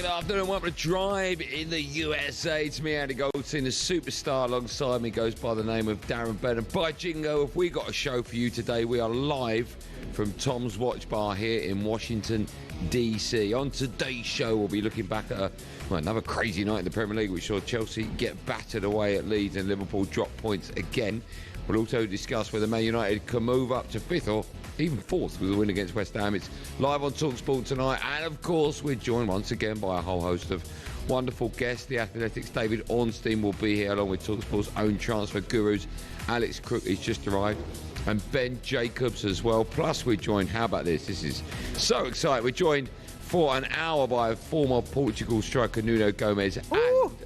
afternoon, welcome to Drive in the USA. It's me, Andy Goldstein, the superstar. Alongside me goes by the name of Darren Bent. And by jingo, have we got a show for you today? We are live from Tom's Watch Bar here in Washington, D.C. On today's show, we'll be looking back at another crazy night in the Premier League. We saw Chelsea get battered away at Leeds and Liverpool drop points again. We'll also discuss whether Man United can move up to 5th or even 4th with a win against West Ham. It's live on talkSPORT tonight. And, of course, we're joined once again by a whole host of wonderful guests. The Athletics' David Ornstein will be here, along with talkSPORT's own transfer gurus. Alex Crook has just arrived. And Ben Jacobs as well. Plus, we're joined, how about this? This is so exciting. We're joined for an hour by former Portugal striker Nuno Gomez.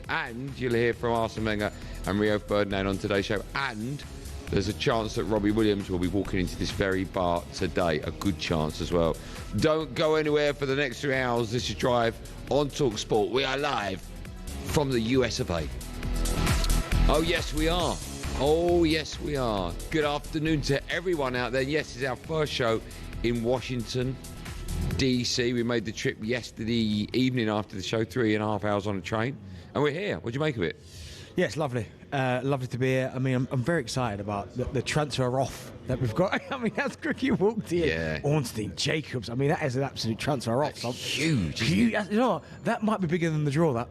And you'll hear from Arsene Wenger and Rio Ferdinand on today's show. And there's a chance that Robbie Williams will be walking into this very bar today. A good chance as well. Don't go anywhere for the next 3 hours. This is Drive on talkSPORT. We are live from the US of A. Oh, yes, we are. Oh, yes, we are. Good afternoon to everyone out there. Yes, it's our first show in Washington, D.C. We made the trip yesterday evening after the show, 3.5 hours on a train. And we're here. What do you make of it? Yeah, it's lovely. Lovely to be here. I mean, I'm very excited about the transfer off that we've got. I mean, that's Cookie walked in. Yeah. Ornstein, Jacobs. I mean, that is an absolute transfer off. That's huge. Huge. You know what? That might be bigger than the draw,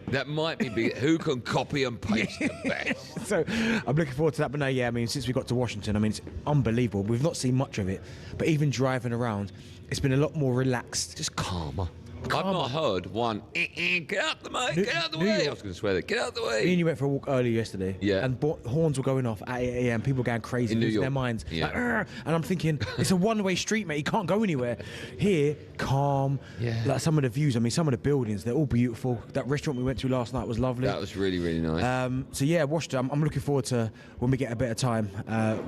That might be big. Who can copy and paste the best? So I'm looking forward to that. But no, yeah, I mean, since we got to Washington, I mean, it's unbelievable. We've not seen much of it. But even driving around, it's been a lot more relaxed. Just calmer. I've not heard one, get out the way, get out the way. I was going to swear that, get out the way. Me and you went for a walk early yesterday. Yeah. And horns were going off at 8 a.m. People were going crazy, losing their minds. Yeah. Like, and I'm thinking, it's a one-way street, mate. You can't go anywhere. Here, calm. Yeah. Like some of the views, I mean, some of the buildings, they're all beautiful. That restaurant we went to last night was lovely. That was really, really nice. So yeah, Washington, I'm looking forward to when we get a bit of time,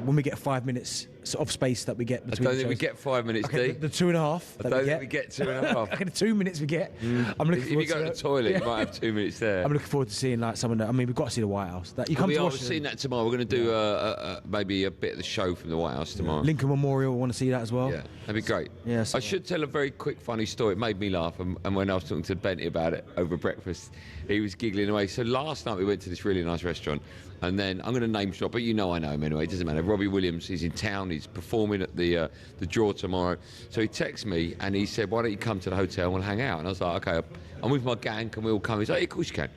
when we get 5 minutes of space that we get between I don't think we get 5 minutes, okay, D. the 2.5 I don't think we get 2.5. Okay, the 2 minutes we get. I'm looking If forward you go to the toilet, you might have 2 minutes there. I'm looking forward to seeing like some of the. I mean, we've got to see the White House. That you come We to are Washington. seeing that tomorrow. We're going to do maybe a bit of the show from the White House tomorrow. Lincoln Memorial. Want to see that as well? Yeah, that'd be great. Yeah, so I should tell a very quick, funny story. It made me laugh, and when I was talking to Benty about it over breakfast, he was giggling away. So last night we went to this really nice restaurant, and then I'm going to name drop, but you know I know him anyway. It doesn't matter. Robbie Williams is in town. He's performing at the draw tomorrow. So he texted me and he said, "Why don't you come to the hotel and we'll hang out?" And I was like, "Okay, I'm with my gang. Can we all come?" He's like, "Yeah, of course you can."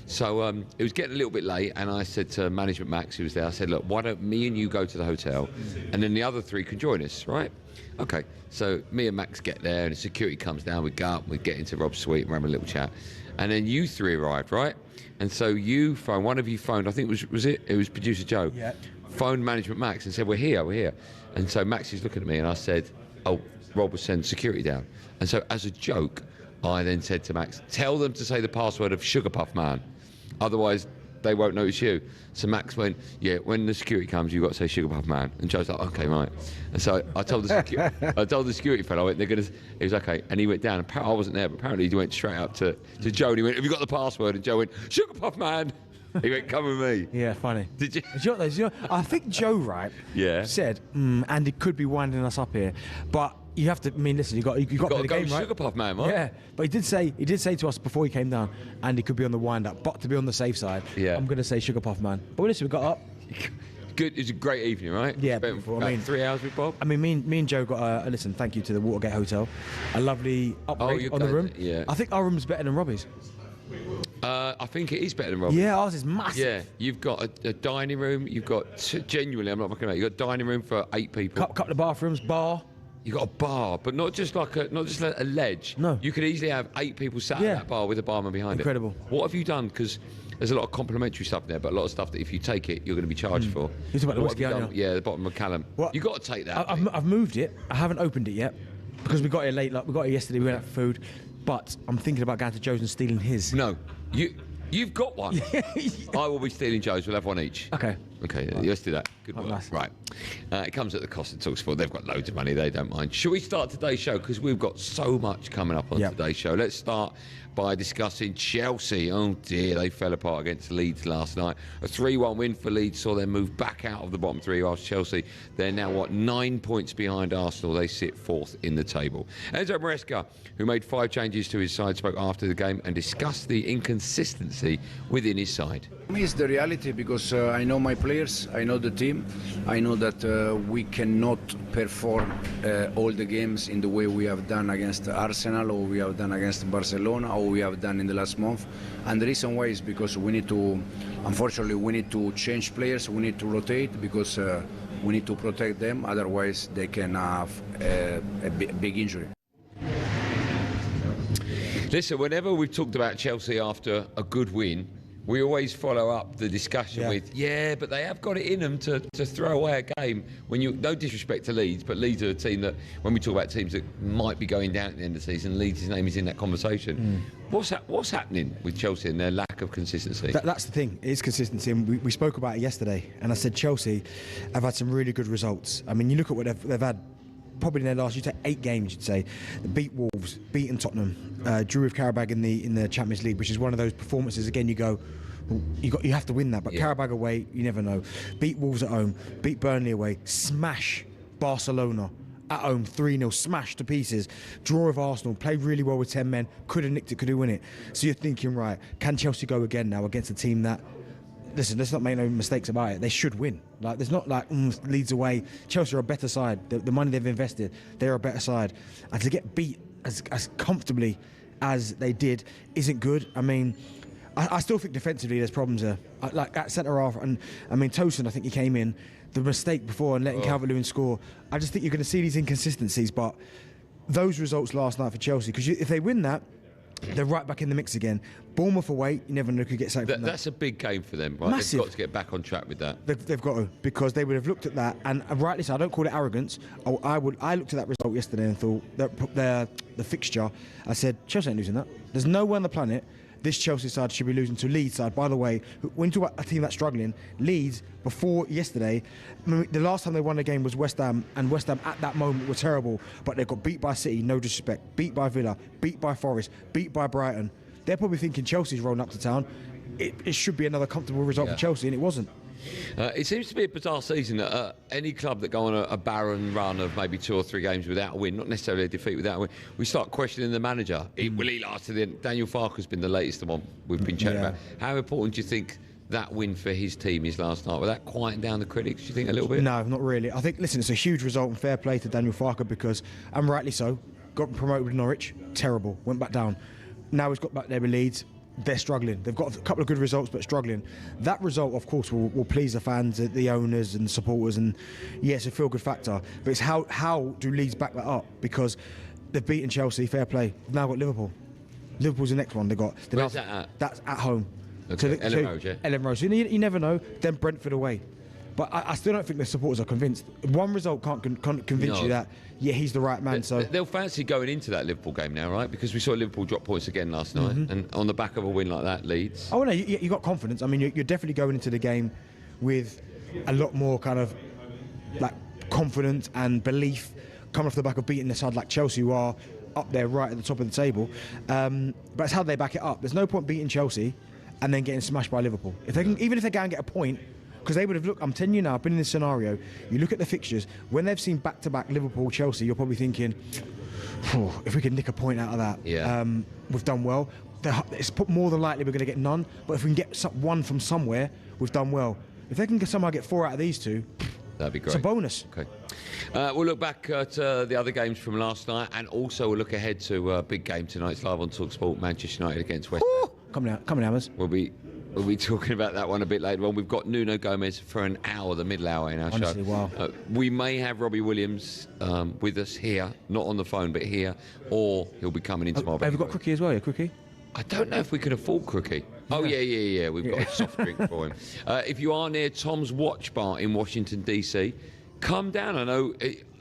So it was getting a little bit late, and I said to management Max, who was there, I said, "Look, why don't me and you go to the hotel, and then the other 3 can join us, right?" Okay, so me and Max get there, and the security comes down. We go up, we get into Rob's suite, and we're having a little chat, and then you 3 arrived, right? And so you phoned, one of you phoned, I think it was producer Joe, Yeah. phoned management Max and said, we're here. And so Max is looking at me, and I said, "Oh, Rob will send security down." And so as a joke, I then said to Max, "Tell them to say the password of Sugar Puff Man. Otherwise, they won't notice you." So Max went, "Yeah, when the security comes, you've got to say Sugar Puff Man." And Joe's like, "Okay, right." And so I told the security fellow, he was okay. And he went down. And I wasn't there, but apparently he went straight up to Joe and he went, "Have you got the password?" And Joe went, "Sugar Puff Man." He went, "Come with me." Yeah, funny. Did you? I think Joe, right? Yeah. Said, Andy could be winding us up here, but you have to. I mean, listen, you got to play the go game, right? Sugar Puff Man, right? Yeah, but he did say to us before he came down, Andy could be on the wind up, but to be on the safe side, Yeah. I'm going to say Sugar Puff Man. But listen, we got up. Good. It was a great evening, right? Yeah, Spent beautiful. about 3 hours with Bob. I mean, me and Joe got listen. Thank you to the Watergate Hotel, a lovely upgrade on the room. Yeah. I think our room's better than Robbie's. I think it is better than Robbie. Yeah, ours is massive. Yeah, you've got a dining room. You've got genuinely, I'm not fucking about. You've got a dining room for 8 people. Couple of bathrooms, bar. You've got a bar, but not just like a ledge. No. You could easily have 8 people sat at that bar with a barman behind Incredible. it. What have you done? Because there's a lot of complimentary stuff there, but a lot of stuff that if you take it, you're going to be charged for. You're talking about the whiskey, aren't you? Yeah, the bottom of Callum. What? You've got to take that. I've moved it. I haven't opened it yet because we got here late. Like we got here yesterday. We went out for food, but I'm thinking about going to Joe's and stealing his. No, you've got one. I will be stealing Joe's. We'll have one each. Okay. Okay, let's do that. Good work. Nice. Right. It comes at the cost of talkSPORT. They've got loads of money. They don't mind. Shall we start today's show? Because we've got so much coming up on today's show. Let's start by discussing Chelsea. Oh, dear. They fell apart against Leeds last night. A 3-1 win for Leeds saw them move back out of the bottom three, whilst Chelsea, they're now, 9 points behind Arsenal. They sit fourth in the table. Enzo Maresca, who made 5 changes to his side, spoke after the game and discussed the inconsistency within his side. It's the reality because I know my players, I know the team, I know that we cannot perform all the games in the way we have done against Arsenal, or we have done against Barcelona, or we have done in the last month. And the reason why is because we need to, unfortunately, we need to change players, we need to rotate because we need to protect them, otherwise they can have a big injury. Listen, whenever we've talked about Chelsea after a good win, we always follow up the discussion with, but they have got it in them to throw away a game. When you, no disrespect to Leeds, but Leeds are a team that, when we talk about teams that might be going down at the end of the season, Leeds' name is in that conversation. What's happening with Chelsea and their lack of consistency? That's the thing. It is consistency, and we spoke about it yesterday. And I said Chelsea have had some really good results. I mean, you look at what they've had. Probably in their last, you'd say 8 games, you'd say. Beat Wolves, beaten Tottenham, drew with Karabag in the Champions League, which is one of those performances. Again, you go, you have to win that. But Karabag away, you never know. Beat Wolves at home, beat Burnley away, smash Barcelona at home 3-0, smashed to pieces. Draw with Arsenal, played really well with 10 men, could have nicked it, could have won it. So you're thinking, right, can Chelsea go again now against a team that? Listen, let's not make no mistakes about it. They should win. Like, there's not like Leeds away. Chelsea are a better side. The money they've invested, they're a better side. And to get beat as comfortably as they did isn't good. I mean, I still think defensively there's problems there. Like at centre half, and I mean Tosin, I think he came in the mistake before and letting Calvert-Lewin score. I just think you're going to see these inconsistencies. But those results last night for Chelsea, because if they win that, they're right back in the mix again. Bournemouth away, you never know who could get sacked from that. That's a big game for them, right? Massive. They've got to get back on track with that. They've got to, because they would have looked at that, and rightly so, I don't call it arrogance. I looked at that result yesterday and thought, that the fixture, I said, Chelsea ain't losing that. There's nowhere on the planet this Chelsea side should be losing to Leeds side. By the way, when you talk about a team that's struggling, Leeds, before yesterday, I mean, the last time they won a game was West Ham, and West Ham at that moment were terrible, but they got beat by City, no disrespect, beat by Villa, beat by Forest, beat by Brighton. They're probably thinking Chelsea's rolling up to town. It should be another comfortable result for Chelsea, and it wasn't. It seems to be a bizarre season that any club that go on a barren run of maybe 2 or 3 games without a win, not necessarily a defeat without a win, we start questioning the manager. Will he last to the end? Daniel Farke's been the latest one we've been chatting about. How important do you think that win for his team is last night? Will that quieten down the critics, do you think, a little bit? No, not really. I think, listen, it's a huge result, and fair play to Daniel Farke, because, and rightly so, got promoted with Norwich, terrible, went back down. Now he's got back there with Leeds. They're struggling. They've got a couple of good results, but struggling. That result, of course, will please the fans, the owners and the supporters, and it's a feel-good factor. But it's how do Leeds back that up? Because they've beaten Chelsea, fair play. They've now got Liverpool. Liverpool's the next one they got. Where's that at? That's at home. Okay. Ellen Road, yeah? Ellen Road. So you never know. Then Brentford away. But I still don't think the supporters are convinced. One result can't convince you that, he's the right man. So they'll fancy going into that Liverpool game now, right? Because we saw Liverpool drop points again last night, and on the back of a win like that, Leeds. Oh no, you got confidence. I mean, you're definitely going into the game with a lot more kind of like confidence and belief, coming off the back of beating a side like Chelsea, who are up there right at the top of the table. But it's how they back it up. There's no point beating Chelsea and then getting smashed by Liverpool. If they can, even if they go and get a point. Because they would have looked, I'm telling you now, I've been in this scenario, you look at the fixtures, when they've seen back-to-back Liverpool, Chelsea, you're probably thinking, if we can nick a point out of that, we've done well. It's more than likely we're going to get none, but if we can get one from somewhere, we've done well. If they can somehow get 4 out of these 2, that'd be great. It's a bonus. Okay. We'll look back at the other games from last night, and also we'll look ahead to a big game tonight. It's live on talkSPORT, Manchester United against West Ham. Coming Hammers. We'll be talking about that one a bit later on. We've got Nuno Gomez for an hour, the middle hour in our Honestly, show. Wow. We may have Robbie Williams with us here, not on the phone, but here, or he'll be coming in tomorrow. Have you got Crookie as well, Crookie? I don't know if we can afford Crookie. Oh, yeah. We've got a soft drink for him. If you are near Tom's Watch Bar in Washington, D.C., come down. I know.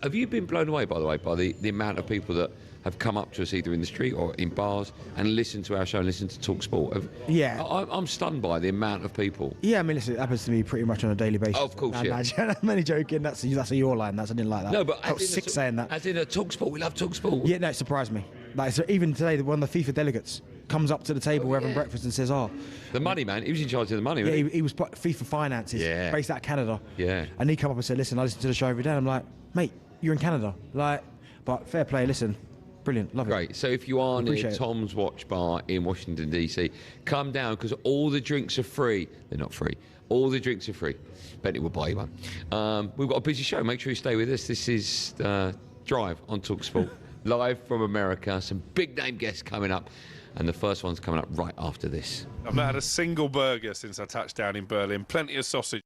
Have you been blown away, by the way, by the amount of people that have come up to us either in the street or in bars and listened to our show and listened to talkSPORT. Yeah. I'm stunned by the amount of people. Yeah, I mean, listen, it happens to me pretty much on a daily basis. Oh, of course, yeah. I'm only joking. That's a your line. I didn't like that. No, but I was sick saying that. As in a talkSPORT, we love talkSPORT. Yeah, no, it surprised me. Like, so even today, one of the FIFA delegates comes up to the table, we're having breakfast, and says, the money man, he was in charge of the money, yeah, wasn't he was FIFA finances, based out of Canada. Yeah. And he come up and said, listen, I listen to the show every day. And I'm like, mate, you're in Canada. Like, but fair play, listen, brilliant, love it. Great. So if you are near Appreciate it. Tom's Watch Bar in Washington, D.C., come down because all the drinks are free. They're not free. All the drinks are free. Benny will buy you one. We've got a busy show. Make sure you stay with us. This is Drive on talkSPORT. Live from America. Some big name guests coming up. And the first one's coming up right after this. I've not had a single burger since I touched down in Berlin. Plenty of sausage.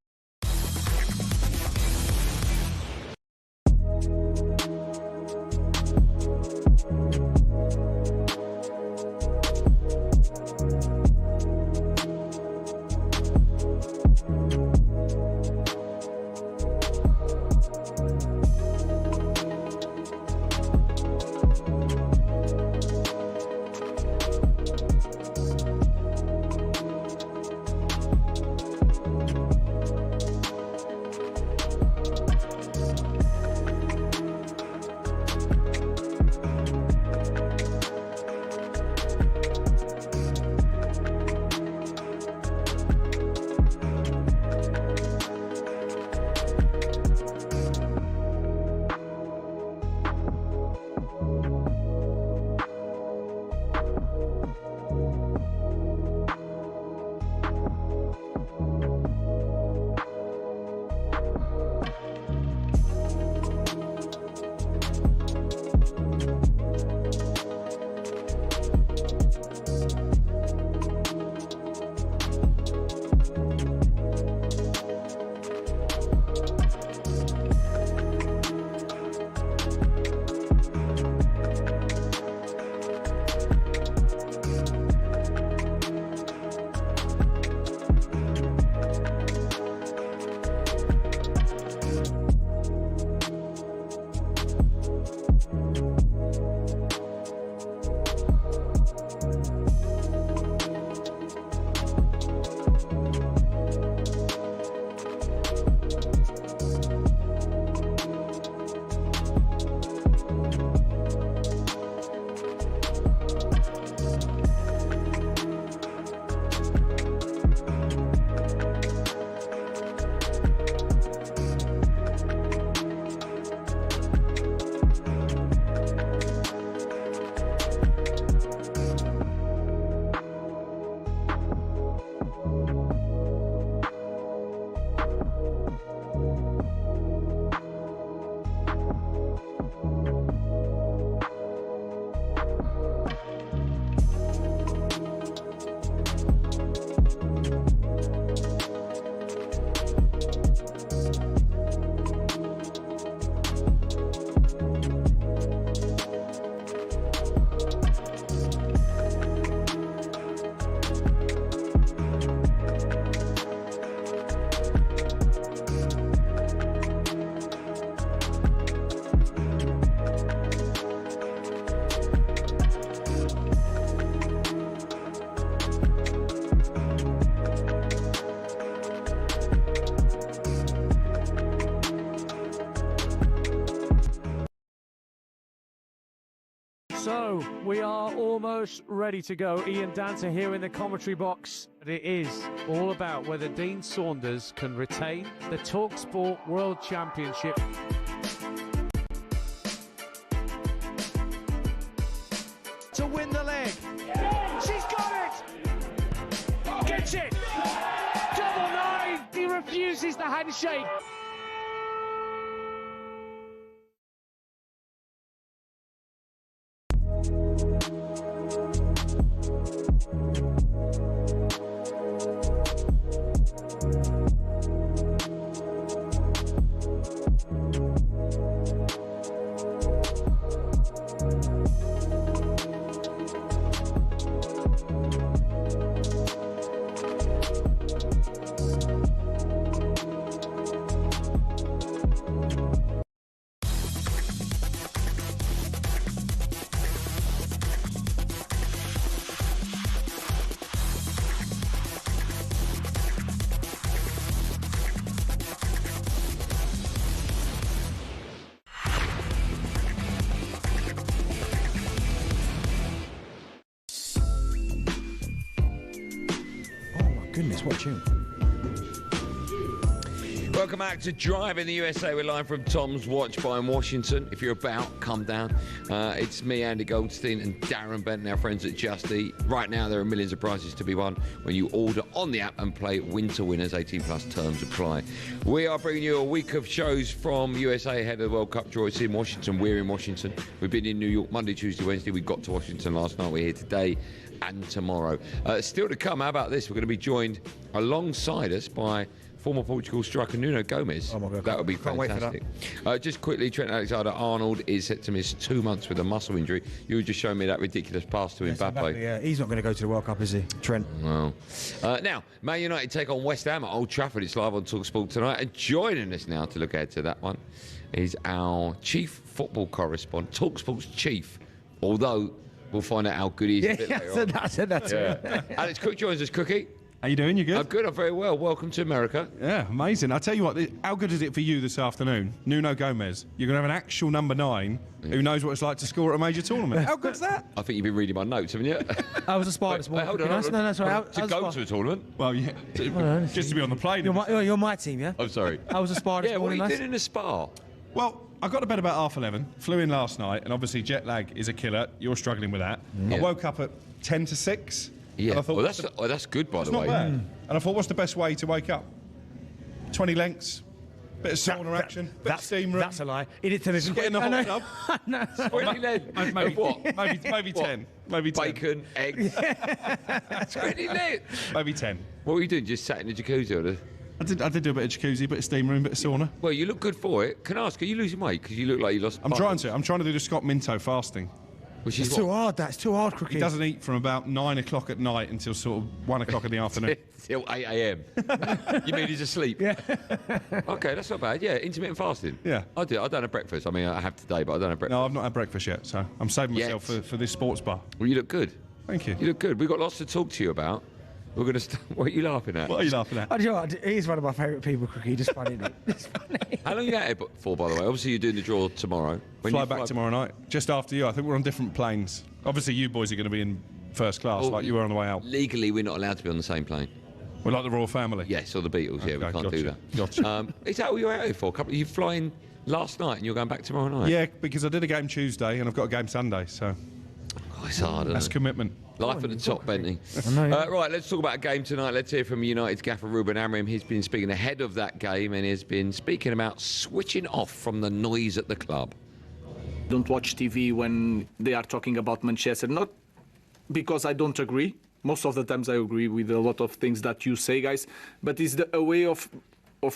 So, we are almost ready to go. Ian Danter here in the commentary box. But it is all about whether Dean Saunders can retain the talkSPORT World Championship. To win the leg. She's got it! Gets it! Double nine! He refuses the handshake. What a tune. Welcome back to Drive in the USA. We're live from Tom's Watch Bar in Washington. If you're about, come down. It's me, Andy Goldstein, and Darren Bent, our friends at Just Eat. Right now, there are millions of prizes to be won when you order on the app and play Winter Winners. 18+ terms apply. We are bringing you a week of shows from USA ahead of the World Cup draw. It's in Washington. We're in Washington. We've been in New York Monday, Tuesday, Wednesday. We got to Washington last night. We're here today and tomorrow. Still to come, how about this? We're going to be joined alongside us by former Portugal striker Nuno Gomez. Oh my God. That would be Can't wait for fantastic. Just quickly, Trent Alexander-Arnold is set to miss 2 months with a muscle injury. You were just showing me that ridiculous pass to Mbappe. Yeah, he's not going to go to the World Cup, is he, Trent? No. Now, Man United take on West Ham at Old Trafford. It's live on talkSPORT tonight. And joining us now to look ahead to that one is our chief football correspondent, talkSPORT's chief, although we'll find out how good he is a bit later on. I said that to him. Alex Cook joins us. Cookie. How you doing? You good? I'm good. I'm very well. Welcome to America. Yeah, amazing. I'll tell you what, how good is it for you this afternoon? Nuno Gomez. You're going to have an actual number 9 who knows what it's like to score at a major tournament. How good's that? I think you've been reading my notes, haven't you? I was a spy this morning. Hold on. No, sorry. To go to a tournament? Well, yeah, just to be on the plane. You're my team, yeah? I'm sorry. I was a spy this Yeah, what are morning, you doing in a spa? Well, I got to bed about 11:30, flew in last night, and obviously jet lag is a killer. You're struggling with that. Yeah. I woke up at 10 to 6. Yeah, And I thought, well, that's good, by the it's way. not bad. And I thought, what's the best way to wake up? 20 lengths, bit of sauna action, bit of steam room. That's a lie. He didn't tell me. Get in the hot tub. No. Sweaty leg. Maybe What? Maybe 10. Maybe 10. Bacon, eggs. Sweaty leg. Maybe 10. What were you doing? Just sat in the jacuzzi? Or I did do a bit of jacuzzi, bit of steam room, bit of sauna. Well, you look good for it. Can I ask, are you losing weight? Because you look like you lost. I'm trying to do the Scott Minto fasting. Which is It's too hard, that's too hard, Crookie. He doesn't eat from about 9 o'clock at night until sort of 1 o'clock in the afternoon. Till 8 a.m. You mean he's asleep? Yeah. Okay, that's not bad. Yeah, intermittent fasting. Yeah. I do. I don't have breakfast. I mean, I have today, but I don't have breakfast. No, I've not had breakfast yet, so I'm saving myself for this sports bar. Well, you look good. Thank you. You look good. We've got lots to talk to you about. We're going to. What are you laughing at? What are you laughing at? Oh, do you know what? He's one of my favourite people, Crookie. Just funny, isn't it? It's funny. How long are you at it for, by the way? Obviously, you're doing the draw tomorrow. When Fly you back tomorrow night, just after you. I think we're on different planes. Obviously, you boys are going to be in first class, like you were on the way out. Legally, we're not allowed to be on the same plane. We're like the royal family. Yes, or the Beatles. Yeah, we Okay, can't do that. Gotcha. Is that all you're out here for? You're flying last night and you're going back tomorrow night? Yeah, because I did a game Tuesday and I've got a game Sunday, so Oh, it's hard, isn't that's it? commitment. Life at the top, Bentley. yeah. Right, let's talk about a game tonight. Let's hear from United's gaffer Ruben Amorim. He's been speaking ahead of that game and has been speaking about switching off from the noise at the club. Don't watch TV when they are talking about Manchester. Not because I don't agree. Most of the times I agree with a lot of things that you say, guys. But it's a way of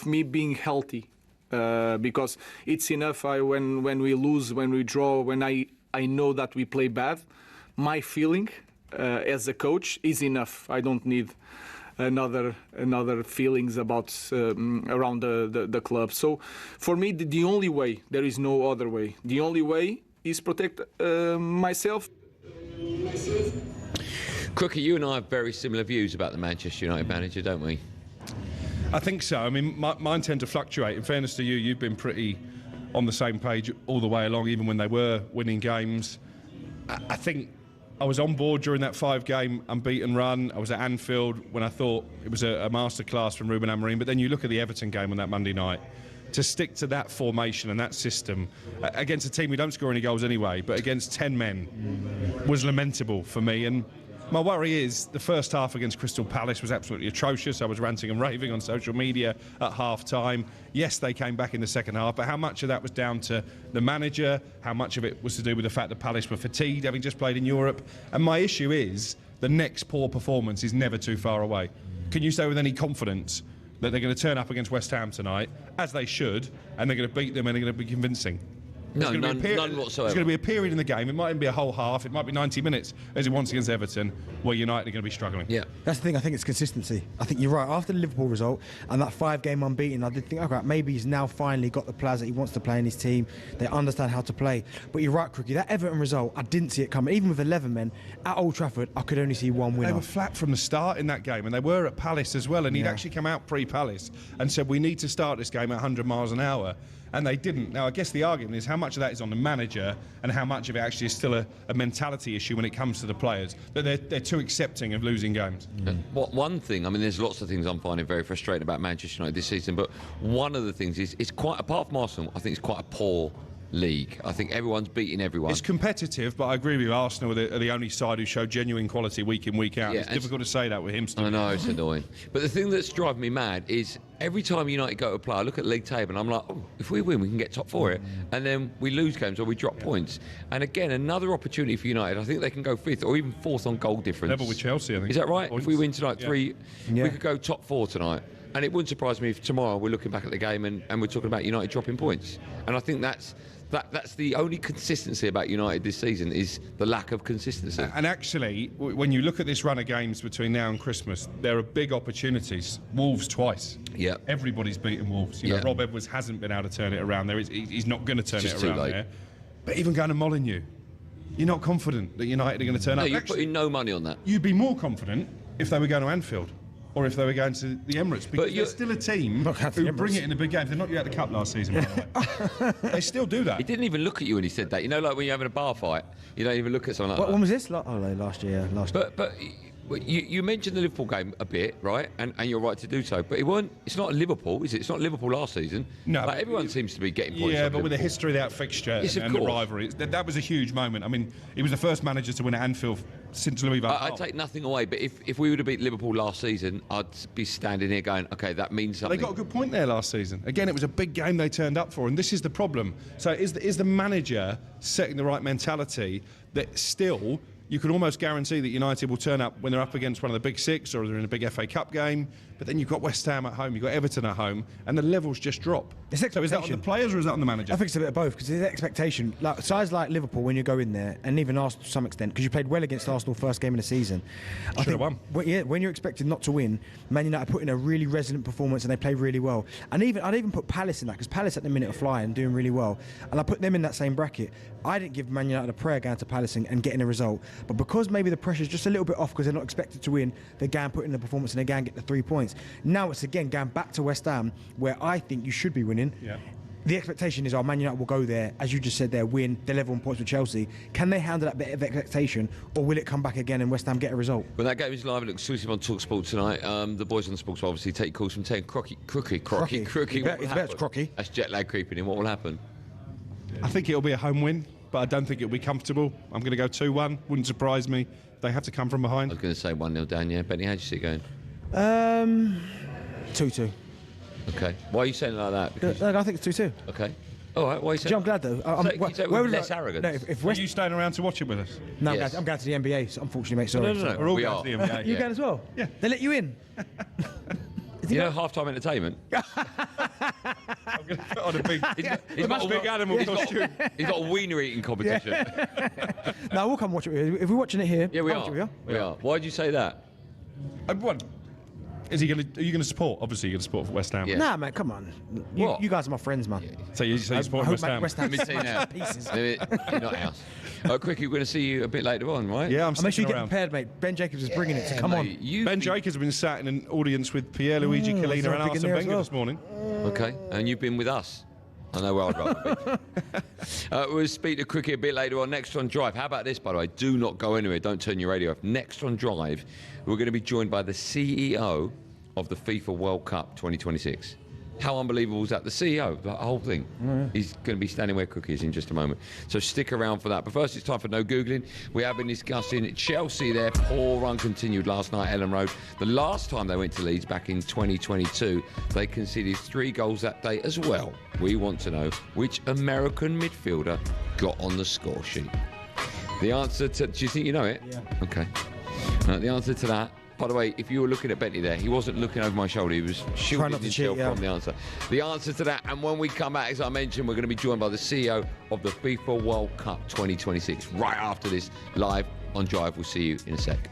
me being healthy. Because it's enough when we lose, when we draw, when I know that we play bad. My feeling as a coach is enough. I don't need another feelings about around the club. So for me, the only way, there is no other way. The only way is protect myself. Crookie, you and I have very similar views about the Manchester United manager, don't we? I think so. I mean, mine tend to fluctuate. In fairness to you, you've been pretty on the same page all the way along, even when they were winning games. I think I was on board during that 5-game unbeaten run. I was at Anfield when I thought it was a masterclass from Ruben Amorim. But then you look at the Everton game on that Monday night. To stick to that formation and that system against a team who don't score any goals anyway, but against 10 men was lamentable for me. And my worry is the first half against Crystal Palace was absolutely atrocious. I was ranting and raving on social media at half-time. Yes, they came back in the second half, but how much of that was down to the manager? How much of it was to do with the fact that Palace were fatigued, having just played in Europe? And my issue is the next poor performance is never too far away. Can you say with any confidence that they're going to turn up against West Ham tonight, as they should, and they're going to beat them and they're going to be convincing? No, none whatsoever. There's going to be a period in the game. It might even be a whole half. It might be 90 minutes, as it once against Everton, where United are going to be struggling. Yeah. That's the thing, I think it's consistency. I think you're right. After the Liverpool result and that 5-game unbeaten, I did think, okay, maybe he's now finally got the players that he wants to play in his team. They understand how to play. But you're right, Crookie, that Everton result, I didn't see it coming. Even with 11 men at Old Trafford, I could only see one winner. They were flat from the start in that game, and they were at Palace as well, and he'd actually come out pre-Palace and said, we need to start this game at 100 miles an hour. and they didn't. Now, I guess the argument is how much of that is on the manager and how much of it actually is still a mentality issue when it comes to the players, that they're too accepting of losing games. One thing, I mean, there's lots of things I'm finding very frustrating about Manchester United this season, but one of the things is it's quite, apart from Arsenal, I think it's quite a poor league. I think everyone's beating everyone. It's competitive, but I agree with you. Arsenal are the only side who show genuine quality week in, week out. Yeah, it's difficult to say that with him still. I know, it's annoying. But the thing that's driving me mad is every time United go to play, I look at the league table and I'm like, oh, if we win, we can get top four here. And then we lose games or we drop points. And again, another opportunity for United. I think they can go fifth or even fourth on goal difference. Level with Chelsea, I think. Is that right? Points. If we win tonight, we Yeah. could go top four tonight. And it wouldn't surprise me if tomorrow we're looking back at the game and we're talking about United dropping points. And I think that's the only consistency about United this season is the lack of consistency. And actually, when you look at this run of games between now and Christmas, there are big opportunities. Wolves twice. Yeah. Everybody's beaten Wolves. You know, Rob Edwards hasn't been able to turn it around there. He's not going to turn it around there. But even going to Molineux, you're not confident that United are going to turn up. No, you're actually, putting no money on that. you'd be more confident if they were going to Anfield. Or if they were going to the Emirates, because they're still a team who bring it in the big games. They're not yet at the Cup last season, by the way. They still do that. He didn't even look at you when he said that. You know, like when you're having a bar fight, you don't even look at someone like that. When was this? Last year. But you mentioned the Liverpool game a bit, right? And you're right to do so. But it's not Liverpool, is it? It's not Liverpool last season. No. Like, everyone seems to be getting points. Yeah, but with the history of that fixture Yes, of and the course. rivalry, that was a huge moment. I mean, he was the first manager to win at Anfield since Louis van Gaal. I take nothing away, but if we would have beat Liverpool last season, I'd be standing here going, okay, that means something. They got a good point there last season. Again, it was a big game they turned up for, and this is the problem. So is the manager setting the right mentality that still you can almost guarantee that United will turn up when they're up against one of the big six or they're in a big FA Cup game, but then you've got West Ham at home, you've got Everton at home, and the levels just drop. It's So is that on the players or is that on the manager? I think it's a bit of both, because there's expectation. Like sides like Liverpool, when you go in there, and even Arsenal to some extent, because you played well against Arsenal first game of the season. Should have won. When you're expected not to win, Man United put in a really resilient performance and they played really well. And I'd even put Palace in that, because Palace at the minute are flying, doing really well. And I put them in that same bracket. I didn't give Man United a prayer going to Palace and getting a result. But because maybe the pressure's just a little bit off because they're not expected to win, they go and put in the performance and they go and get the 3 points. Now it's again going back to West Ham, where I think you should be winning. Yeah. The expectation is, Man United will go there, as you just said there, win, they're level on points with Chelsea. Can they handle that bit of expectation, or will it come back again and West Ham get a result? Well, that game is live and exclusive on talkSPORT tonight. The boys on the sports will obviously take calls from 10. Crookie. It's better Crocky. That's jet lag creeping in. What will happen? I think it'll be a home win, but I don't think it'll be comfortable. I'm going to go 2-1. Wouldn't surprise me. They have to come from behind. I was going to say 1-0 down, yeah. Benny, how do you see it going? 2-2. Okay. Why are you saying it like that? Because, I think it's 2-2. okay. All right, why are you saying I'm glad though. you say it with less arrogance. No, if Are West, you staying around to watch it with us? no, Yes. I'm going to the NBA, so unfortunately, mate. Sorry. No. We're all We going are. to the NBA. You Yeah. going as well? Yeah. They let you in. You know, half-time entertainment. I'm going to put on a big, He's got a big animal costume. He's got a wiener eating competition. No, we'll come watch it with you. If we're watching it here, Yeah, we I'll watch it with are. you. We are. Why did you say that? What? Are you going to support? Obviously, you're going to support for West Ham. Yeah. Nah, man, come on. What? You guys are my friends, man. So you I support hope West Ham? West Ham Let me see now. pieces. You're not ours. Quickie, we're going to see you a bit later on, right? Yeah, I'm I'll make sure sticking you get around. prepared, mate. Ben Jacobs is bringing it, so come Mate, on. Ben Jacobs has been sat in an audience with Pierre-Luigi Collina so and big in Arsene there as Wenger well. this morning. Okay, and you've been with us. I know where I'd rather be. We'll speak to Quickie a bit later on. Next on Drive. How about this, by the way? Do not go anywhere. Don't turn your radio off. Next on Drive, we're going to be joined by the CEO of the FIFA World Cup 2026. How unbelievable is that? The CEO, the whole thing. He's going to be standing where Quickie is in just a moment. So stick around for that. But first, it's time for No Googling. We have been discussing Chelsea. Their poor run continued last night at Ellen Road. The last time they went to Leeds back in 2022, they conceded 3 goals that day as well. We want to know which American midfielder got on the score sheet. The answer to... Do you think you know it? Yeah. Okay. The answer to that... By the way, if you were looking at Bentley there, he wasn't looking over my shoulder. He was shielding not to himself cheat, yeah. from the answer. The answer to that, and when we come back, as I mentioned, we're going to be joined by the CEO of the FIFA World Cup 2026 right after this, live on Drive. We'll see you in a sec.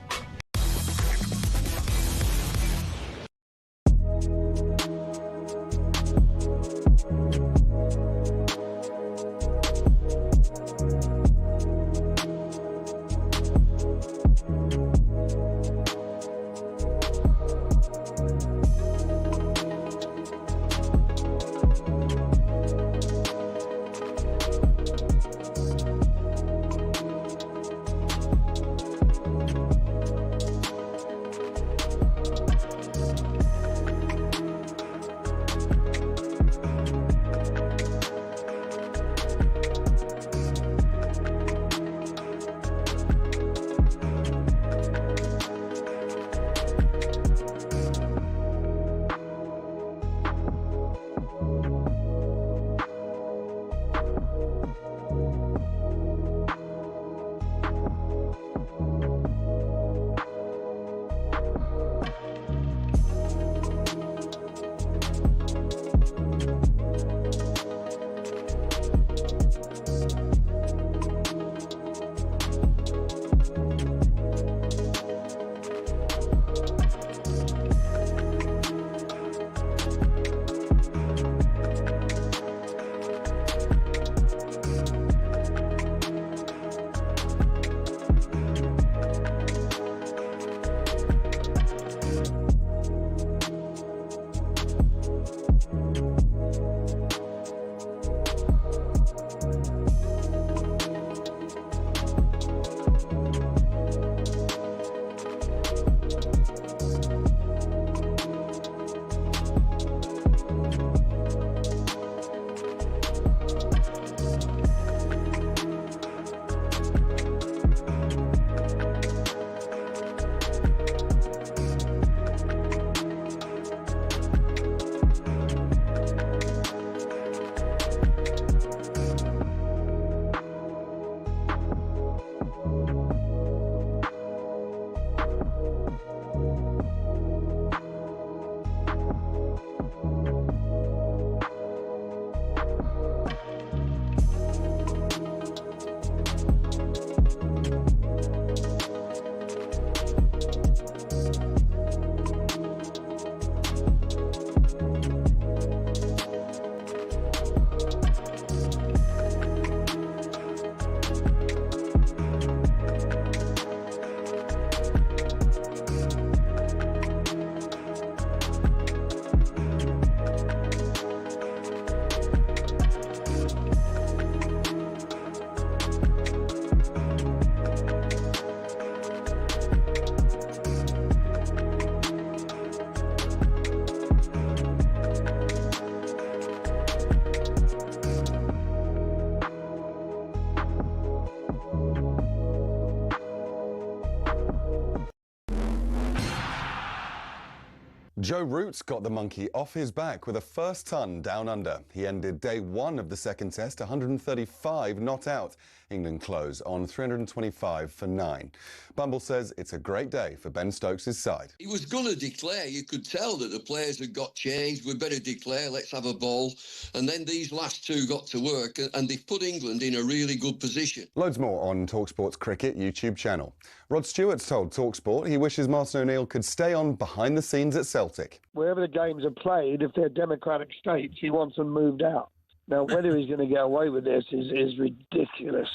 Joe Root's got the monkey off his back with a first ton down under. He ended day one of the second test, 135 not out. England close on 325 for 9. Bumble says it's a great day for Ben Stokes' side. He was going to declare. You could tell that the players had got changed. We better declare, let's have a ball. And then these last two got to work and they've put England in a really good position. Loads more on talkSPORT's cricket YouTube channel. Rod Stewart's told talkSPORT he wishes Martin O'Neill could stay on behind the scenes at Celtic. Wherever the games are played, if they're democratic states, he wants them moved out. Now, whether he's going to get away with this is ridiculous.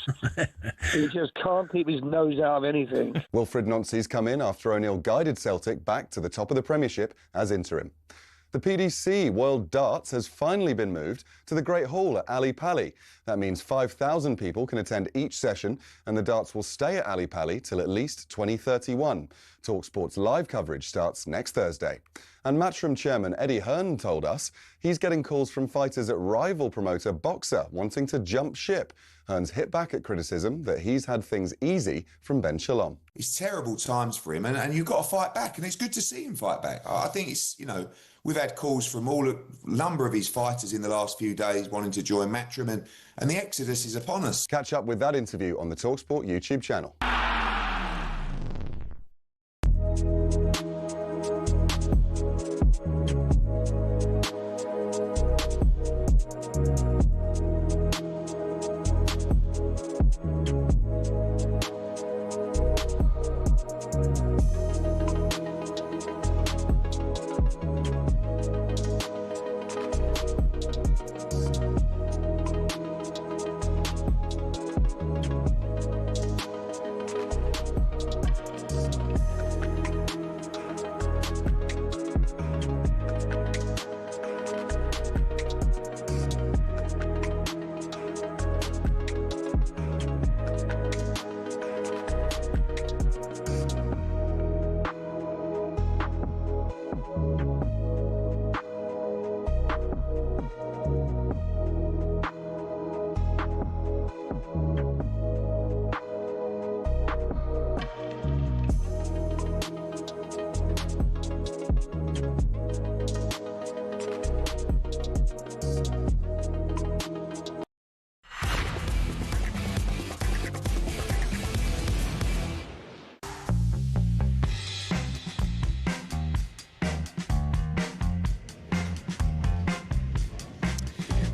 He just can't keep his nose out of anything. Wilfred Nancy's come in after O'Neill guided Celtic back to the top of the Premiership as interim. The PDC World Darts has finally been moved to the Great Hall at Ali Pali. That means 5,000 people can attend each session, and the darts will stay at Ali Pali till at least 2031. talkSPORT's live coverage starts next Thursday. And Matchroom chairman Eddie Hearn told us he's getting calls from fighters at rival promoter Boxer wanting to jump ship. Hearn's hit back at criticism that he's had things easy from Ben Shalom. It's terrible times for him, and you've got to fight back, and it's good to see him fight back. I think it's, we've had calls from a number of his fighters in the last few days wanting to join Matchroom, and the exodus is upon us. Catch up with that interview on the talkSPORT YouTube channel.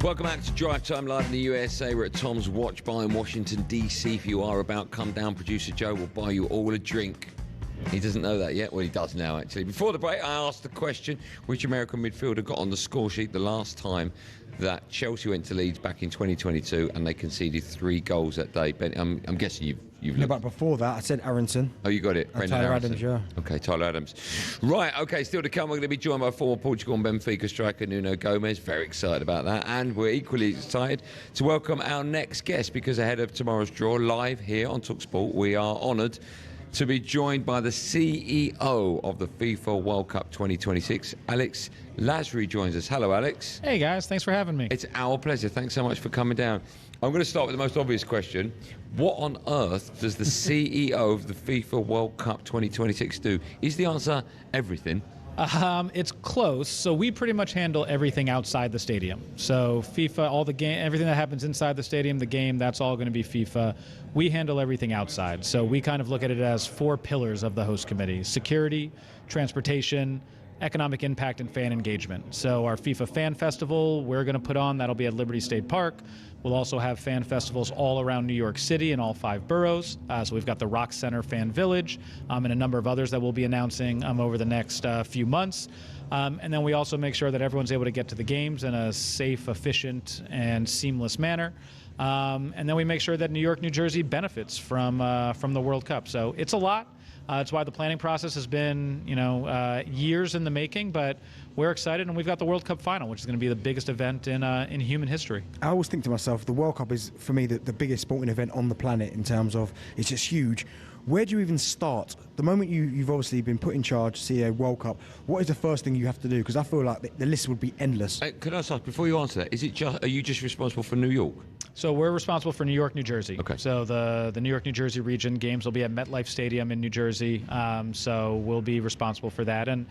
Welcome back to Drive Time Live in the USA. We're at Tom's Watch Bar in Washington, D.C. If you are about, come down. Producer Joe will buy you all a drink. He doesn't know that yet. Well, he does now, actually. Before the break, I asked the question, which American midfielder got on the score sheet the last time that Chelsea went to Leeds back in 2022 and they conceded 3 goals that day. Ben, I'm guessing you've No, but before that, I said Aronson. Oh, you got it. Tyler Adams, yeah. Okay, Tyler Adams. Right, okay, still to come. We're going to be joined by former Portugal and Benfica striker Nuno Gomez. Very excited about that. And we're equally excited to welcome our next guest, because ahead of tomorrow's draw, live here on talkSPORT, we are honoured to be joined by the CEO of the FIFA World Cup 2026. Alex Lasry joins us. Hello, Alex. Hey, guys. Thanks for having me. It's our pleasure. Thanks so much for coming down. I'm going to start with the most obvious question. What on earth does the CEO of the FIFA World Cup 2026 do? Is the answer everything? It's close. So we pretty much handle everything outside the stadium. So FIFA, all the game, everything that happens inside the stadium, the game, that's all going to be FIFA. We handle everything outside. So we kind of look at it as 4 pillars of the host committee: security, transportation, economic impact, and fan engagement. So our FIFA Fan Festival we're going to put on, that'll be at Liberty State Park. We'll also have fan festivals all around New York City in all 5 boroughs. So we've got the Rock Center Fan Village and a number of others that we'll be announcing over the next few months. And then we also make sure that everyone's able to get to the games in a safe, efficient, and seamless manner. And then we make sure that New York, New Jersey benefits from the World Cup. So it's a lot. It's why the planning process has been, years in the making, but we're excited, and we've got the World Cup final, which is going to be the biggest event in human history. I always think to myself, the World Cup is, for me, the biggest sporting event on the planet in terms of it's just huge. Where do you even start? The moment you've obviously been put in charge, CEO World Cup, what is the first thing you have to do? Because I feel like the list would be endless. Could I ask, before you answer that, are you just responsible for New York? So we're responsible for New York, New Jersey. Okay. So the New York, New Jersey region games will be at MetLife Stadium in New Jersey. So we'll be responsible for that. And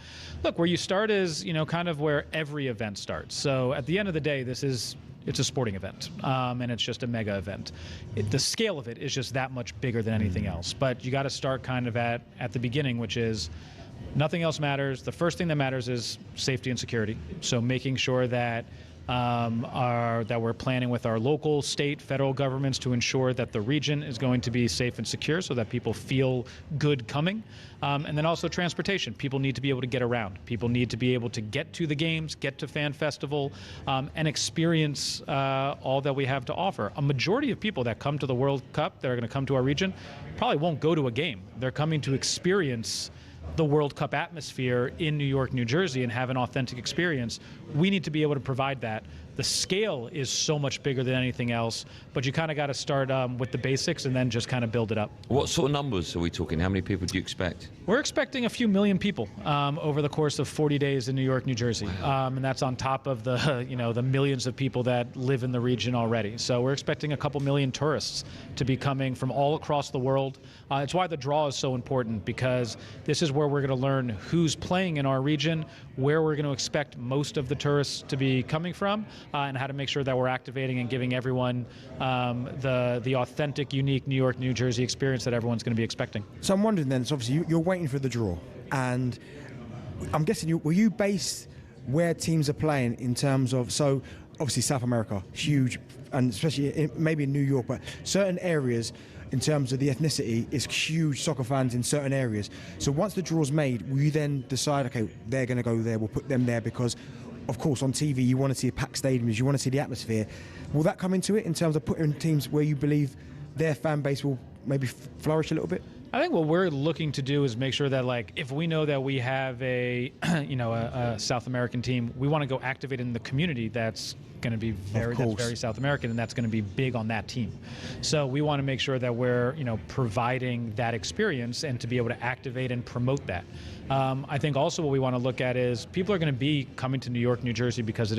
look, where you start is, kind of where every event starts. So at the end of the day, it's a sporting event, and it's just a mega event. The scale of it is just that much bigger than anything else. But you got to start kind of at the beginning, which is nothing else matters. The first thing that matters is safety and security. So making sure that that we're planning with our local, state, federal governments to ensure that the region is going to be safe and secure so that people feel good coming. And then also transportation. People need to be able to get around. People need to be able to get to the games, get to Fan Festival, and experience all that we have to offer. A majority of people that come to the World Cup, that are going to come to our region, probably won't go to a game. They're coming to experience the World Cup atmosphere in New York, New Jersey, and have an authentic experience. We need to be able to provide that. The scale is so much bigger than anything else, but you kind of got to start with the basics and then just kind of build it up. What sort of numbers are we talking? How many people do you expect? We're expecting a few million people over the course of 40 days in New York, New Jersey, and that's on top of the the millions of people that live in the region already. So we're expecting a couple million tourists to be coming from all across the world. It's why the draw is so important, because this is where we're going to learn who's playing in our region, where we're going to expect most of the tourists to be coming from, and how to make sure that we're activating and giving everyone the authentic, unique New York, New Jersey experience that everyone's going to be expecting. So I'm wondering then, so obviously you're waiting for the draw, and I'm guessing will you base where teams are playing in terms of, so obviously South America, huge, and especially maybe in New York, but certain areas in terms of the ethnicity is huge soccer fans in certain areas. So once the draw's made, will you then decide, okay, they're going to go there, we'll put them there, because of course on TV you want to see packed stadiums, you want to see the atmosphere. Will that come into it in terms of putting teams where you believe their fan base will maybe flourish a little bit? I think what we're looking to do is make sure that, like, if we know that we have a South American team, we want to go activate in the community that's going to be very South American, and that's going to be big on that team. So we want to make sure that we're providing that experience and to be able to activate and promote that. I think also what we want to look at is people are going to be coming to New York, New Jersey because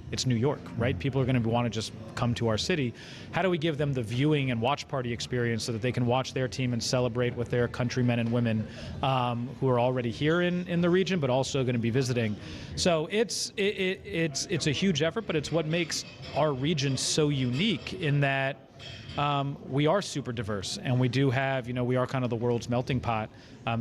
it's New York, right? People are going to want to just come to our city. How do we give them the viewing and watch party experience so that they can watch their team and celebrate with their countrymen and women who are already here in the region, but also going to be visiting? So it's a huge effort, but it's what makes our region so unique in that we are super diverse, and we do have, we are kind of the world's melting pot.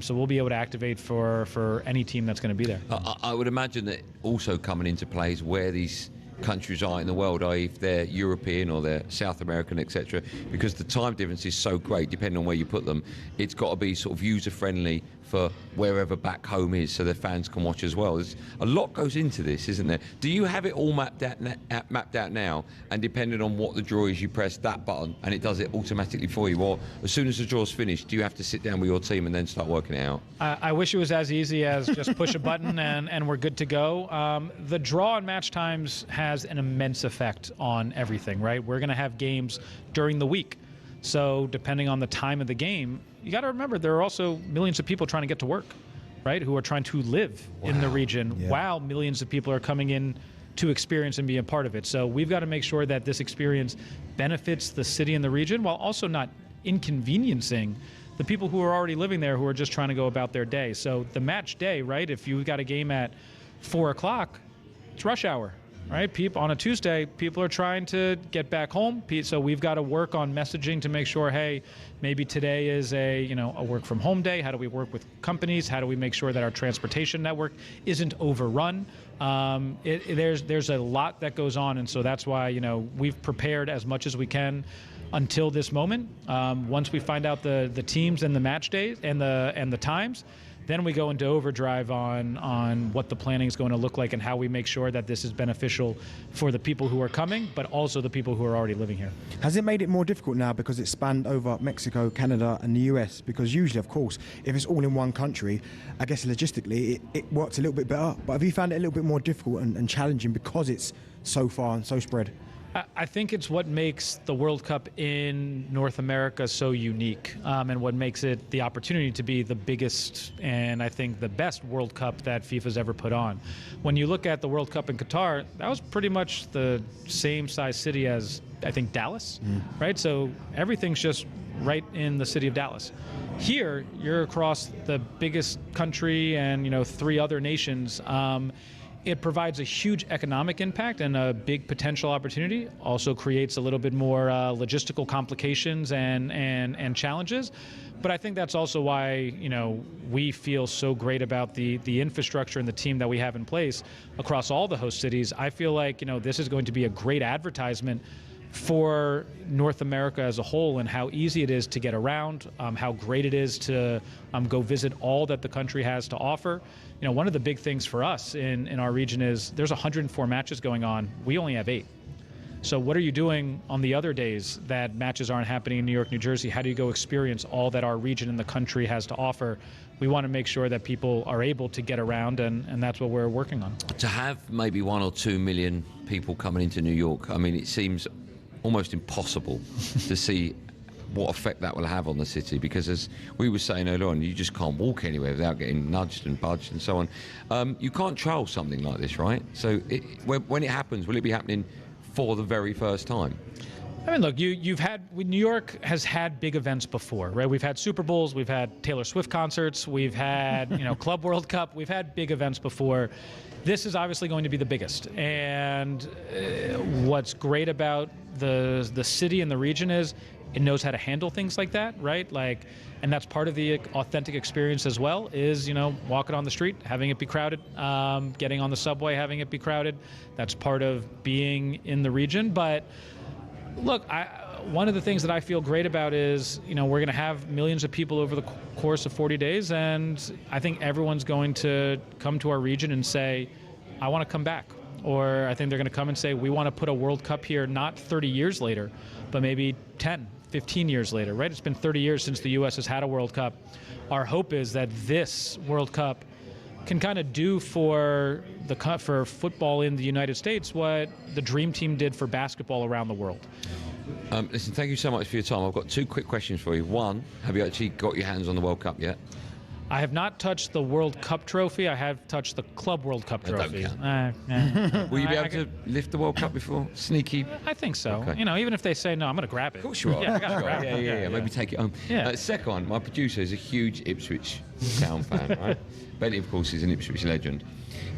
So we'll be able to activate for any team that's going to be there. I would imagine that also coming into play is where these countries are in the world, i.e. if they're European or they're South American, etc. Because the time difference is so great, depending on where you put them. It's got to be sort of user-friendly for wherever back home is, so the fans can watch as well. There's a lot goes into this, isn't there? Do you have it all mapped out now, and depending on what the draw is, you press that button and it does it automatically for you? Or as soon as the draw's finished, do you have to sit down with your team and then start working it out? I wish it was as easy as just push a button and we're good to go. The draw and match times has an immense effect on everything, right? We're going to have games during the week. So depending on the time of the game, you got to remember there are also millions of people trying to get to work, right, who are trying to live in the region while millions of people are coming in to experience and be a part of it. So we've got to make sure that this experience benefits the city and the region while also not inconveniencing the people who are already living there who are just trying to go about their day. So the match day, right, if you've got a game at 4 o'clock, it's rush hour. Right, people on a Tuesday, people are trying to get back home. So we've got to work on messaging to make sure, hey, maybe today is a work from home day. How do we work with companies? How do we make sure that our transportation network isn't overrun? There's a lot that goes on, and so that's why we've prepared as much as we can until this moment. Once we find out the teams and the match days and the times, then we go into overdrive on what the planning is going to look like and how we make sure that this is beneficial for the people who are coming, but also the people who are already living here. Has it made it more difficult now because it's spanned over Mexico, Canada and the US? Because usually, of course, if it's all in one country, I guess logistically it works a little bit better. But have you found it a little bit more difficult and challenging because it's so far and so spread? I think it's what makes the World Cup in North America so unique, and what makes it the opportunity to be the biggest and I think the best World Cup that FIFA's ever put on. When you look at the World Cup in Qatar, that was pretty much the same size city as, I think, Dallas, right? So everything's just right in the city of Dallas. Here, you're across the biggest country and, 3 other nations. It provides a huge economic impact and a big potential opportunity. Also creates a little bit more logistical complications and challenges. But I think that's also why, we feel so great about the infrastructure and the team that we have in place across all the host cities. I feel like, this is going to be a great advertisement for North America as a whole and how easy it is to get around, how great it is to go visit all that the country has to offer. One of the big things for us in our region is there's 104 matches going on. We only have 8. So what are you doing on the other days that matches aren't happening in New York, New Jersey? How do you go experience all that our region and the country has to offer? We want to make sure that people are able to get around, and that's what we're working on. To have maybe 1 or 2 million people coming into New York, I mean, it seems almost impossible to see what effect that will have on the city, because as we were saying earlier on, you just can't walk anywhere without getting nudged and budged and so on. You can't trial something like this, right? So when it happens, will it be happening for the very first time? I mean, look, New York has had big events before, right? We've had Super Bowls, we've had Taylor Swift concerts, we've had, Club World Cup, we've had big events before. This is obviously going to be the biggest. And what's great about the city and the region is it knows how to handle things like that, right? And that's part of the authentic experience as well, is, walking on the street, having it be crowded, getting on the subway, having it be crowded. That's part of being in the region. But look, one of the things that I feel great about is, we're going to have millions of people over the course of 40 days, and I think everyone's going to come to our region and say, I want to come back. Or I think they're going to come and say, we want to put a World Cup here, not 30 years later, but maybe 10, 15 years later, right? It's been 30 years since the U.S. has had a World Cup. Our hope is that this World Cup can kind of do for football in the United States what the Dream Team did for basketball around the world. Listen, thank you so much for your time. I've got 2 quick questions for you. One, have you actually got your hands on the World Cup yet? I have not touched the World Cup trophy. I have touched the Club World Cup trophy. Will you be able to lift the World Cup before? Sneaky? I think so. Okay. even if they say no, I'm going to grab it. Of course you are. Yeah, I gotta grab it. Yeah. Maybe take it home. Yeah. Second, my producer is a huge Ipswich Town fan, right? Benny, of course, is an Ipswich legend.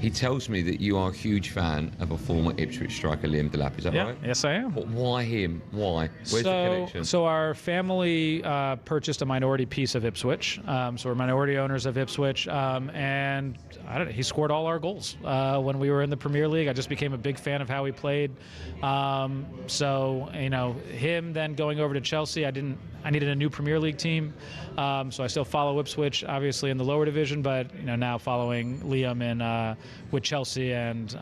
He tells me that you are a huge fan of a former Ipswich striker, Liam Delap. Is that right? Yes, I am. But why him? Why? Where's the connection? So our family purchased a minority piece of Ipswich. So we're minority owners of Ipswich. And I don't know, he scored all our goals when we were in the Premier League. I just became a big fan of how he played. So him then going over to Chelsea, I needed a new Premier League team. So I still follow Ipswich, obviously in the lower division, but now following Liam in with Chelsea, and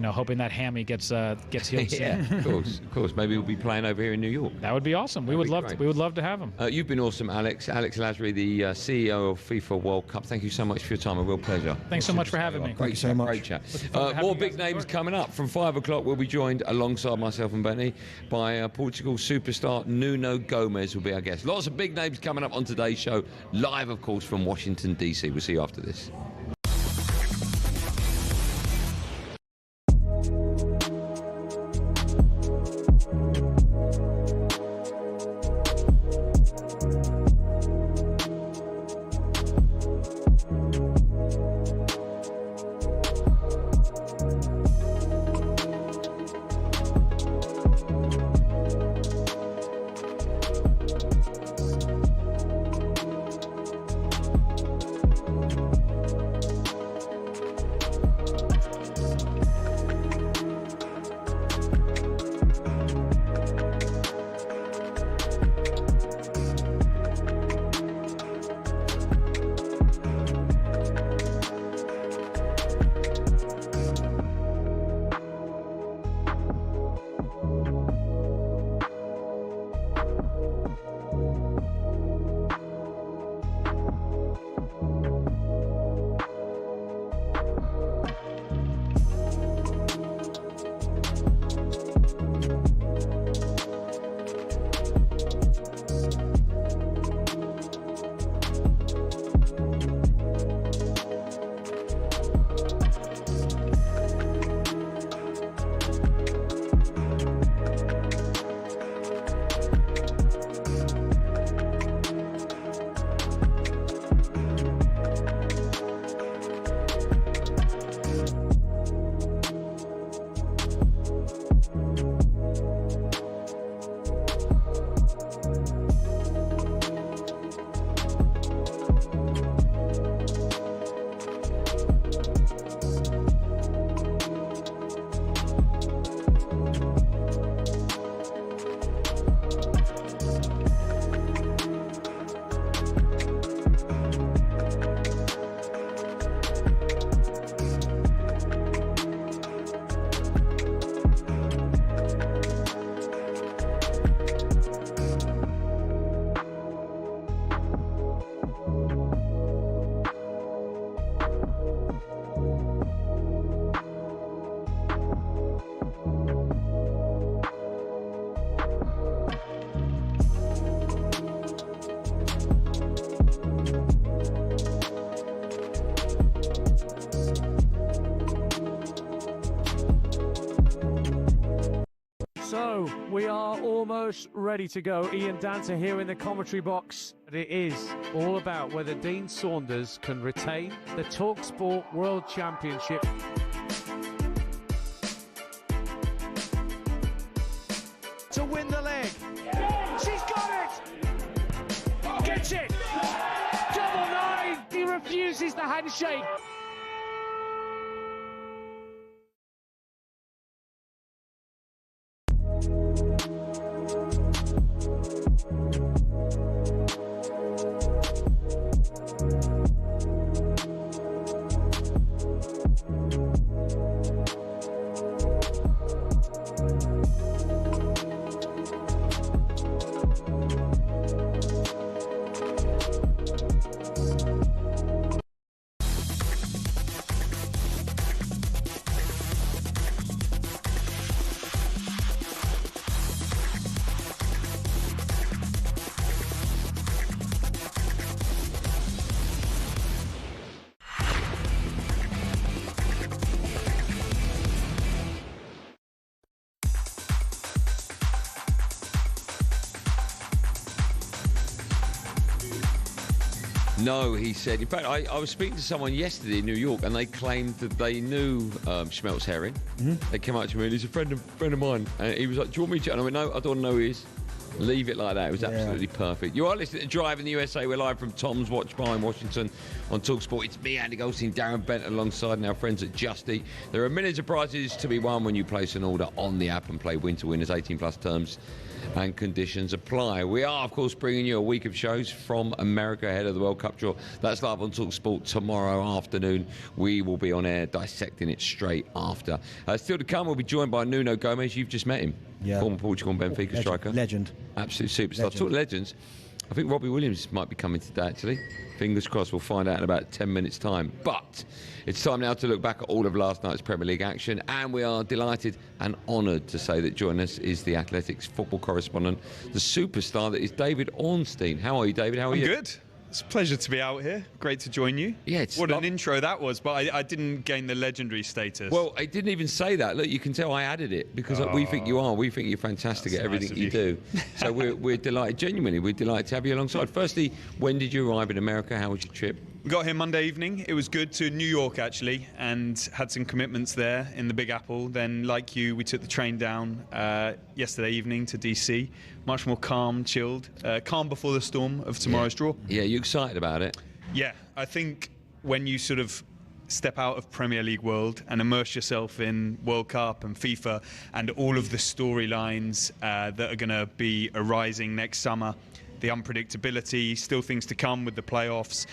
hoping that hammy gets healed soon. Yeah, of course. Maybe he'll be playing over here in New York. That would be awesome. We would love to have him. You've been awesome, Alex. Alex Lasry, the CEO of FIFA World Cup. Thank you so much for your time. A real pleasure. Thanks so much for having me. Thank you so much. Great chat. More big names coming up. From 5 o'clock, we'll be joined alongside myself and Benny by Portugal superstar Nuno Gomez will be our guest. Lots of big names coming up on today's show. Live, of course, from Washington, DC. We'll see you after this. are almost ready to go. Ian Dancer here in the commentary box. It is all about whether Dean Saunders can retain the talkSPORT World Championship. To win the leg. She's got it! Gets it! Double nine! He refuses the handshake. No, he said. In fact, I was speaking to someone yesterday in New York, and they claimed that they knew Schmelz Herring. They came up to me, and he's a friend of mine. And he was like, "Do you want me to?" And I went, "No, I don't know who he is." Leave it like that. It was absolutely perfect. You are listening to Drive in the USA. We're live from Tom's Watch Bar in Washington on talkSPORT. It's me, Andy Goldstein Darren Bent, alongside our friends at Justy. There are millions of prizes to be won when you place an order on the app and play Win to Winners. 18+ terms and conditions apply. We are, of course, bringing you a week of shows from America ahead of the World Cup draw. That's live on talkSPORT tomorrow afternoon. We will be on air dissecting it straight after. Still to come, we'll be joined by Nuno Gomez. You've just met him. Yeah. Former Portugal and Benfica striker. Legend. Absolute superstar. Talk legends. I think Robbie Williams might be coming today, actually. Fingers crossed, we'll find out in about 10 minutes' time. But it's time now to look back at all of last night's Premier League action, and we are delighted and honoured to say that joining us is the Athletics football correspondent, the superstar that is David Ornstein. How are you, David? How are you? I'm good. It's a pleasure to be out here. Great to join you. Yeah, what an intro that was, but I didn't gain the legendary status. Well, I didn't even say that. Look, you can tell I added it because we think you are. We think you're fantastic at everything you do. So we're delighted, genuinely, we're delighted to have you alongside. Firstly, when did you arrive in America? How was your trip? We got here Monday evening. It was good, to New York actually, and had some commitments there in the Big Apple. Then, like you, we took the train down yesterday evening to DC. Much more calm, chilled, calm before the storm of tomorrow's draw. Yeah, you excited about it? Yeah, I think when you sort of step out of Premier League world and immerse yourself in World Cup and FIFA and all of the storylines that are going to be arising next summer, the unpredictability, still things to come with the playoffs,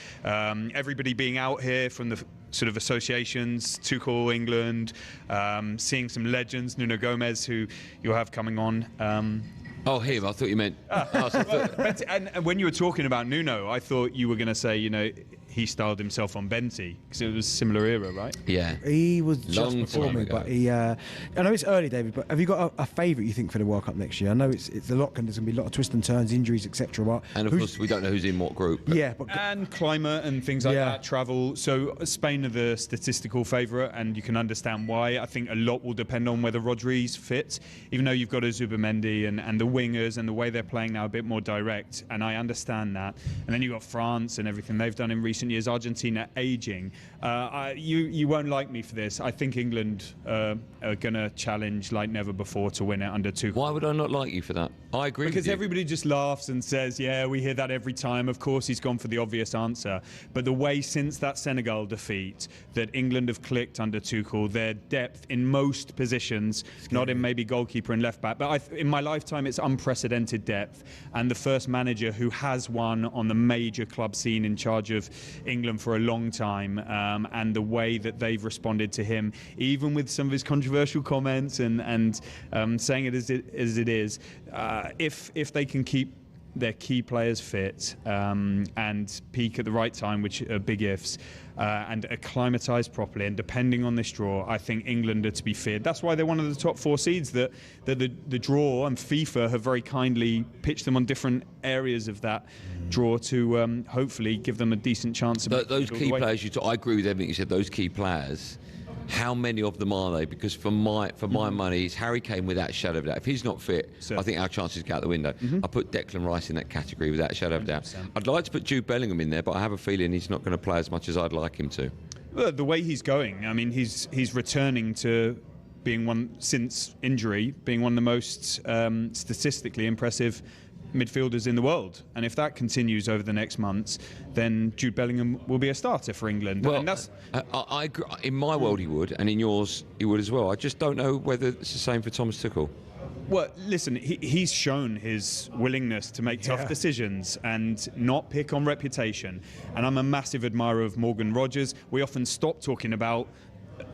everybody being out here from the sort of associations, Tuchel, England, seeing some legends, Nuno Gomez, who you'll have coming on. Oh, him. I thought you meant... And when you were talking about Nuno, I thought you were going to say, you know, he styled himself on Benty, because it was a similar era, right? Yeah. He was just before me, but I know it's early, David, but have you got a favourite you think for the World Cup next year? I know it's a lot, there's going to be a lot of twists and turns, injuries, etc. And of course, we don't know who's in what group. Yeah, and climate and things like that, travel. So Spain are the statistical favourite, and you can understand why. I think a lot will depend on whether Rodri's fit, even though you've got a Zubimendi and the wingers and the way they're playing now a bit more direct, and I understand that. And then you've got France and everything they've done in recent years, Argentina aging. You won't like me for this. I think England are going to challenge like never before to win it under Tuchel. Why would I not like you for that? I agree because with you. Everybody just laughs and says, yeah, we hear that every time. Of course, he's gone for the obvious answer. But the way since that Senegal defeat that England have clicked under Tuchel, their depth in most positions, not in maybe goalkeeper and left back, but in my lifetime, it's unprecedented depth. And the first manager who has won on the major club scene in charge of England for a long time, and the way that they've responded to him, even with some of his controversial comments and saying it as it is, if they can keep their key players fit and peak at the right time, which are big ifs, and acclimatised properly, and depending on this draw, I think England are to be feared. That's why they're one of the top 4 seeds. That the draw and FIFA have very kindly pitched them on different areas of that draw to hopefully give them a decent chance. Those key players, I agree with everything you said. Those key players, how many of them are they? Because for my money, it's Harry Kane without a shadow of a doubt. If he's not fit, I think our chances go out the window. I put Declan Rice in that category without a shadow of a doubt. I'd like to put Jude Bellingham in there, but I have a feeling he's not going to play as much as I'd like him to. Well, the way he's going, I mean, he's returning to being one, since injury, being one of the most statistically impressive midfielders in the world, and if that continues over the next months, then Jude Bellingham will be a starter for England. Well, and that's I agree. In my world he would, and in yours he would as well. I just don't know whether it's the same for Thomas Tuchel. Well, listen, he's shown his willingness to make tough decisions and not pick on reputation, and I'm a massive admirer of Morgan Rogers. We often stop talking about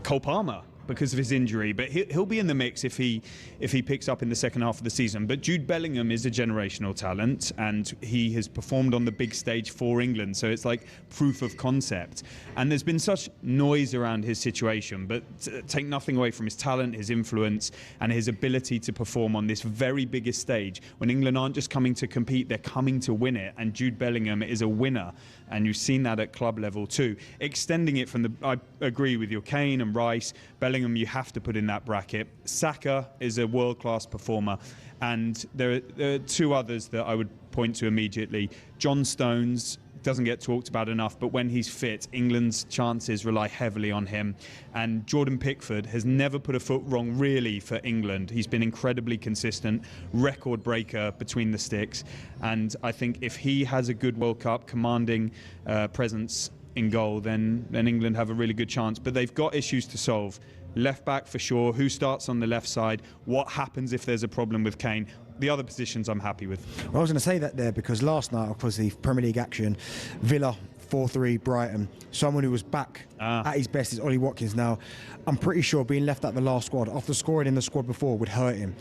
Cole Palmer because of his injury, but he'll be in the mix if he picks up in the second half of the season. But Jude Bellingham is a generational talent, and he has performed on the big stage for England, so it's like proof of concept. And there's been such noise around his situation, but take nothing away from his talent, his influence, and his ability to perform on this very biggest stage. When England aren't just coming to compete, they're coming to win it, and Jude Bellingham is a winner. And you've seen that at club level too. Extending it from I agree with you, Kane and Rice, Bellingham you have to put in that bracket. Saka is a world-class performer. And there are two others that I would point to immediately. John Stones doesn't get talked about enough, but when he's fit, England's chances rely heavily on him. And Jordan Pickford has never put a foot wrong, really, for England. He's been incredibly consistent, record breaker between the sticks. And I think if he has a good World Cup, commanding presence in goal, then England have a really good chance. But they've got issues to solve. Left back for sure. Who starts on the left side? What happens if there's a problem with Kane? The other positions I'm happy with. Well, I was going to say that there because last night, of course, the Premier League action, Villa 4-3 Brighton. Someone who was back at his best is Ollie Watkins. Now, I'm pretty sure being left at the last squad after scoring in the squad before would hurt him.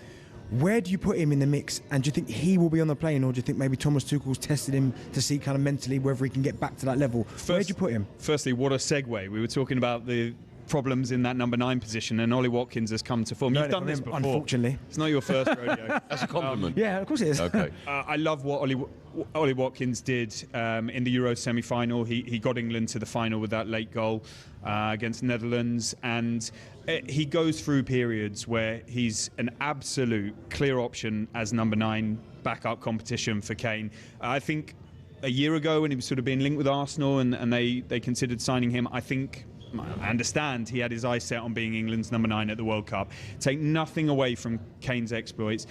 Where do you put him in the mix? And do you think he will be on the plane, or do you think maybe Thomas Tuchel's tested him to see kind of mentally whether he can get back to that level? Where do you put him? Firstly, what a segue. We were talking about the problems in that number 9 position, and Ollie Watkins has come to form. You've done this before. Unfortunately. It's not your first rodeo. That's a compliment. Yeah, of course it is. Okay. I love what Ollie Watkins did in the Euro semi-final. He got England to the final with that late goal against Netherlands, and he goes through periods where he's an absolute clear option as number 9 backup competition for Kane. I think a year ago when he was sort of being linked with Arsenal and they considered signing him, I understand he had his eyes set on being England's number 9 at the World Cup. Take nothing away from Kane's exploits.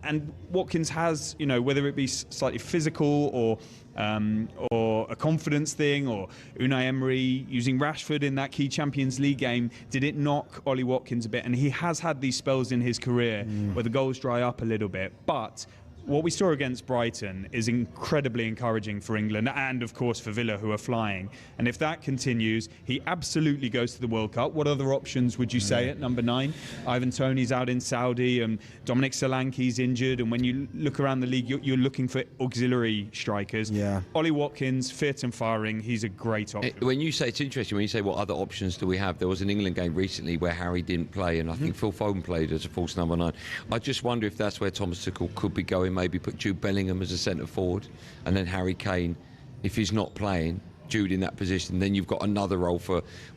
And Watkins has, whether it be slightly physical or a confidence thing, or Unai Emery using Rashford in that key Champions League game, did it knock Ollie Watkins a bit? And he has had these spells in his career where the goals dry up a little bit. But what we saw against Brighton is incredibly encouraging for England and, of course, for Villa, who are flying. And if that continues, he absolutely goes to the World Cup. What other options would you say at number 9? Ivan Toney's out in Saudi, and Dominic Solanke's injured. And when you look around the league, you're looking for auxiliary strikers. Yeah. Ollie Watkins, fit and firing, he's a great option. When you say, it's interesting, when you say what other options do we have, there was an England game recently where Harry didn't play, and I think Phil Foden played as a false number 9. I just wonder if that's where Thomas Tuchel could be going. Maybe put Jude Bellingham as a centre forward, and then Harry Kane, if he's not playing, Jude in that position. Then you've got another role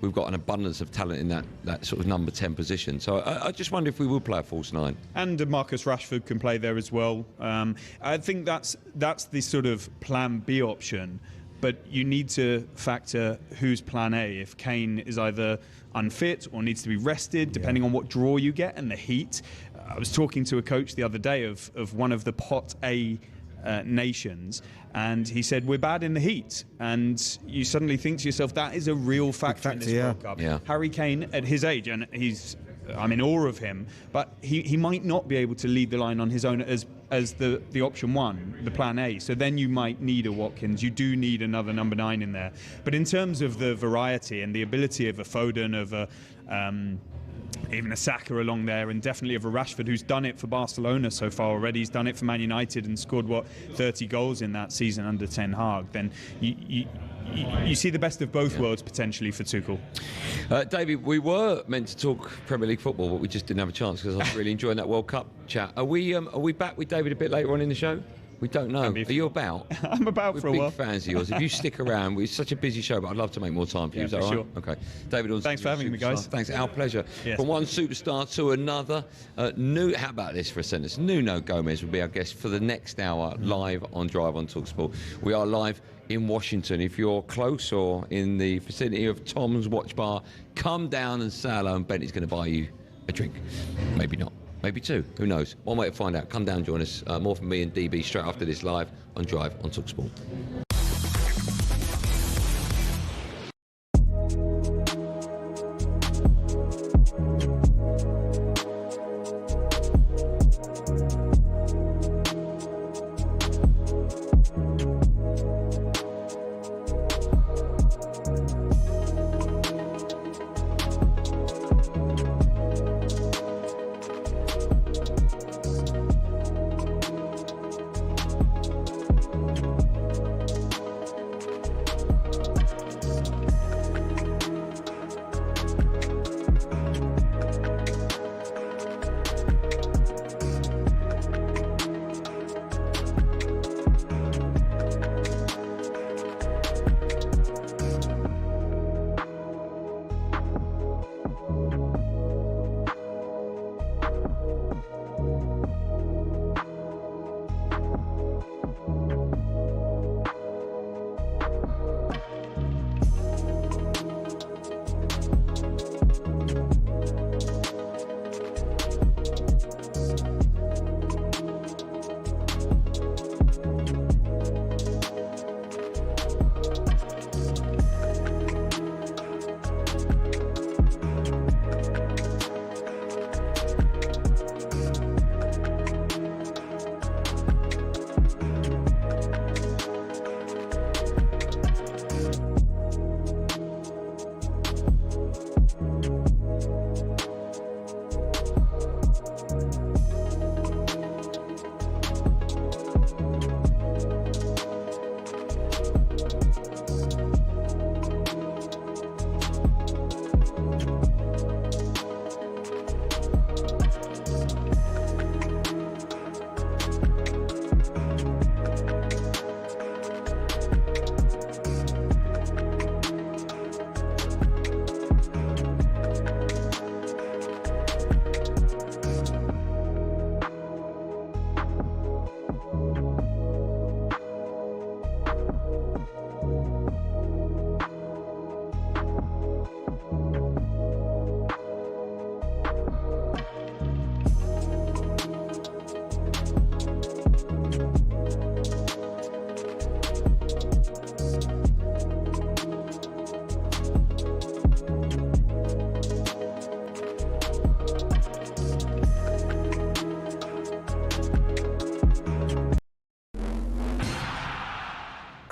we've got an abundance of talent in that sort of number 10 position. So I just wonder if we will play a false 9. And Marcus Rashford can play there as well. I think that's the sort of plan B option, but you need to factor who's plan A. If Kane is either unfit or needs to be rested, depending on what draw you get and the heat. I was talking to a coach the other day of one of the Pot A nations, and he said, we're bad in the heat. And you suddenly think to yourself, that is a real factor in this World Cup. Yeah. Harry Kane, at his age, and I'm in awe of him, but he might not be able to lead the line on his own as the option 1, the plan A. So then you might need a Watkins. You do need another number 9 in there. But in terms of the variety and the ability of a Foden, of a even a Saka along there, and definitely of a Rashford, who's done it for Barcelona so far already. He's done it for Man United and scored 30 goals in that season under Ten Hag. Then you see the best of both worlds potentially for Tuchel. David, we were meant to talk Premier League football, but we just didn't have a chance because I was really enjoying that World Cup chat. Are we back with David a bit later on in the show? We don't know. Are you about? I'm about for a while. We're big fans of yours. If you stick around, it's such a busy show, but I'd love to make more time for you. Yeah, Is that for all sure. right? Okay. David Ornstein. Thanks for having me, guys. Thanks. Our pleasure. Yes. From one superstar to another. How about this for a sentence? Nuno Gomez will be our guest for the next hour live on Drive on talkSPORT. We are live in Washington. If you're close or in the vicinity of Tom's Watch Bar, come down and say hello, and Bent is going to buy you a drink. Maybe not. Maybe two. Who knows? One way to find out. Come down, join us. More from me and DB straight after this live on Drive on talkSPORT.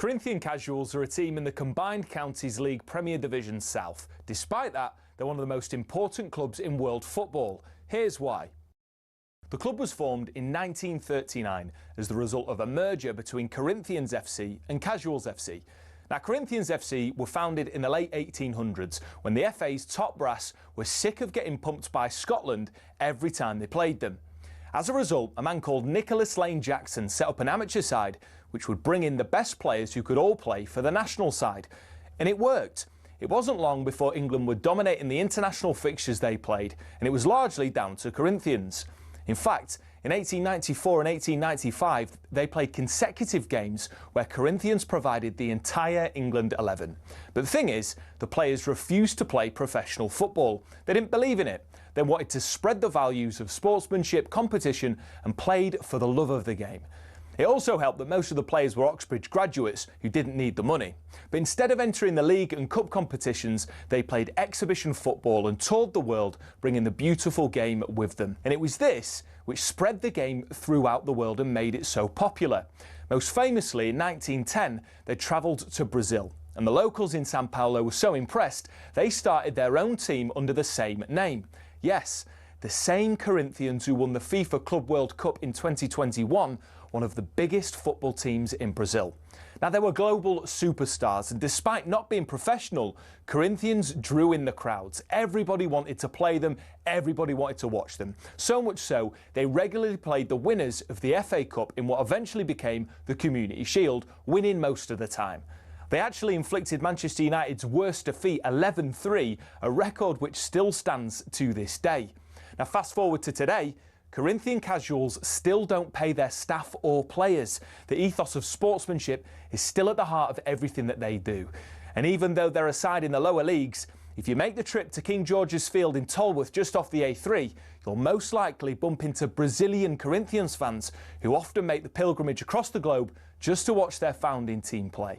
Corinthian Casuals are a team in the Combined Counties League Premier Division South. Despite that, they're one of the most important clubs in world football. Here's why. The club was formed in 1939 as the result of a merger between Corinthians FC and Casuals FC. Now, Corinthians FC were founded in the late 1800s when the FA's top brass were sick of getting pumped by Scotland every time they played them. As a result, a man called Nicholas Lane Jackson set up an amateur side which would bring in the best players who could all play for the national side. And it worked. It wasn't long before England were dominating the international fixtures they played, and it was largely down to Corinthians. In fact, in 1894 and 1895, they played consecutive games where Corinthians provided the entire England 11. But the thing is, the players refused to play professional football. They didn't believe in it. They wanted to spread the values of sportsmanship, competition, and played for the love of the game. It also helped that most of the players were Oxbridge graduates who didn't need the money. But instead of entering the league and cup competitions, they played exhibition football and toured the world, bringing the beautiful game with them. And it was this which spread the game throughout the world and made it so popular. Most famously, in 1910, they travelled to Brazil. And the locals in Sao Paulo were so impressed, they started their own team under the same name. Yes, the same Corinthians who won the FIFA Club World Cup in 2021, one of the biggest football teams in Brazil. Now, they were global superstars, and despite not being professional, Corinthians drew in the crowds. Everybody wanted to play them, everybody wanted to watch them. So much so, they regularly played the winners of the FA Cup in what eventually became the Community Shield, winning most of the time. They actually inflicted Manchester United's worst defeat, 11-3, a record which still stands to this day. Now, fast forward to today, Corinthian casuals still don't pay their staff or players. The ethos of sportsmanship is still at the heart of everything that they do. And even though they're a side in the lower leagues, if you make the trip to King George's Field in Tolworth just off the A3, you'll most likely bump into Brazilian Corinthians fans who often make the pilgrimage across the globe just to watch their founding team play.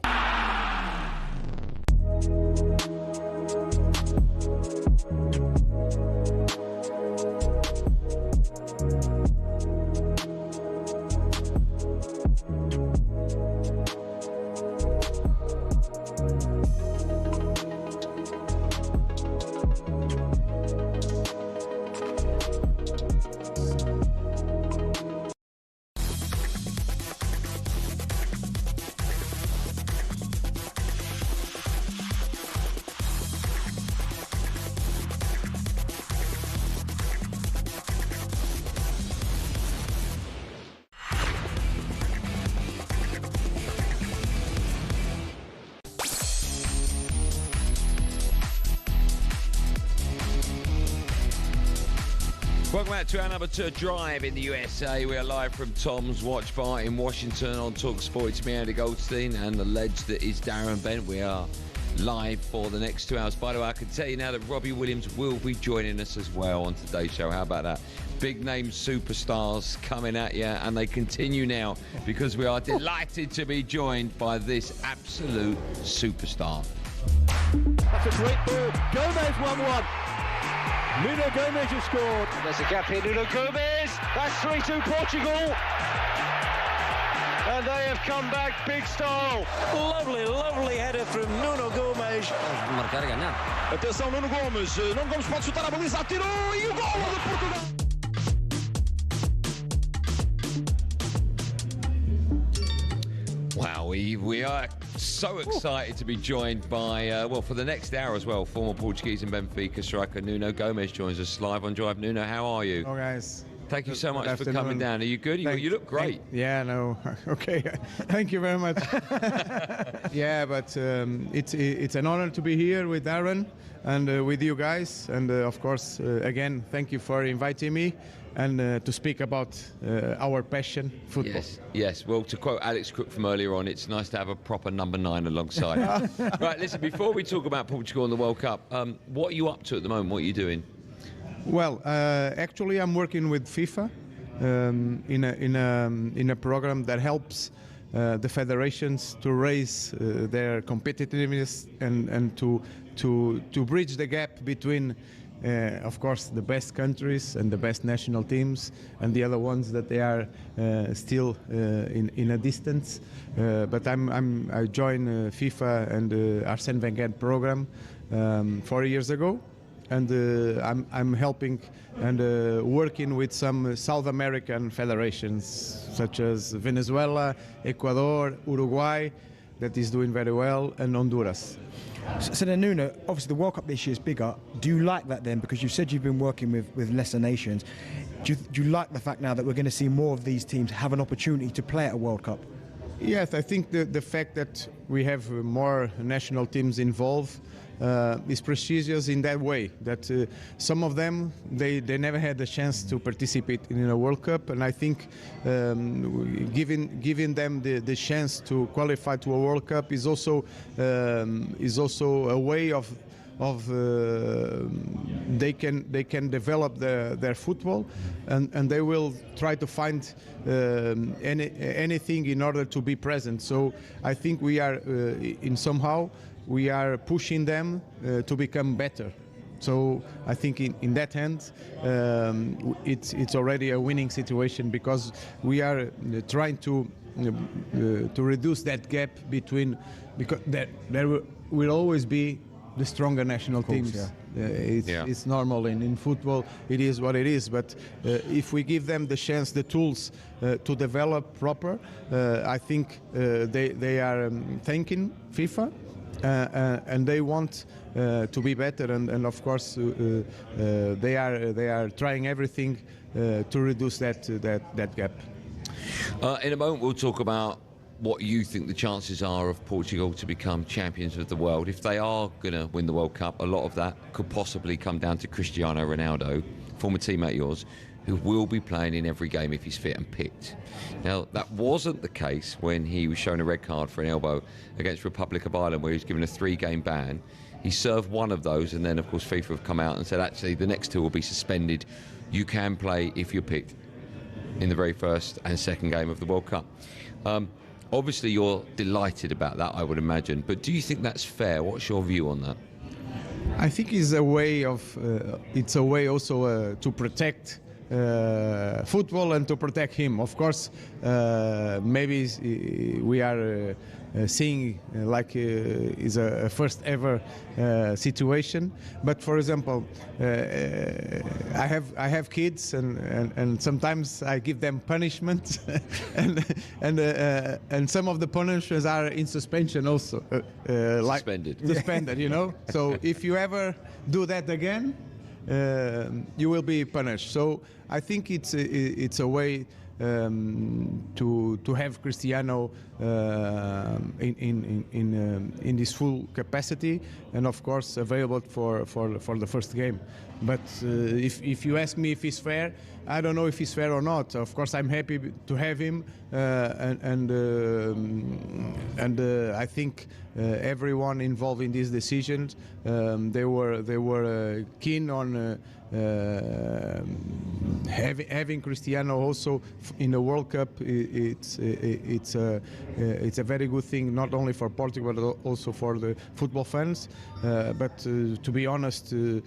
Welcome back to our number 2 drive in the USA. We are live from Tom's Watch Bar in Washington on talkSPORT. It's me, Andy Goldstein, and the ledge that is Darren Bent. We are live for the next 2 hours. By the way, I can tell you now that Robbie Williams will be joining us as well on today's show. How about that? Big name superstars coming at you, and they continue now because we are delighted to be joined by this absolute superstar. That's a great ball. Gomez 1-1. Nuno Gomez has scored. There's a gap here, Nuno Gomez. That's 3-2 Portugal. And they have come back big style. Lovely, lovely header from Nuno Gomez. Marcar e ganhar. Atenção, Nuno Gomes. Nuno Gomes pode chutar a baliza, atirou e o golo de Portugal. Wow, we are so excited to be joined by, well, for the next hour as well, former Portuguese and Benfica striker Nuno Gomez joins us live on Drive. Nuno, how are you? Oh, guys. Thank you so much for coming down. Are you good? You look great. Yeah, no. Okay. Thank you very much. Yeah, but it's an honor to be here with Darren and with you guys. And, of course, again, thank you for inviting me. And to speak about our passion, football. Yes. Well, to quote Alex Crook from earlier on, it's nice to have a proper number 9 alongside. Right, listen, before we talk about Portugal and the World Cup, what are you up to at the moment? What are you doing? Well, actually, I'm working with FIFA in a program that helps the federations to raise their competitiveness and to bridge the gap between of course, the best countries and the best national teams, and the other ones that they are still in a distance. But I joined FIFA and Arsene Wenger program 4 years ago, and I'm helping and working with some South American federations such as Venezuela, Ecuador, Uruguay, that is doing very well, and Honduras. So then, Nuno, obviously the World Cup this year is bigger. Do you like that then? Because you said you've been working with lesser nations. Do you like the fact now that we're going to see more of these teams have an opportunity to play at a World Cup? Yes, I think the fact that we have more national teams involved is prestigious in that way, that some of them, they never had the chance to participate in a World Cup, and I think giving them the chance to qualify to a World Cup is also a way of they can develop their football, and they will try to find anything in order to be present. So I think we are we are pushing them to become better. So I think in that hand, it's already a winning situation, because we are trying to reduce that gap between, because there will always be the stronger national teams. It's normal in football. It is what it is. But if we give them the chance, the tools to develop proper, I think they are thanking FIFA. And they want to be better, and of course they are trying everything to reduce that gap. In a moment, we'll talk about what you think the chances are of Portugal to become champions of the world. If they are going to win the World Cup, a lot of that could possibly come down to Cristiano Ronaldo, former teammate of yours, who will be playing in every game if he's fit and picked. Now, that wasn't the case when he was shown a red card for an elbow against Republic of Ireland, where he was given a 3-game ban. He served one of those, and then, of course, FIFA have come out and said, actually, the next 2 will be suspended. You can play if you're picked in the very first and second game of the World Cup. Obviously, you're delighted about that, I would imagine. But do you think that's fair? What's your view on that? I think it's a way also to protect football and to protect him. Of course, maybe we are seeing like is a first ever situation. But for example, I have kids, and sometimes I give them punishment, and some of the punishments are in suspension also, like suspended. You know. So if you ever do that again, you will be punished. So I think it's a way to have Cristiano in this full capacity, and of course available for the first game. But if you ask me if it's fair, I don't know if it's fair or not. Of course, I'm happy to have him, and I think everyone involved in these decisions, they were keen on having Cristiano also in the World Cup. It's a very good thing, not only for Portugal but also for the football fans. But to be honest, if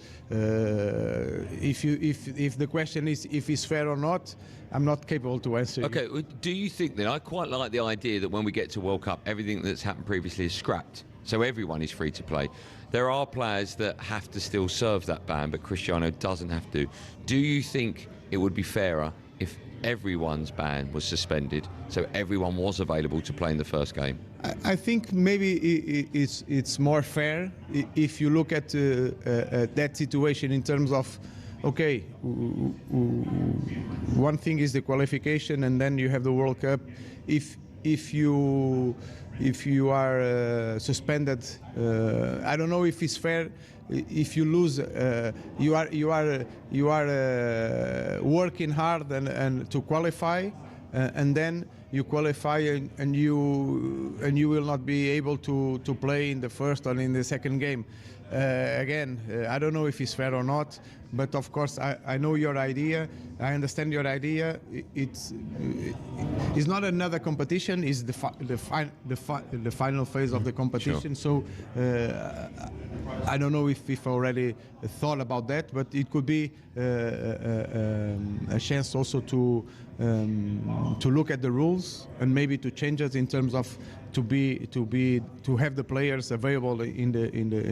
the question is if it's fair or not, I'm not capable to answer. Okay, do you think then, I quite like the idea that when we get to World Cup, everything that's happened previously is scrapped, so everyone is free to play. There are players that have to still serve that ban, but Cristiano doesn't have to. Do you think it would be fairer if everyone's ban was suspended, so everyone was available to play in the first game? I think maybe it's more fair if you look at that situation in terms of, okay, one thing is the qualification, and then you have the World Cup. If you are suspended, I don't know if it's fair. If you lose, you are working hard and to qualify, and then you qualify and you will not be able to play in the first or in the second game. Again, I don't know if it's fair or not, but of course I know your idea. I understand your idea. It's not another competition. It's the final phase of the competition. Sure. So I don't know if FIFA already thought about that, but it could be a chance also to look at the rules and maybe to change it in terms of to have the players available in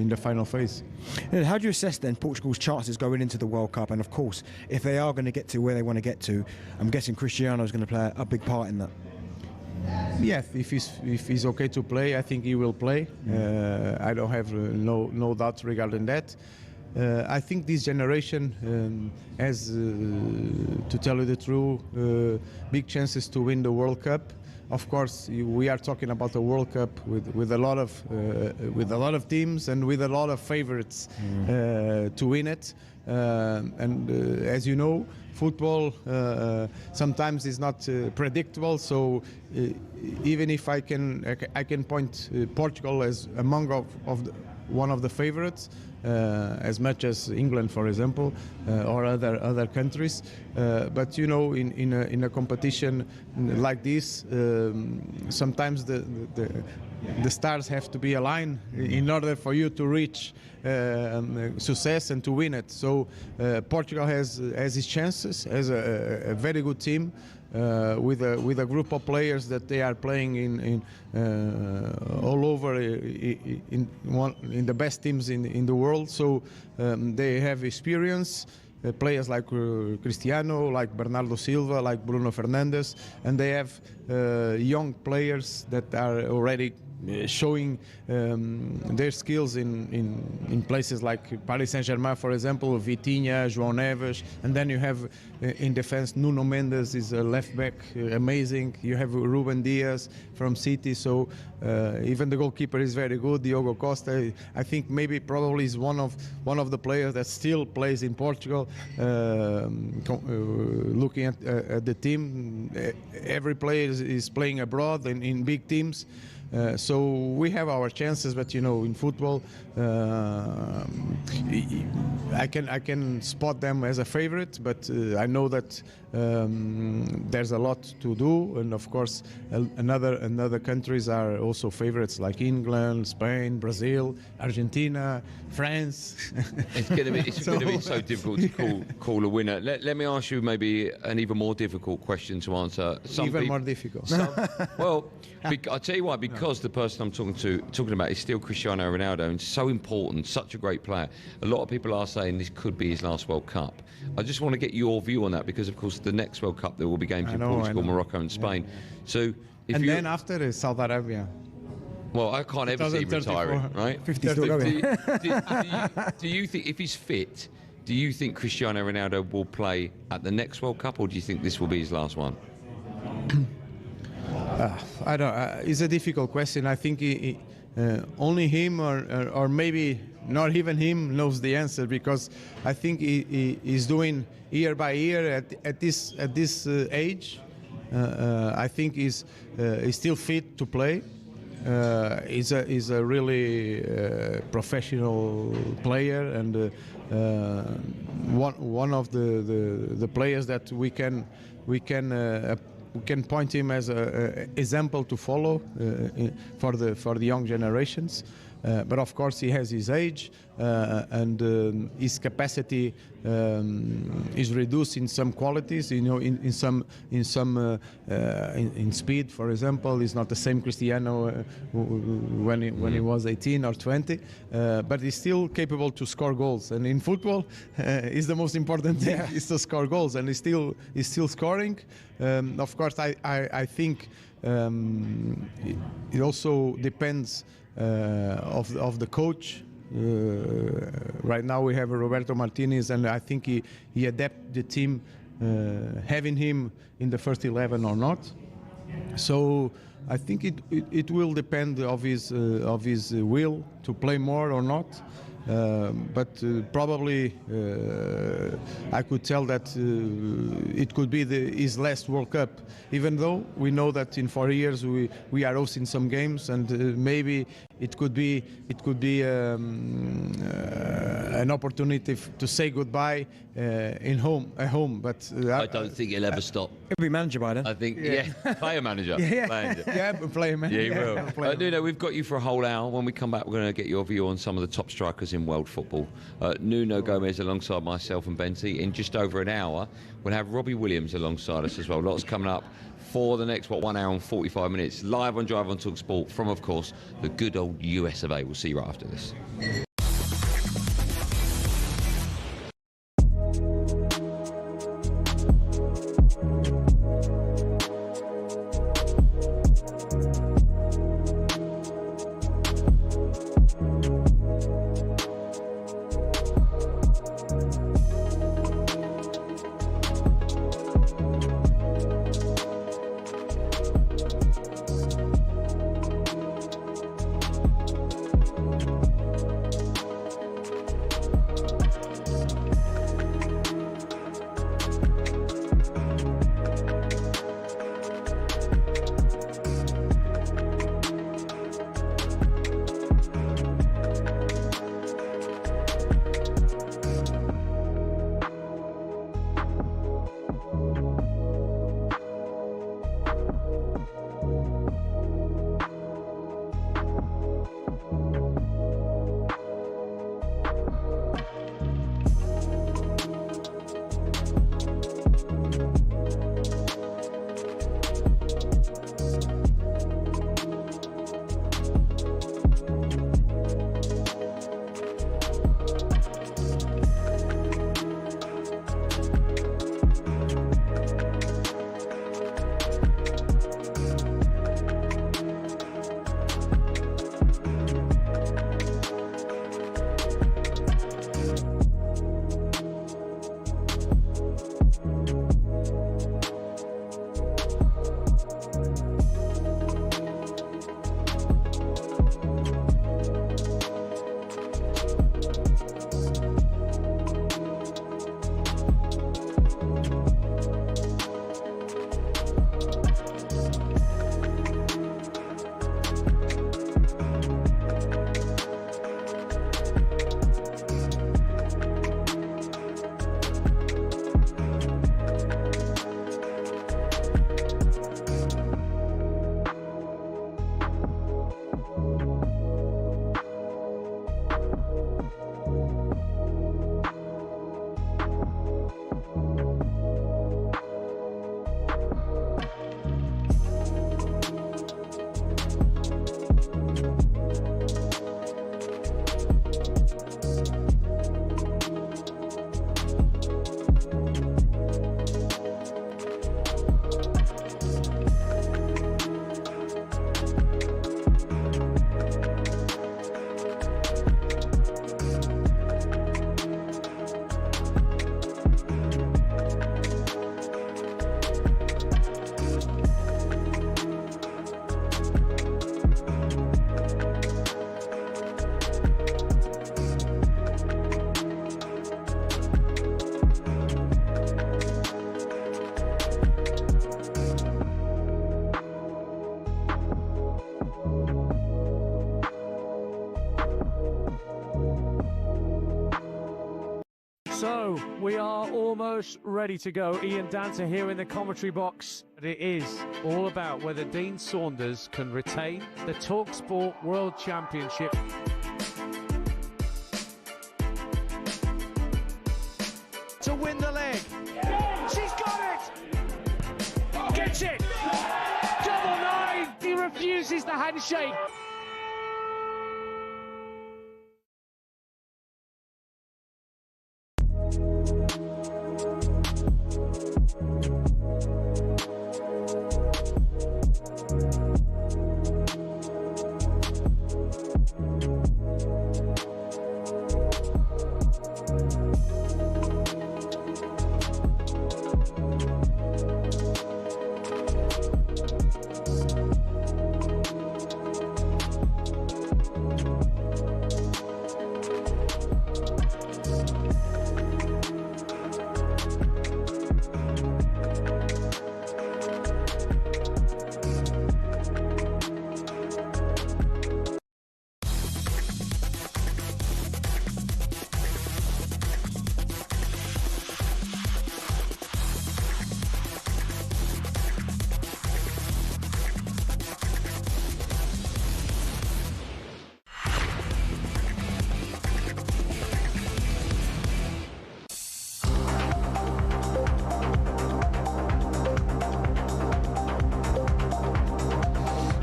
the final phase. And how do you assess then Portugal's chances going into the World Cup? And of course, if they are going to get to where they want to get to, I'm guessing Cristiano is going to play a big part in that. Yes, if he's okay to play, I think he will play. I don't have no doubts regarding that. I think this generation has, to tell you the truth, big chances to win the World Cup. Of course, we are talking about a World Cup with a lot of teams and with a lot of favorites to win it. And as you know, football sometimes is not predictable. So even if I can point Portugal as among one of the favorites, as much as England, for example, or other countries. But you know, in a competition like this, sometimes the stars have to be aligned in order for you to reach success and to win it. So Portugal has its chances, has a very good team. with a group of players that they are playing in all over in the best teams in the world. So they have experience. Players like Cristiano, like Bernardo Silva, like Bruno Fernandes, and they have young players that are already showing their skills in places like Paris Saint-Germain, for example, Vitinha, João Neves, and then you have in defense Nuno Mendes is a left back, amazing. You have Ruben Dias from City, so even the goalkeeper is very good. Diogo Costa, I think maybe probably is one of the players that still plays in Portugal. Looking at the team, every player is playing abroad and in big teams. So we have our chances, but in football, I can spot them as a favorite, but I know that there's a lot to do, and of course, another countries are also favorites like England, Spain, Brazil, Argentina, France. It's going to be so difficult to call a winner. Let me ask you maybe an even more difficult question to answer. More difficult. Well, I'll tell you why. Because the person I'm talking about is still Cristiano Ronaldo, and so important, such a great player. A lot of people are saying this could be his last World Cup. I just want to get your view on that, because of course the next World Cup there will be games in Portugal, Morocco, and Spain. Yeah. So, then after is Saudi Arabia. Well, I can't ever see him retiring, right? 50 still going. Do you think, if he's fit, do you think Cristiano Ronaldo will play at the next World Cup, or do you think this will be his last one? I don't. It's a difficult question. I think only him, or maybe not even him, knows the answer, because I think he's doing year by year at this age. I think he's still fit to play. He's a really professional player, and one of the players that we can point him as an example to follow for the young generations. But of course he has his age, and his capacity is reduced in some qualities. In speed, for example, he's not the same Cristiano when he was 18 or 20, but he's still capable to score goals. And in football, is the most important thing is to score goals, and he's still scoring. Of course, I think it also depends of the coach. Right now we have Roberto Martinez, and I think he adapted the team, having him in the first 11 or not. So I think it will depend of his will to play more or not. But probably I could tell that it could be his last World Cup, even though we know that in 4 years we are hosting some games, and maybe it could be an opportunity to say goodbye at home. But I don't think he'll ever stop. He'll be manager by then. I think, player manager. Player manager. Yeah, he will. Nuno, we've got you for a whole hour. When we come back, we're going to get your view on some of the top strikers in world football. Nuno Gomez alongside myself and Benty. In just over an hour, we'll have Robbie Williams alongside us as well. Lots coming up for the next 1 hour and 45 minutes, live on Drive on talkSPORT from, of course, the good old US of A. We'll see you right after this. So, we are almost ready to go. Ian Danter here in the commentary box. It is all about whether Dean Saunders can retain the talkSPORT World Championship. To win the leg. She's got it! Gets it! Double nine! He refuses the handshake.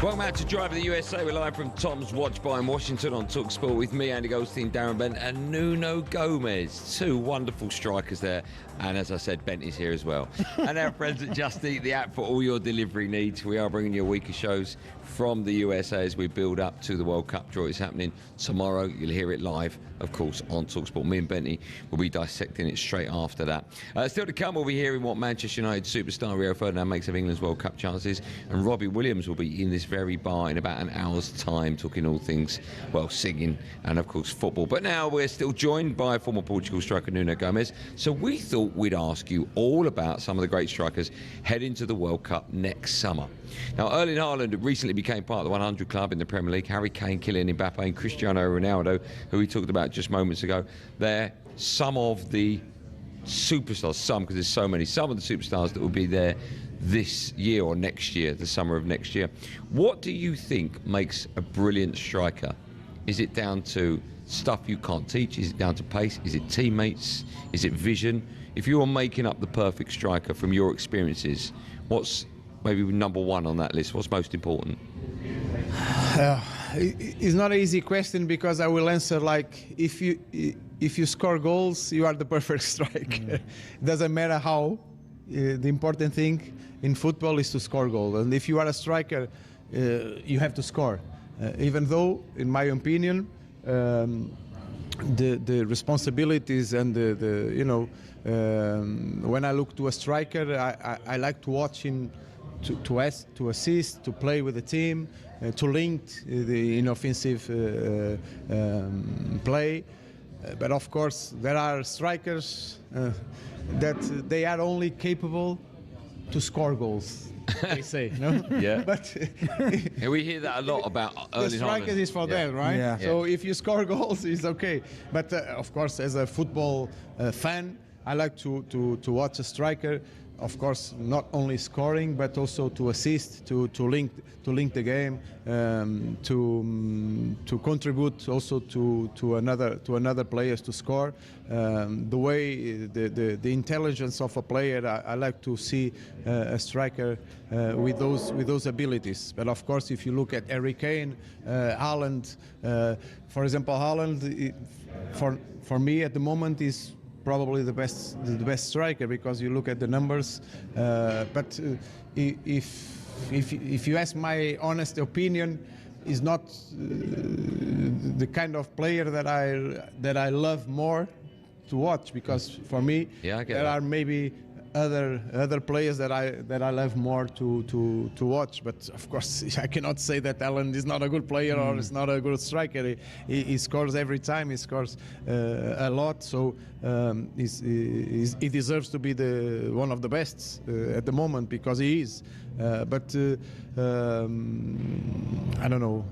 Welcome out to Drive of the USA. We're live from Tom's Watch Bar in Washington on talkSPORT with me, Andy Goldstein, Darren Bent and Nuno Gomez. Two wonderful strikers there. And as I said, Bent is here as well. And our friends at Just Eat, the app for all your delivery needs. We are bringing you a week of shows from the USA as we build up to the World Cup draw. It's happening tomorrow. You'll hear it live, of course, on talkSPORT. Me and Benty will be dissecting it straight after that. Still to come, we'll be hearing what Manchester United superstar Rio Ferdinand makes of England's World Cup chances. And Robbie Williams will be in this very bar in about an hour's time, talking all things, well, singing and, of course, football. But now we're still joined by former Portugal striker Nuno Gomez. So we thought we'd ask you all about some of the great strikers heading to the World Cup next summer. Now, Erling Haaland recently became part of the 100 club in the Premier League. Harry Kane, Kylian Mbappe and Cristiano Ronaldo, who we talked about just moments ago, they're some of the superstars, because there's so many, some of the superstars that will be there this year or next year, the summer of next year. What do you think makes a brilliant striker? Is it down to stuff you can't teach? Is it down to pace? Is it teammates? Is it vision? If you were making up the perfect striker from your experiences, what's maybe number one on that list? What's most important? It's not an easy question because I will answer like if you score goals, you are the perfect striker. It doesn't matter how. The important thing in football is to score goals, and if you are a striker, you have to score. Even though, in my opinion, the responsibilities and when I look to a striker, I like to watch him to assist, to play with the team, to link the inoffensive play. But of course, there are strikers that they are only capable to score goals. They say, no? Yeah. But yeah, we hear that a lot about Erling Haaland. The strikers is for them, right? Yeah. So if you score goals, it's okay. But of course, as a football fan, I like to watch a striker. Of course, not only scoring, but also to assist, to link the game, to contribute also to another players to score. The way the intelligence of a player, I like to see a striker with those abilities. But of course, if you look at Harry Kane, Haaland, for example, Haaland, for me at the moment is probably the best striker because you look at the numbers. But if you ask my honest opinion, is not the kind of player that I love more to watch, because for me there are maybe other players that I love more to watch. But of course, I cannot say that Haaland is not a good player or is not a good striker. He scores every time. He scores a lot. So he deserves to be one of the best at the moment, because he is. But I don't know.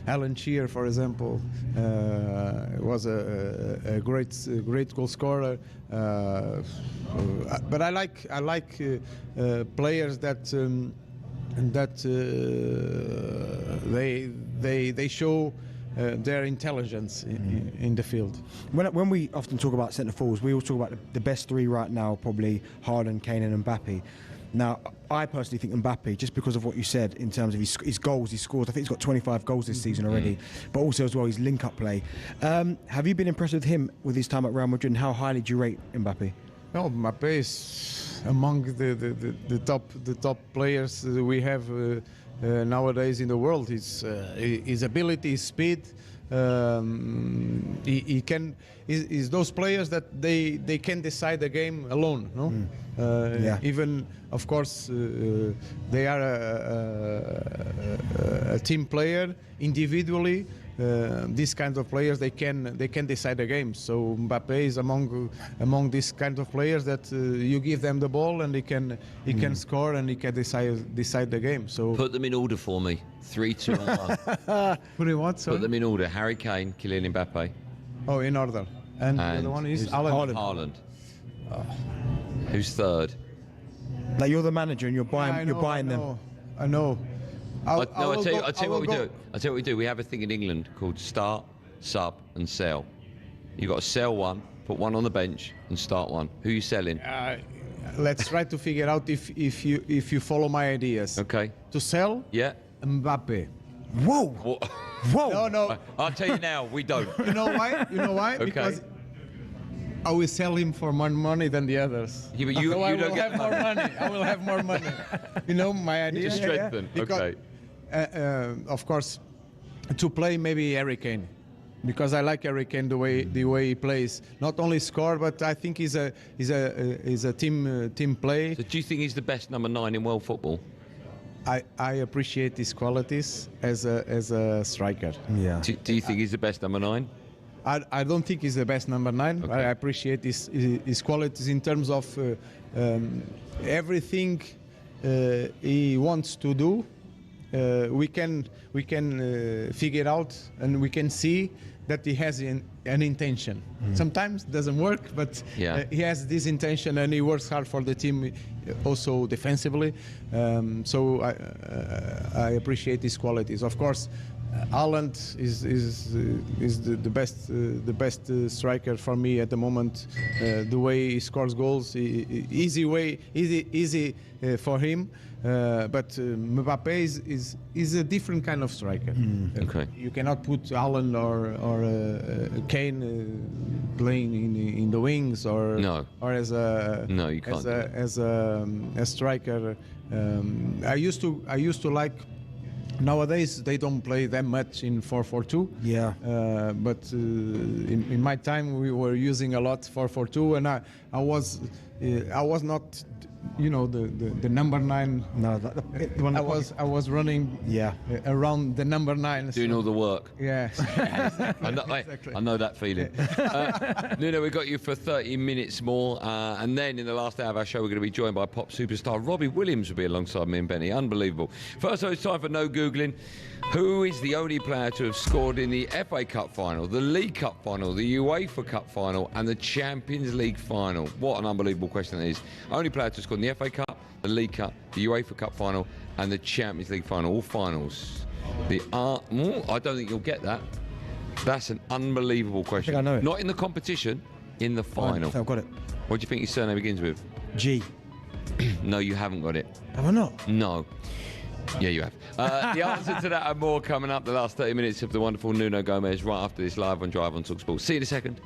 Alan Shearer, for example, was a great goal scorer. But I like players that they show their intelligence in the field. When we often talk about centre forwards, we all talk about the best three right now, probably Haaland, Kane and Mbappe. Now, I personally think Mbappe, just because of what you said in terms of his goals, he scores. I think he's got 25 goals this season already, but also as well his link-up play. Have you been impressed with him with his time at Real Madrid, and how highly do you rate Mbappe? No, Mbappe is among the top players we have nowadays in the world. His ability, his speed. He can is those players that they can decide the game alone. No, even of course they are a team player individually. These kinds of players they can decide the game. So Mbappe is among these kinds of players that you give them the ball and he can score and he can decide the game. So put them in order for me. 3, 2, 1. Put in what? Sorry? Put them in order. Harry Kane, Kylian Mbappe. Oh, in order. And the other one is Haaland. Who's third? Like you're the manager and you're buying them. I know. I'll tell you what we do. I'll tell you what we do. We have a thing in England called start, sub, and sell. You've got to sell one, put one on the bench, and start one. Who are you selling? Let's try to figure out if you follow my ideas. Okay. To sell? Yeah. Mbappe. Whoa. Whoa. No. I'll tell you now, we don't. You know why? Okay. Because I will sell him for more money than the others. Yeah, but you don't get more money. I will have more money. You know my idea? To strengthen. Because, of course, to play maybe Harry Kane. Because I like Harry Kane the way he plays. Not only score, but I think he's a team play. So do you think he's the best number 9 in world football? I appreciate his qualities as a striker. Yeah. Do you think he's the best number 9? I don't think he's the best number 9. Okay. I appreciate his qualities in terms of everything he wants to do. We can figure out and we can see that he has an intention. Sometimes it doesn't work, but he has this intention and he works hard for the team, also defensively. So I appreciate his qualities. Of course, Haaland is the best striker for me at the moment. The way he scores goals, easy for him. But Mbappe is a different kind of striker. Okay. You cannot put Haaland or Kane playing in the wings or as a you can't as a striker. I used to like. Nowadays they don't play that much in 4-4-2. Yeah. But in my time we were using a lot 4-4-2, and I was not, the number 9. No, I was running around the number 9. Doing all the work. Yeah. Exactly. I know that feeling. Nuno, we've got you for 30 minutes more, and then in the last hour of our show we're going to be joined by pop superstar Robbie Williams will be alongside me and Benny. Unbelievable. First, it's time for no Googling. Who is the only player to have scored in the FA Cup final, the League Cup final, the UEFA Cup final and the Champions League final? What an unbelievable question that is. Only player to have scored in the FA Cup, the League Cup, the UEFA Cup final and the Champions League final, all finals. I don't think you'll get that. That's an unbelievable question. I think I know it. Not in the competition, in the final. I've got it. What do you think his surname begins with? G. No, you haven't got it. Have I not? No. Yeah, you have. The answer to that and more coming up the last 30 minutes of the wonderful Nuno Gomez right after this live on Drive on talkSPORT. See you in a second.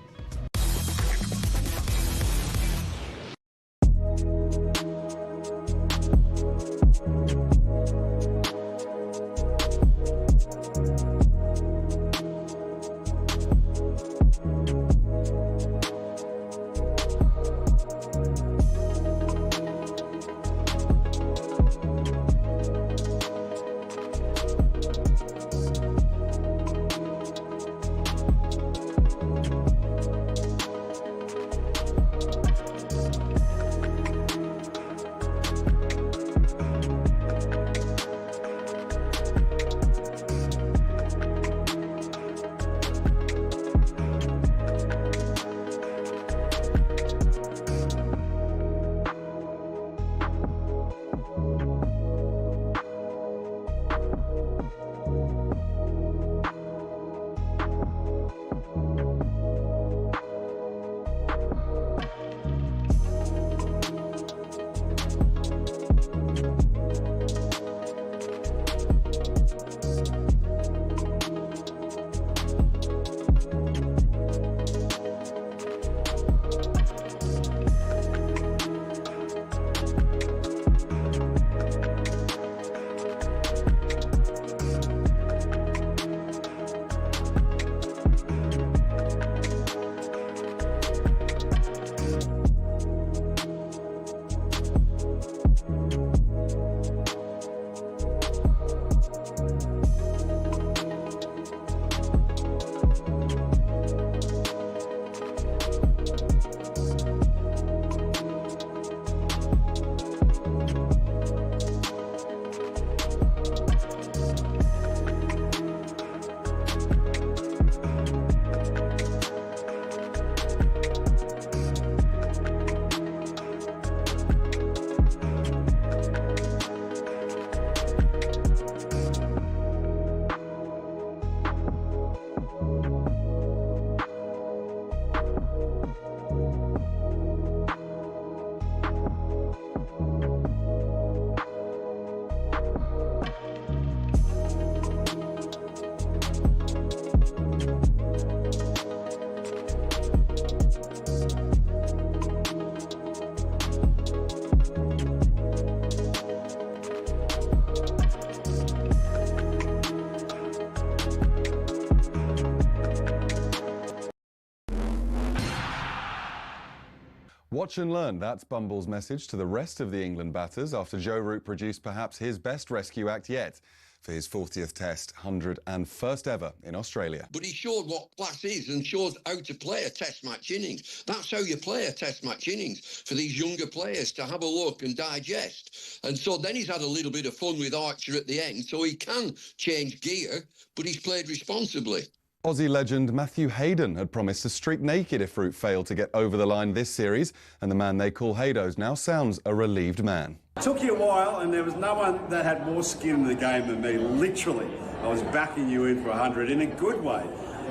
Watch and learn. That's Bumble's message to the rest of the England batters after Joe Root produced perhaps his best rescue act yet for his 40th Test, 101st ever in Australia. But he showed what class is and showed how to play a Test match innings. That's how you play a Test match innings, for these younger players to have a look and digest. And so then he's had a little bit of fun with Archer at the end, so he can change gear, but he's played responsibly. Aussie legend Matthew Hayden had promised to streak naked if Root failed to get over the line this series, and the man they call Haydos now sounds a relieved man. It took you a while, and there was no one that had more skin in the game than me, literally. I was backing you in for 100 in a good way.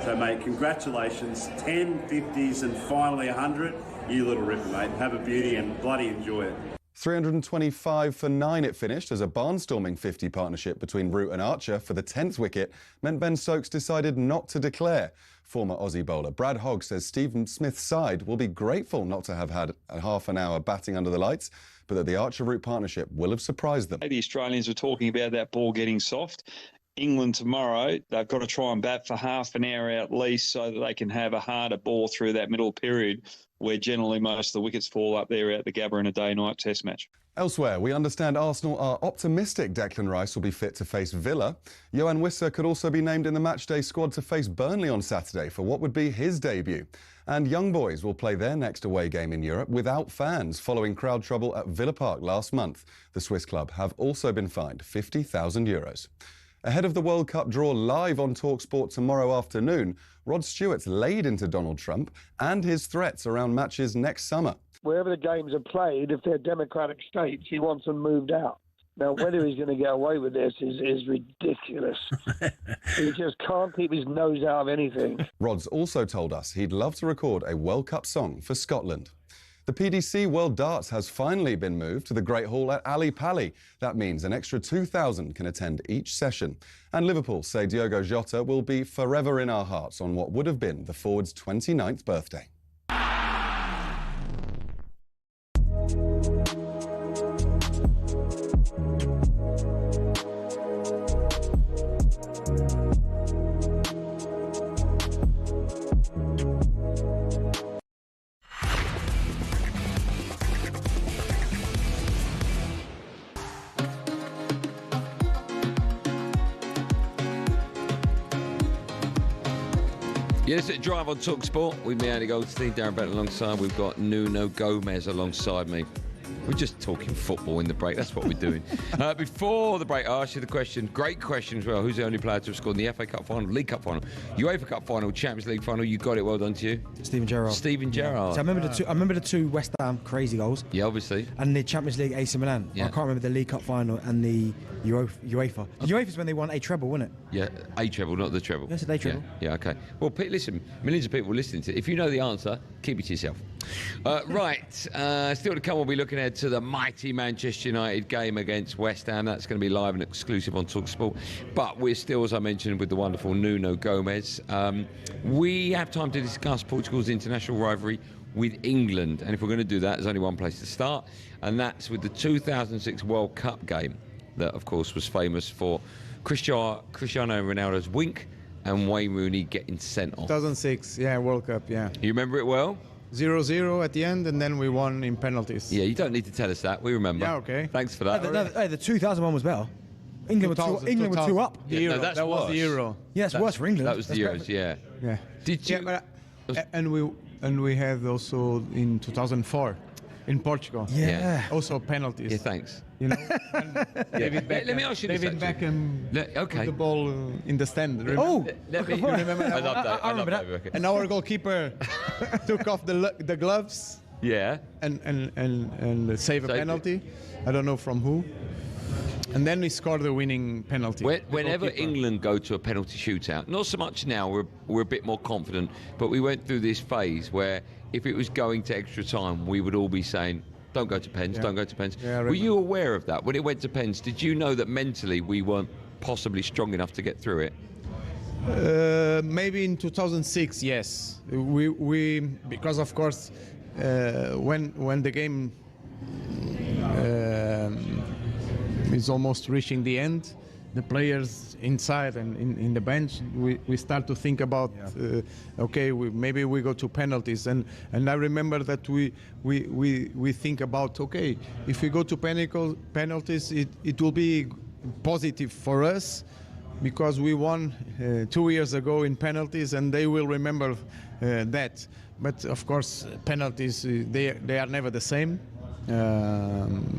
So, mate, congratulations. 10, 50s, and finally 100. You little ripper, mate. Have a beauty and bloody enjoy it. 325 for 9 it finished as a barnstorming 50 partnership between Root and Archer for the 10th wicket meant Ben Stokes decided not to declare. Former Aussie bowler Brad Hogg says Stephen Smith's side will be grateful not to have had a half an hour batting under the lights, but that the Archer-Root partnership will have surprised them. The Australians were talking about that ball getting soft. England tomorrow, they've got to try and bat for half an hour at least so that they can have a harder ball through that middle period where generally most of the wickets fall up there at the Gabba in a day-night Test match. Elsewhere, we understand Arsenal are optimistic Declan Rice will be fit to face Villa. Johan Wissa could also be named in the matchday squad to face Burnley on Saturday for what would be his debut. And Young Boys will play their next away game in Europe without fans following crowd trouble at Villa Park last month. The Swiss club have also been fined €50,000. Ahead of the World Cup draw live on talkSPORT tomorrow afternoon, Rod Stewart's laid into Donald Trump and his threats around matches next summer. Wherever the games are played, if they're democratic states, he wants them moved out. Now, whether he's going to get away with this is ridiculous. He just can't keep his nose out of anything. Rod's also told us he'd love to record a World Cup song for Scotland. The PDC World Darts has finally been moved to the Great Hall at Ali Pali. That means an extra 2,000 can attend each session. And Liverpool say Diogo Jota will be forever in our hearts on what would have been the forward's 29th birthday. Yes, at Drive on talkSPORT with me, Andy Goldstein Darren Bent alongside. We've got Nuno Gomez alongside me. We're just talking football in the break. That's what we're doing. Before the break, I asked you the question. Great question as well. Who's the only player to have scored in the FA Cup final, League Cup final, UEFA Cup final, Champions League final? You got it. Well done to you. Steven Gerrard. Steven Gerrard. So I remember the two West Ham crazy goals. Yeah, obviously. And the Champions League AC Milan. Yeah. I can't remember the League Cup final and the UEFA. The UEFA's when they won a treble, wasn't it? Yeah, a treble, not the treble. Yes, a treble. Yeah, okay. Well, listen, millions of people listening to it. If you know the answer, keep it to yourself. Still to come, we'll be looking ahead to the mighty Manchester United game against West Ham. That's going to be live and exclusive on talkSPORT. But we're still, as I mentioned, with the wonderful Nuno Gomez. We have time to discuss Portugal's international rivalry with England. And if we're going to do that, there's only one place to start, and that's with the 2006 World Cup game that, of course, was famous for Cristiano Ronaldo's wink and Wayne Rooney getting sent off. 2006, yeah, World Cup, yeah. You remember it well? 0-0 at the end, and then we won in penalties. Yeah, you don't need to tell us that. We remember. Yeah, okay. Thanks for that. The 2001 was better. England were two up. Yeah, no, that was the Euro. Yeah, it's worse for England. That was the Euros, yeah. Yeah. Did you? Yeah, but, and we had also in 2004 in Portugal. Yeah. Also penalties. Yeah, thanks. You know. David Beckham. Let me ask you this. David Beckham put the ball in the stand. Remember? Oh, you remember that? I remember that. And our goalkeeper took off the gloves. Yeah. And save a penalty. I don't know from who. And then we scored the winning penalty. Whenever England go to a penalty shootout, not so much now, we're a bit more confident, but we went through this phase where if it was going to extra time, we would all be saying, don't go to pens, don't go to pens. Yeah, were you aware of that? When it went to pens, did you know that mentally we weren't possibly strong enough to get through it? Maybe in 2006, yes. We because of course when the game is almost reaching the end, the players inside and in the bench, we start to think about, okay, maybe we go to penalties. And I remember that we think about, okay, if we go to penalties, it will be positive for us because we won 2 years ago in penalties, and they will remember that. But of course, penalties, they are never the same.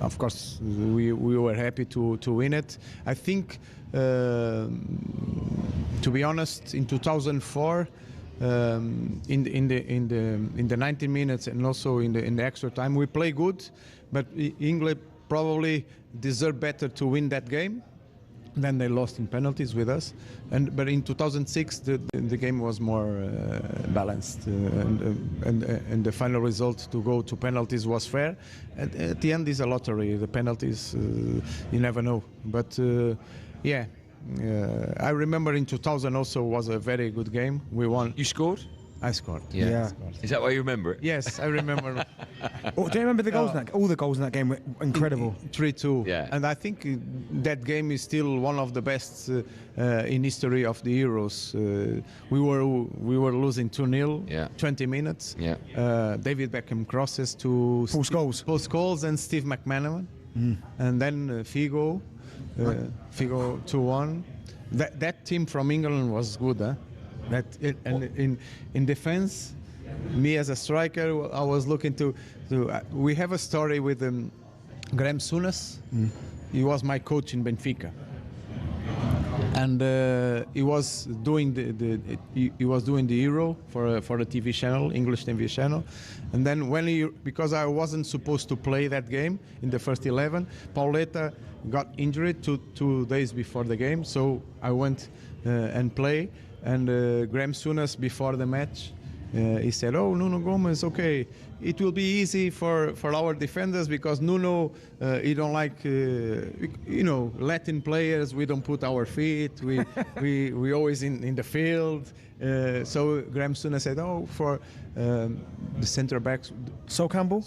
Of course, we were happy to win it. I think, to be honest, in 2004, in the 90 minutes and also in the extra time, we play good, but England probably deserved better to win that game. Then they lost in penalties with us, but in 2006 the game was more balanced, and the final result to go to penalties was fair. At the end, is a lottery. The penalties, you never know. But yeah, I remember in 2000 also was a very good game. We won. You scored? I scored. Yeah. Is that why you remember it? Yes, I remember. Oh, do you remember the goals in that? All the goals in that game were incredible. 3-2. Yeah. And I think that game is still one of the best in history of the Euros. We were losing 2-0. Yeah. 20 minutes. Yeah. David Beckham crosses to Paul Scholes and Steve McManaman, and then Figo 2-1. That team from England was good, huh? And in defense, me as a striker, I was looking to we have a story with Graham Souness. He was my coach in Benfica, and he was doing the Euro for a TV channel, English TV channel. And then because I wasn't supposed to play that game in the first 11, Pauleta got injured two days before the game, so I went and played. And Graham Souness, before the match, he said, "Oh, Nuno Gomez, okay, it will be easy for our defenders because Nuno, he don't like, Latin players. We don't put our feet. We always in the field." So Graham Souness said, "Oh, for the centre backs, Sol Campbell,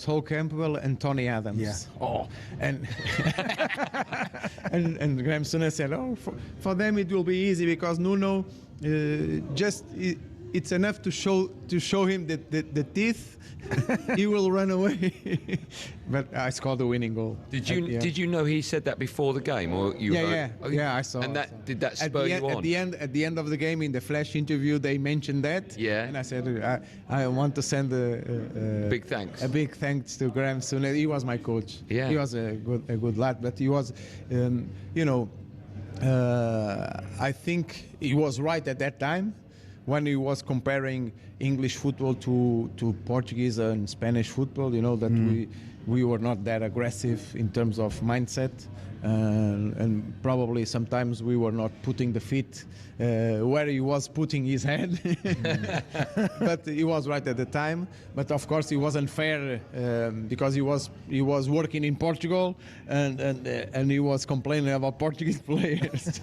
and Tony Adams." Yeah. Oh, and and Graham Souness said, "Oh, for them it will be easy because Nuno." It's enough to show him the teeth. He will run away. But I scored the winning goal. Did you know he said that before the game, or you? Yeah, I saw. And did that spur you on? At the end of the game, in the flash interview, they mentioned that. Yeah. And I said, I want to send a big thanks. A big thanks to Graham Souness. He was my coach. Yeah. He was a good lad, but he was, I think he was right at that time when he was comparing English football to Portuguese and Spanish football. That we were not that aggressive in terms of mindset, and probably sometimes we were not putting the feet where he was putting his head. But he was right at the time. But of course he wasn't fair because he was working in Portugal and he was complaining about Portuguese players.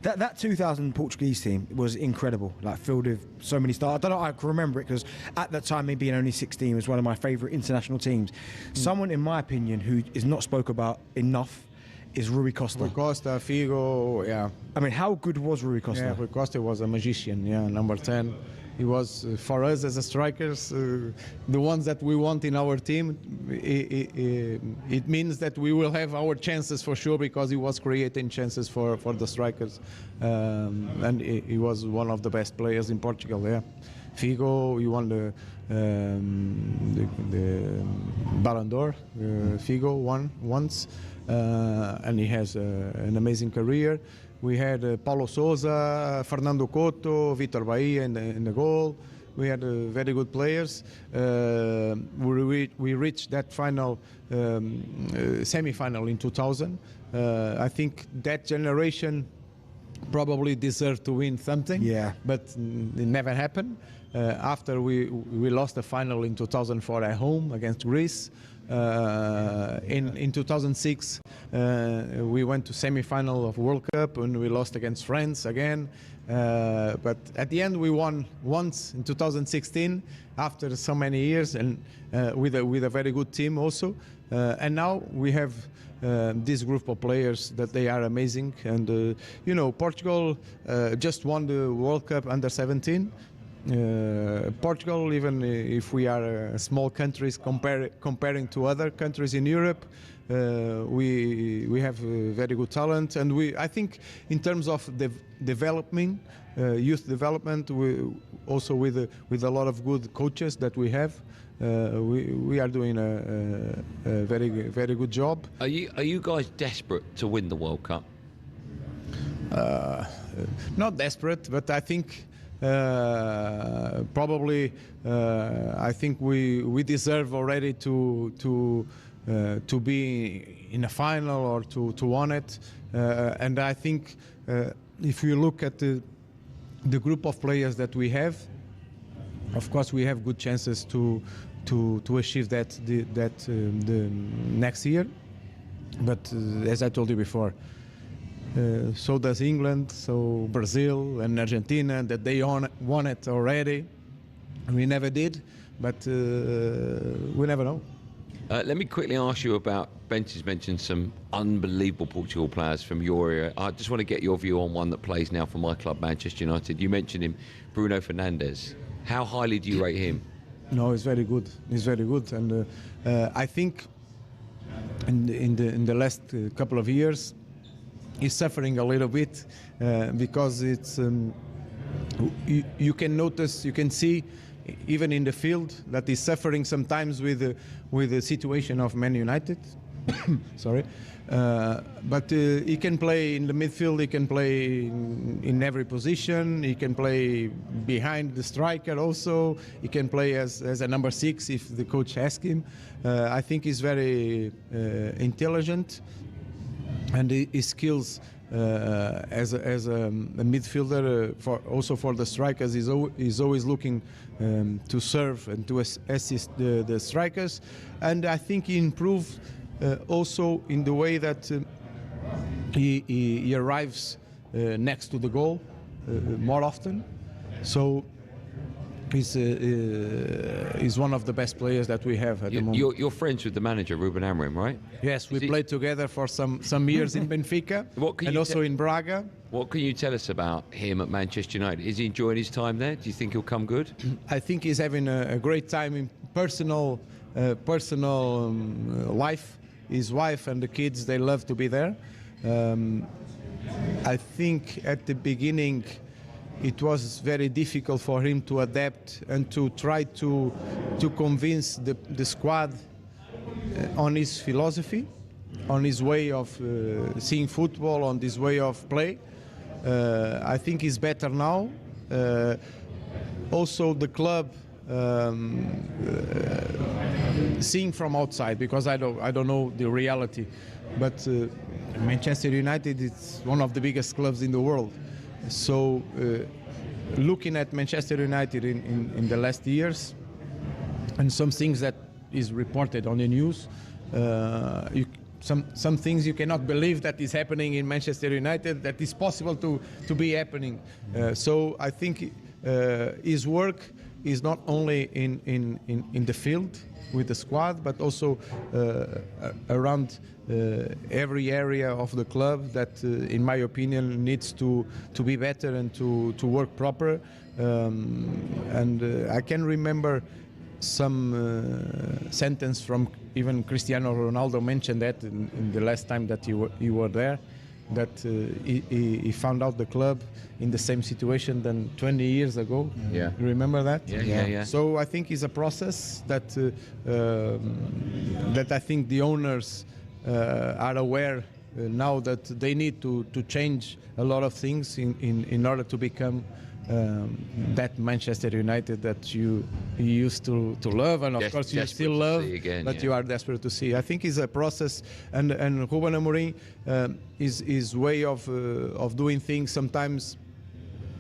That 2000 Portuguese team was incredible, like filled with so many stars. I don't know, I can remember it because at that time, me being only 16, was one of my favourite international teams. Someone, in my opinion, who is not spoke about enough is Rui Costa. Rui Costa, Figo, yeah. I mean, how good was Rui Costa? Yeah, Rui Costa was a magician, number 10. He was, for us as a strikers, the ones that we want in our team. It means that we will have our chances for sure because he was creating chances for the strikers. And he was one of the best players in Portugal, yeah. Figo, he won the Ballon d'Or. Figo won once, and he has an amazing career. We had Paulo Sousa, Fernando Couto, Vitor Bahia in the goal. We had very good players. We reached that final semi-final in 2000. I think that generation probably deserved to win something, but it never happened. After we lost the final in 2004 at home against Greece. In 2006, we went to semi-final of World Cup and we lost against France again. But at the end, we won once in 2016 after so many years and with a very good team also. And now we have this group of players that they are amazing. And you know, Portugal just won the World Cup under 17. Portugal, even if we are small countries comparing to other countries in Europe, we have very good talent, and I think in terms of development, youth development, also with a lot of good coaches that we have, we are doing a very good job. Are you guys desperate to win the World Cup? Not desperate, but I think probably I think we deserve already to be in a final or to win it, and I think if you look at the group of players that we have, of course we have good chances to achieve that the next year. But as I told you before, so does England, so Brazil and Argentina, that they won it already. We never did, but we never know. Let me quickly ask you about, Bent has mentioned some unbelievable Portugal players from your area. I just want to get your view on one that plays now for my club, Manchester United. You mentioned him, Bruno Fernandes. How highly do you rate him? No, he's very good. He's very good, and I think in the last couple of years he's suffering a little bit because it's you can notice, you can see even in the field that he's suffering sometimes with the situation of Man United. Sorry, but he can play in the midfield. He can play in every position. He can play behind the striker also. He can play as a number 6 if the coach asks him. I think he's very intelligent, and his skills as a midfielder, also for the strikers, he's always looking to serve and to assist the strikers. And I think he improved also in the way that he arrives next to the goal more often. So he's one of the best players that we have at the moment. You're friends with the manager, Ruben Amorim, right? Yes, we played together for some years in Benfica and also in Braga. What can you tell us about him at Manchester United? Is he enjoying his time there? Do you think he'll come good? I think he's having a great time in personal life. His wife and the kids, they love to be there. I think at the beginning it was very difficult for him to adapt and to try to convince the squad on his philosophy, on his way of seeing football, on this way of play. I think he's better now. Also the club, seeing from outside, because I don't know the reality, but Manchester United is one of the biggest clubs in the world. So looking at Manchester United in the last years, and some things that is reported on the news, some things you cannot believe that is happening in Manchester United, that is possible to be happening. So I think his work is not only in the field with the squad, but also around every area of the club that, in my opinion, needs to be better and to work proper. And I can remember some sentence from even Cristiano Ronaldo mentioned that in the last time that you were there, that he found out the club in the same situation than 20 years ago. Yeah. You remember that? Yeah. So I think it's a process that that I think the owners are aware now that they need to change a lot of things in order to become that Manchester United that you used to love, and of course you still love, but you are desperate to see. I think it's a process, and Ruben Amorim, his way of doing things sometimes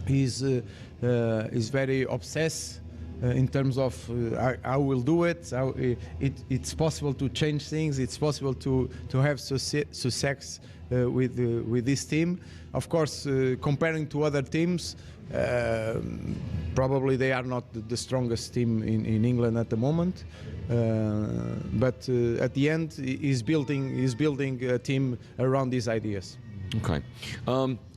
is very obsessed in terms of how we'll do it. It's possible to change things. It's possible to have success with this team. Of course, comparing to other teams, probably they are not the strongest team in England at the moment. But at the end, he's building a team around these ideas. Okay.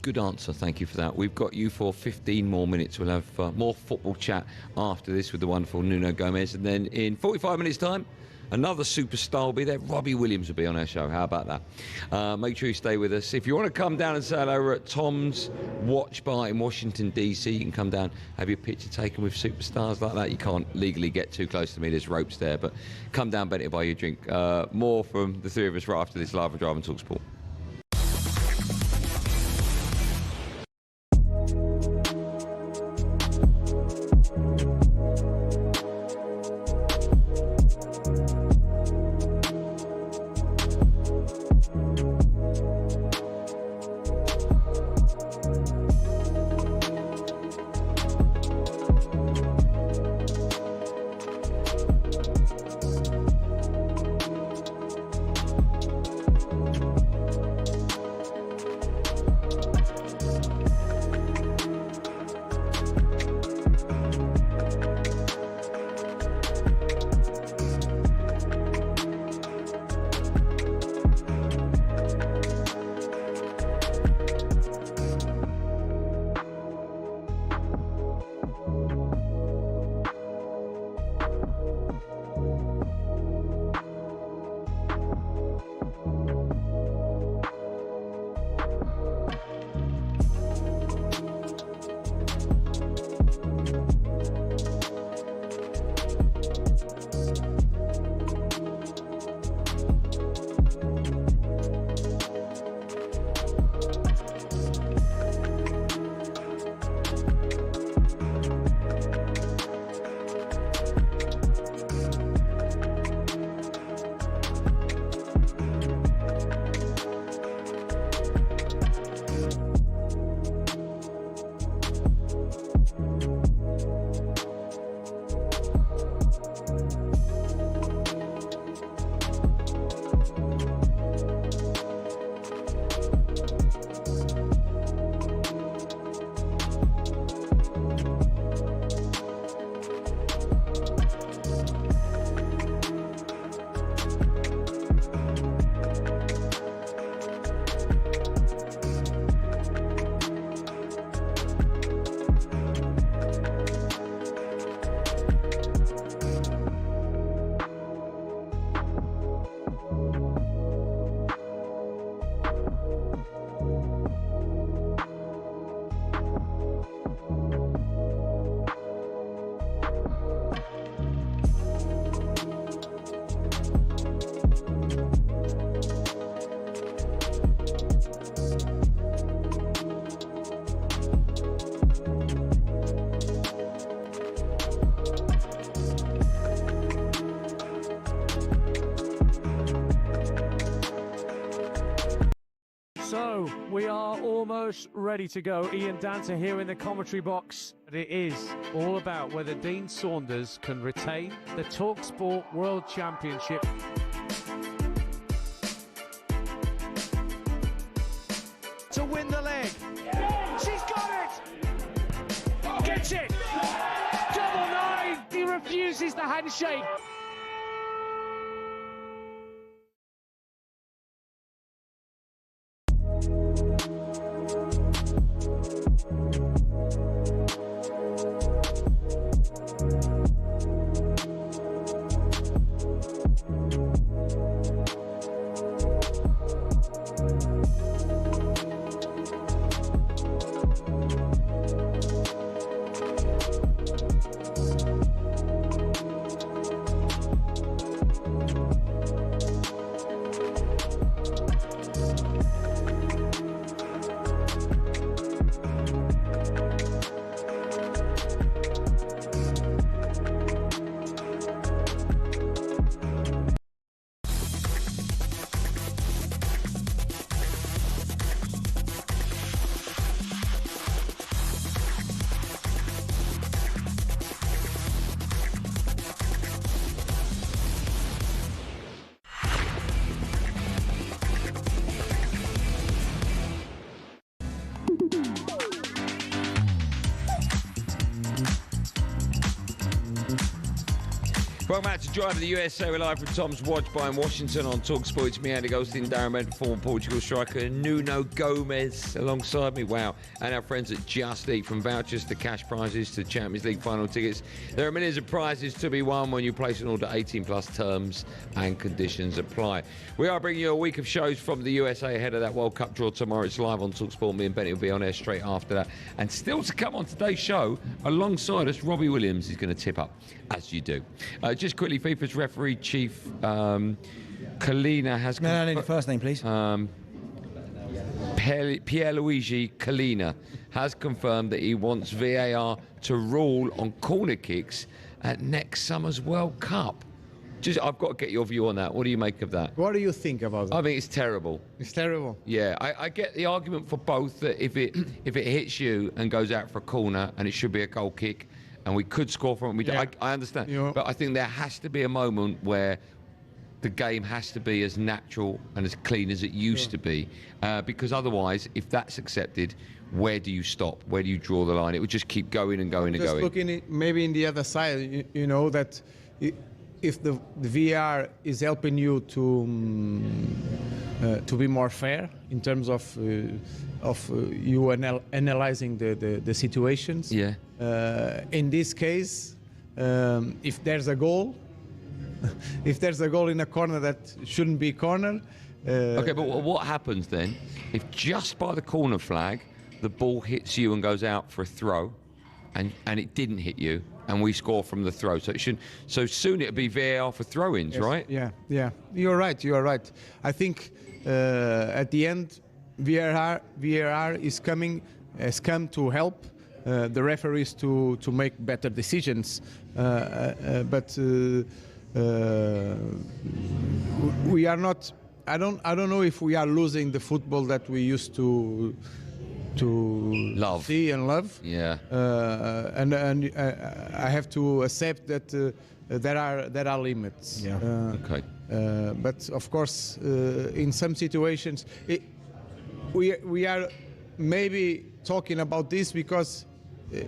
Good answer. Thank you for that. We've got you for 15 more minutes. We'll have more football chat after this with the wonderful Nuno Gomez. And then in 45 minutes' time, another superstar will be there. Robbie Williams will be on our show. How about that? Make sure you stay with us. If you want to come down and say hello at Tom's Watch Bar in Washington, D.C., you can come down, have your picture taken with superstars like that. You can't legally get too close to me. There's ropes there. But come down, Bent, buy you a drink. More from the three of us right after this live and Drive and talkSPORT. So, we are almost ready to go. Ian Danter here in the commentary box. But it is all about whether Dean Saunders can retain the talkSPORT World Championship. To win the leg. She's got it! Gets it! Double nine! He refuses the handshake. Welcome back to Drive of the USA. We're live from Tom's Watch Bar in Washington on talkSPORT. It's me, Andy Goldstein Darren Bent, former Portugal striker Nuno Gomez alongside me. Wow. And our friends at Just Eat, from vouchers to cash prizes to Champions League final tickets. There are millions of prizes to be won when you place an order. 18 plus terms and conditions apply. We are bringing you a week of shows from the USA ahead of that World Cup draw tomorrow. It's live on talkSPORT. Me and Benny will be on air straight after that. And still to come on today's show, alongside us, Robbie Williams is going to tip up, as you do. Just quickly, FIFA's referee chief, Kalina has... No, I need the first name, please. Pierluigi Kalina has confirmed that he wants VAR to rule on corner kicks at next summer's World Cup. I've got to get your view on that. What do you make of that? What do you think about that? I think it's terrible. It's terrible. Yeah, I get the argument for both, that if it hits you and goes out for a corner and it should be a goal kick and we could score from it, I understand. But I think there has to be a moment where the game has to be as natural and as clean as it used to be, because otherwise, if that's accepted, where do you stop? Where do you draw the line? It would just keep going and going and going. Just looking at maybe in the other side, you know that if the VR is helping you to be more fair in terms of you analyzing the situations. Yeah. In this case, if there's a goal, if there's a goal in a corner that shouldn't be corner. Okay, but what happens then if just by the corner flag the ball hits you and goes out for a throw, and it didn't hit you, and we score from the throw? So soon it'll be VAR for throw-ins, right? Yeah. You're right. I think at the end, VAR has come to help the referees to make better decisions. But we are not. I don't know if we are losing the football that we used to see and love. Yeah. And I have to accept that there are limits. Yeah. Okay. But of course, in some situations, we are maybe talking about this because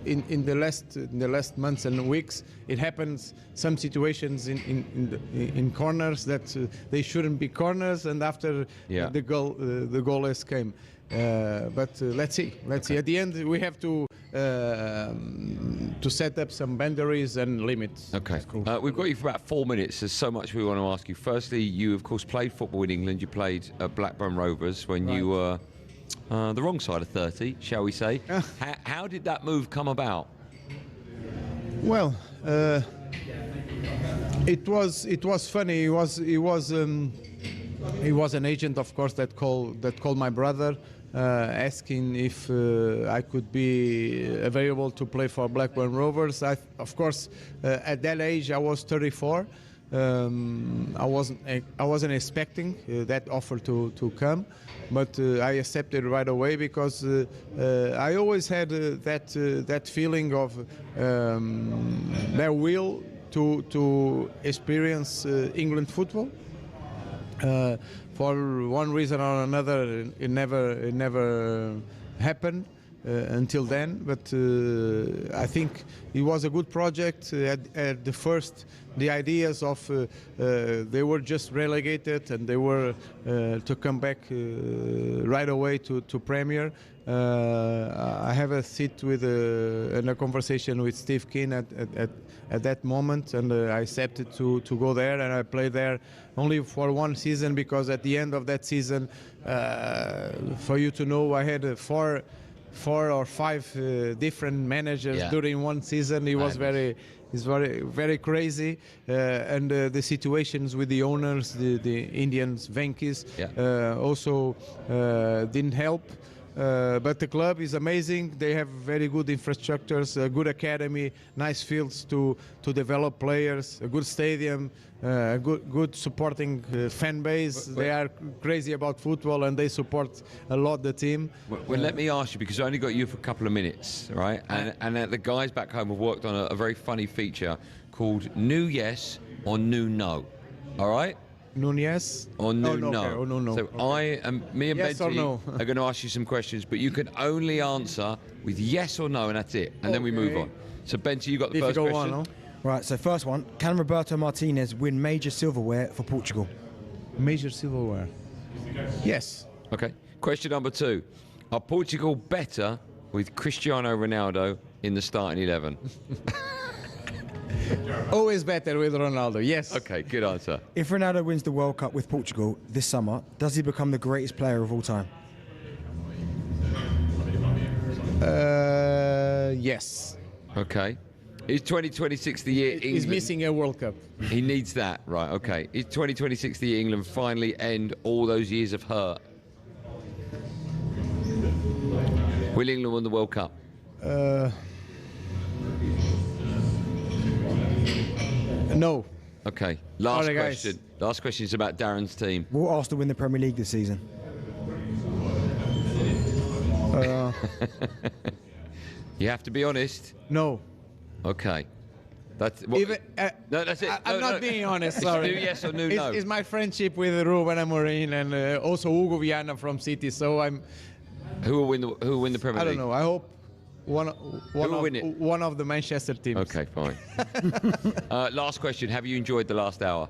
in the last months and weeks, it happens some situations in corners that they shouldn't be corners, and after the goal has came. But let's see. At the end, we have to set up some boundaries and limits. Okay. We've got you for about 4 minutes. There's so much we want to ask you. Firstly, you of course played football in England. You played at Blackburn Rovers when you were the wrong side of 30, shall we say? How did that move come about? Well, it was funny. It was an agent, of course, that called my brother, asking if I could be available to play for Blackburn Rovers. Of course, at that age, I was 34. I wasn't expecting that offer to come, but I accepted right away because I always had that feeling of their will to experience England football. For one reason or another, it never happened until then. But I think it was a good project. At the first, the ideas of they were just relegated and they were to come back right away to Premier. I have a sit with and a conversation with Steve Keane at that moment, and I accepted to go there, and I played there only for one season, because at the end of that season, for you to know, I had four or five different managers during one season. It was very crazy, and the situations with the owners, the Indians, Venkis, also didn't help. But the club is amazing. They have very good infrastructures, a good academy, nice fields to develop players, a good stadium, a good supporting fan base. They are crazy about football and they support a lot the team. Well, let me ask you, because I only got you for a couple of minutes, right? And the guys back home have worked on a very funny feature called New Yes or New No. All right? Nunez or no? Okay. No. So me and yes Benty no. are going to ask you some questions, but you can only answer with yes or no, and that's it. And then we move on. So Benty, you got the first question. Right, so first one, can Roberto Martinez win major silverware for Portugal? Major silverware. Yes. Okay. Question number 2. Are Portugal better with Cristiano Ronaldo in the starting 11? Always better with Ronaldo, yes. Okay, good answer. If Ronaldo wins the World Cup with Portugal this summer, does he become the greatest player of all time? Yes. Okay. Is 2026 the year England... He's missing a World Cup. He needs that, right, okay. Is 2026 the year England finally end all those years of hurt? Will England win the World Cup? No. Okay, last Sorry, question. guys. Last question is about Darren's team. Will Arsenal win the Premier League this season? You have to be honest. No. Okay. That's what, Even, no, that's it. I'm No, not being honest, It's sorry. new yes or no. It's my friendship with Ruben Amorim and also Hugo Viana from City, so I'm... Who will win the Premier League? I don't know. I hope one will win it? one of the Manchester teams. Okay, fine. Last question. Have you enjoyed the last hour?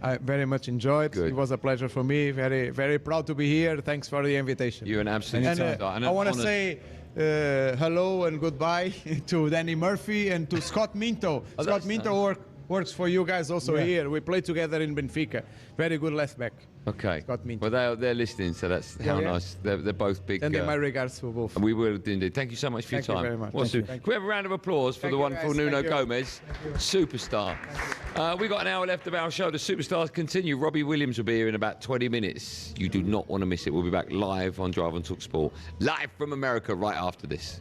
I very much enjoyed. Good. It was a pleasure for me. Very, very proud to be here. Thanks for the invitation. You're an absolute star. I want to say hello and goodbye to Danny Murphy and to Scott Minto. Oh, Scott that's Minto works for you guys also Yeah. here. We played together in Benfica. Very good left back. Okay. Scott Minto. Well, they're listening, so that's how Yeah. nice. They're both big. And my regards for both. We will indeed. Thank you so much for your Thank you time. very much. What's Thank it? you. Can we have a round of applause for Thank the you, wonderful guys. Nuno Thank you. Gomez, superstar. We got an hour left of our show. The superstars continue. Robbie Williams will be here in about 20 minutes. You do not want to miss it. We'll be back live on Drive on talkSPORT, live from America right after this.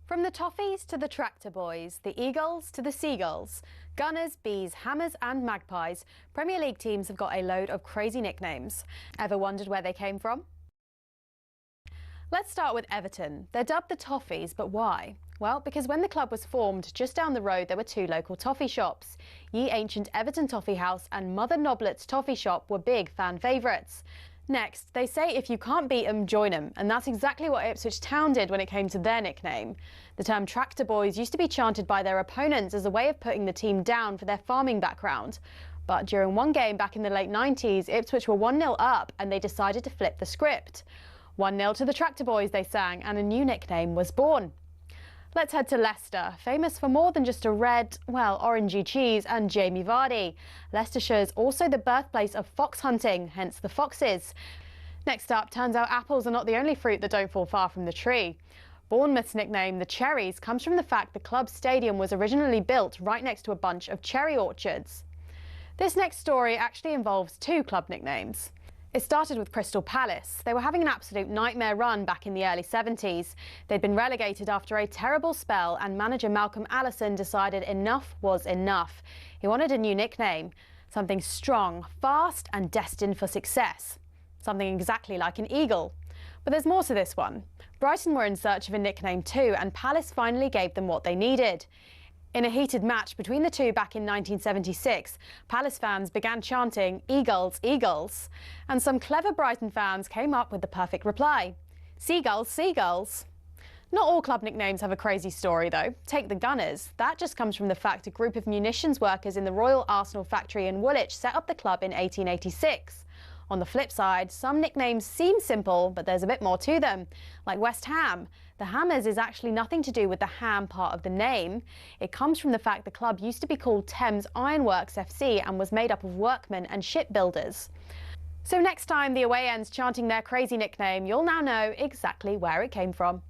From the Toffees to the Tractor Boys, the Eagles to the Seagulls, Gunners, Bees, Hammers and Magpies, Premier League teams have got a load of crazy nicknames. Ever wondered where they came from? Let's start with Everton. They're dubbed the Toffees, but why? Well, because when the club was formed, just down the road there were two local toffee shops. Ye Ancient Everton Toffee House and Mother Noblet's Toffee Shop were big fan favourites. Next, they say if you can't beat them, join them, and that's exactly what Ipswich Town did when it came to their nickname. The term Tractor Boys used to be chanted by their opponents as a way of putting the team down for their farming background. But during one game back in the late 90s, Ipswich were 1-0 up and they decided to flip the script. 1-0 to the Tractor Boys, they sang, and a new nickname was born. Let's head to Leicester, famous for more than just a red, well, orangey cheese and Jamie Vardy. Leicestershire is also the birthplace of fox hunting, hence the Foxes. Next up, turns out apples are not the only fruit that don't fall far from the tree. Bournemouth's nickname, the Cherries, comes from the fact the club's stadium was originally built right next to a bunch of cherry orchards. This next story actually involves two club nicknames. It started with Crystal Palace. They were having an absolute nightmare run back in the early 70s. They'd been relegated after a terrible spell and manager Malcolm Allison decided enough was enough. He wanted a new nickname, something strong, fast and destined for success. Something exactly like an eagle. But there's more to this one. Brighton were in search of a nickname too, and Palace finally gave them what they needed. In a heated match between the two back in 1976, Palace fans began chanting, "Eagles, Eagles," and some clever Brighton fans came up with the perfect reply, "Seagulls, Seagulls." Not all club nicknames have a crazy story though. Take the Gunners. That just comes from the fact a group of munitions workers in the Royal Arsenal factory in Woolwich set up the club in 1886. On the flip side, some nicknames seem simple, but there's a bit more to them, like West Ham. The Hammers is actually nothing to do with the ham part of the name. It comes from the fact the club used to be called Thames Ironworks FC and was made up of workmen and shipbuilders. So next time the away end's chanting their crazy nickname, you'll now know exactly where it came from.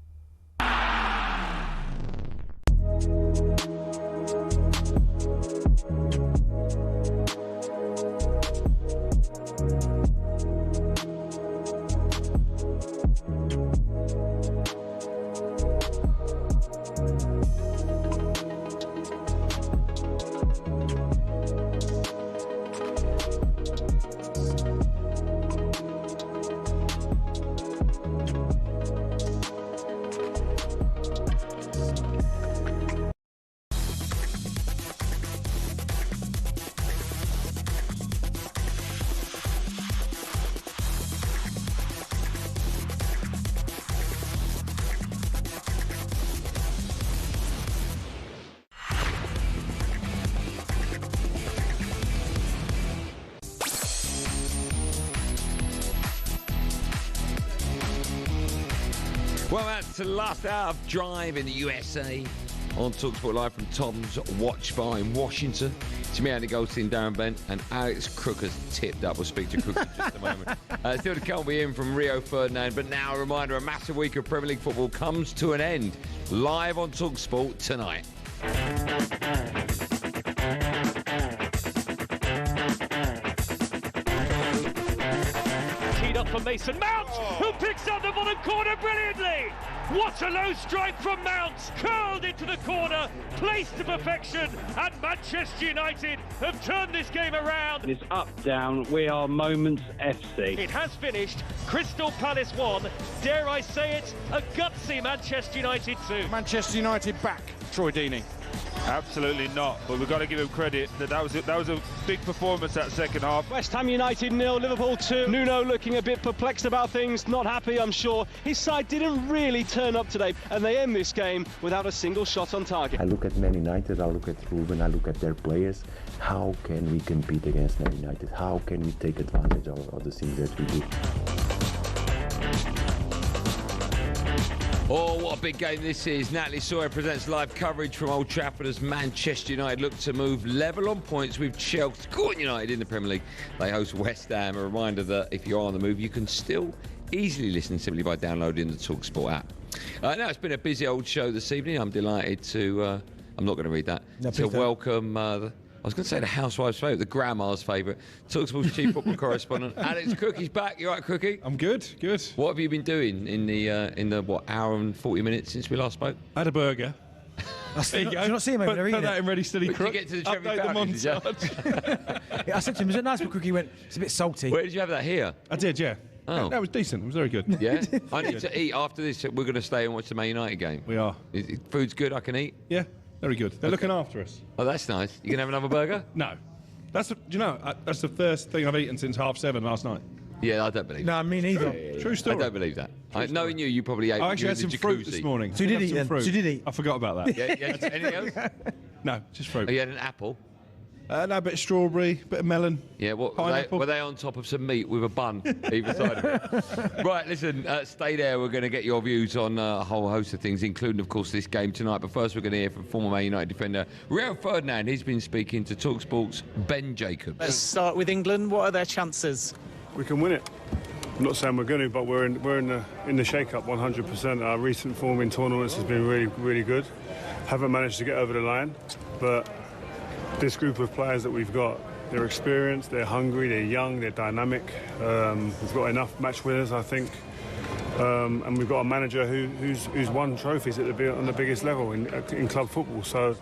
Well, that's the last hour of Drive in the USA on talkSPORT Live from Tom's Watch Bar in Washington. It's me, Andy Goldstein Darren Bent, and Alex Crook has tipped up. We'll speak to Crook in just a moment. Still to come, we in from Rio Ferdinand, but now a reminder, a massive week of Premier League football comes to an end. Live on talkSPORT tonight. Teed up for Mason Mount, who picks up the bottom corner brilliantly. What a low strike from Mount, curled into the corner, placed to perfection, and Manchester United have turned this game around. It's up, down, we are Moments FC. It has finished, Crystal Palace 1, dare I say it, a gutsy Manchester United 2. Manchester United back, Troy Deeney. Absolutely not, but we've got to give him credit that was a big performance that second half. West Ham United 0, Liverpool 2. Nuno looking a bit perplexed about things, not happy I'm sure. His side didn't really turn up today and they end this game without a single shot on target. I look at Man United, I look at Ruben, I look at their players. How can we compete against Man United? How can we take advantage of the things that we do? Oh, what a big game this is. Natalie Sawyer presents live coverage from Old Trafford as Manchester United look to move level on points with Chelsea United in the Premier League. They host West Ham. A reminder that if you're on the move, you can still easily listen simply by downloading the talkSPORT app. Now, it's been a busy old show this evening. I'm delighted to... I'm not going to read that. No, to welcome... I was going to say the housewives' favourite, the grandma's favourite, talkSPORT's chief football correspondent, Alex Crookie's back. You all right, Crookie? I'm good, good. What have you been doing in the what, hour and 40 minutes since we last spoke? I had a burger. There you go. Do you not see him over there Put either? that in Ready Steady Crook. Did you get to the Update the montage. Yeah, I said to him, was it nice? But Cookie went, it's a bit salty. Where did you have that? Here? I did, yeah. Oh. That was decent. It was very good. Yeah? I need to eat. After this, we're going to stay and watch the Man United game. We are. Food's good, I can eat? Yeah, very good. They're looking after us. Oh, that's nice. You going to have another burger? No. Do you know, that's the first thing I've eaten since 7:30 last night. Yeah, I don't believe No, that. me neither. True story. I don't believe that. Knowing you probably ate. I actually had you in some the fruit jacuzzi. this morning. So you did eat then? Fruit. So you did eat? I forgot about that. Yeah, anything else? No, just fruit. Oh, you had an apple? No, a bit of strawberry, bit of melon. Yeah, Pineapple. were they on top of some meat with a bun either side of it? Right, listen, stay there. We're going to get your views on a whole host of things, including, of course, this game tonight. But first, we're going to hear from former Man United defender Rio Ferdinand. He's been speaking to talkSPORT's Ben Jacobs. Let's start with England. What are their chances? We can win it. I'm not saying we're going to, but we're in the shake-up 100%. Our recent form in tournaments has been really, really good. Haven't managed to get over the line, but this group of players that we've got, they're experienced, they're hungry, they're young, they're dynamic. We've got enough match winners, I think, and we've got a manager who's won trophies on the biggest level in club football. So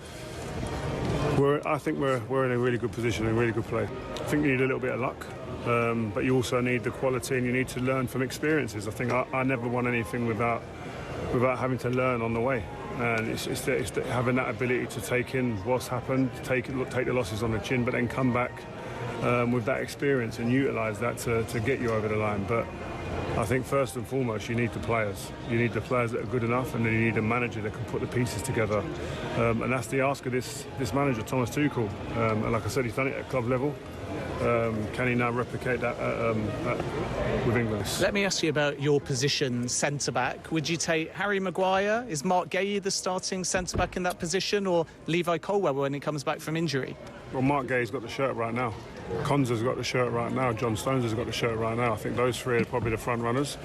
I think we're in a really good position, a really good place. I think you need a little bit of luck. But you also need the quality, and you need to learn from experiences. I think I never won anything without having to learn on the way. And it's having that ability to take in what's happened, take the losses on the chin, but then come back with that experience and utilise that to get you over the line. But I think first and foremost, you need the players. You need the players that are good enough, and then you need a manager that can put the pieces together. And that's the ask of this manager, Thomas Tuchel. And like I said, he's done it at club level. Can he now replicate that with England? Let me ask you about your position, centre-back. Would you take Harry Maguire? Is Mark Guehi the starting centre-back in that position, or Levi Colwill when he comes back from injury? Well, Mark Guehi's got the shirt right now. Konza's got the shirt right now. John Stones has got the shirt right now. I think those three are probably the front runners.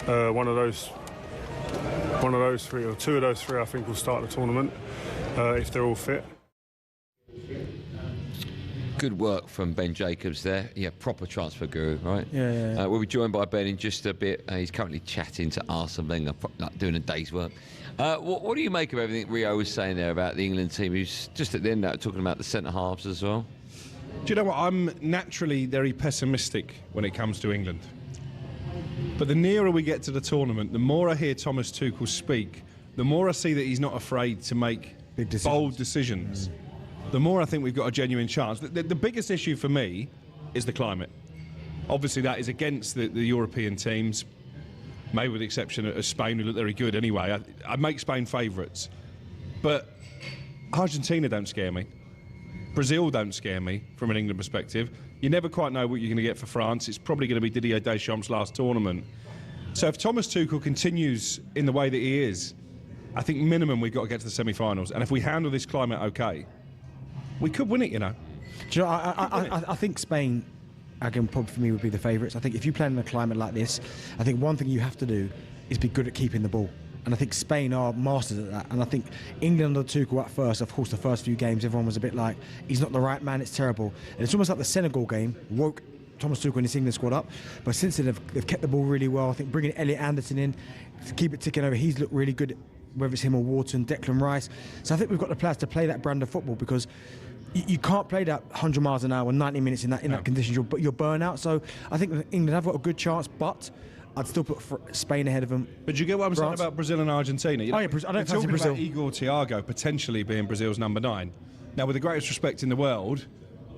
One of those three, or two of those three, I think will start the tournament if they're all fit. Good work from Ben Jacobs there. Yeah, proper transfer guru, right? Yeah. We'll be joined by Ben in just a bit. He's currently chatting to Arsene Wenger, like doing a day's work. What do you make of everything Rio was saying there about the England team, who's just at the end now talking about the centre-halves as well? Do you know what? I'm naturally very pessimistic when it comes to England. But the nearer we get to the tournament, the more I hear Thomas Tuchel speak, the more I see that he's not afraid to make bold decisions. The more I think we've got a genuine chance. The biggest issue for me is the climate. Obviously, that is against the European teams, maybe with the exception of Spain, who look very good anyway. I make Spain favourites. But Argentina don't scare me. Brazil don't scare me from an England perspective. You never quite know what you're going to get for France. It's probably going to be Didier Deschamps' last tournament. So if Thomas Tuchel continues in the way that he is, I think minimum we've got to get to the semi-finals. And if we handle this climate okay, we could win it, you know. Do you know, I think Spain, again, probably for me, would be the favourites. I think if you play in a climate like this, I think one thing you have to do is be good at keeping the ball. And I think Spain are masters at that. And I think England under Tuchel at first, of course, the first few games, everyone was a bit like, he's not the right man, it's terrible. And it's almost like the Senegal game woke Thomas Tuchel and his England squad up. But since then, they've kept the ball really well. I think bringing Elliot Anderson in to keep it ticking over, he's looked really good, whether it's him or Wharton, Declan Rice. So I think we've got the players to play that brand of football, because you can't play that 100 miles an hour, 90 minutes in that condition. You're burnout. So I think England have got a good chance, but I'd still put Spain ahead of them. But do you get what I'm saying about Brazil and Argentina? You know, I don't fancy Brazil. About Igor Thiago potentially being Brazil's number 9. Now, with the greatest respect in the world,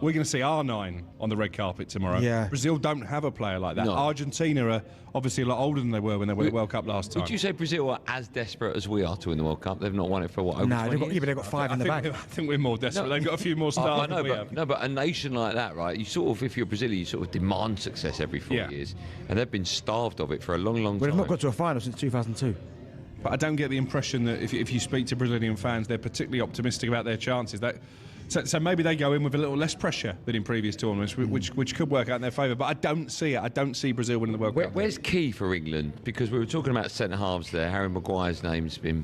we're going to see R9 on the red carpet tomorrow. Yeah. Brazil don't have a player like that. No. Argentina are obviously a lot older than they were when they won the World Cup last time. Would you say Brazil are as desperate as we are to win the World Cup? They've not won it for what, over 20 years? They've got 5 in the bag. I think we're more desperate. No. They've got a few more stars than we have. No, but a nation like that, right? You sort of, if you're Brazilian, you sort of demand success every 4 years, and they've been starved of it for a long, long time. They've not got to a final since 2002. But I don't get the impression that if you speak to Brazilian fans, they're particularly optimistic about their chances. So maybe they go in with a little less pressure than in previous tournaments, which could work out in their favour. But I don't see it. I don't see Brazil winning the World Cup. Where's key for England? Because we were talking about centre-halves there. Harry Maguire's name's been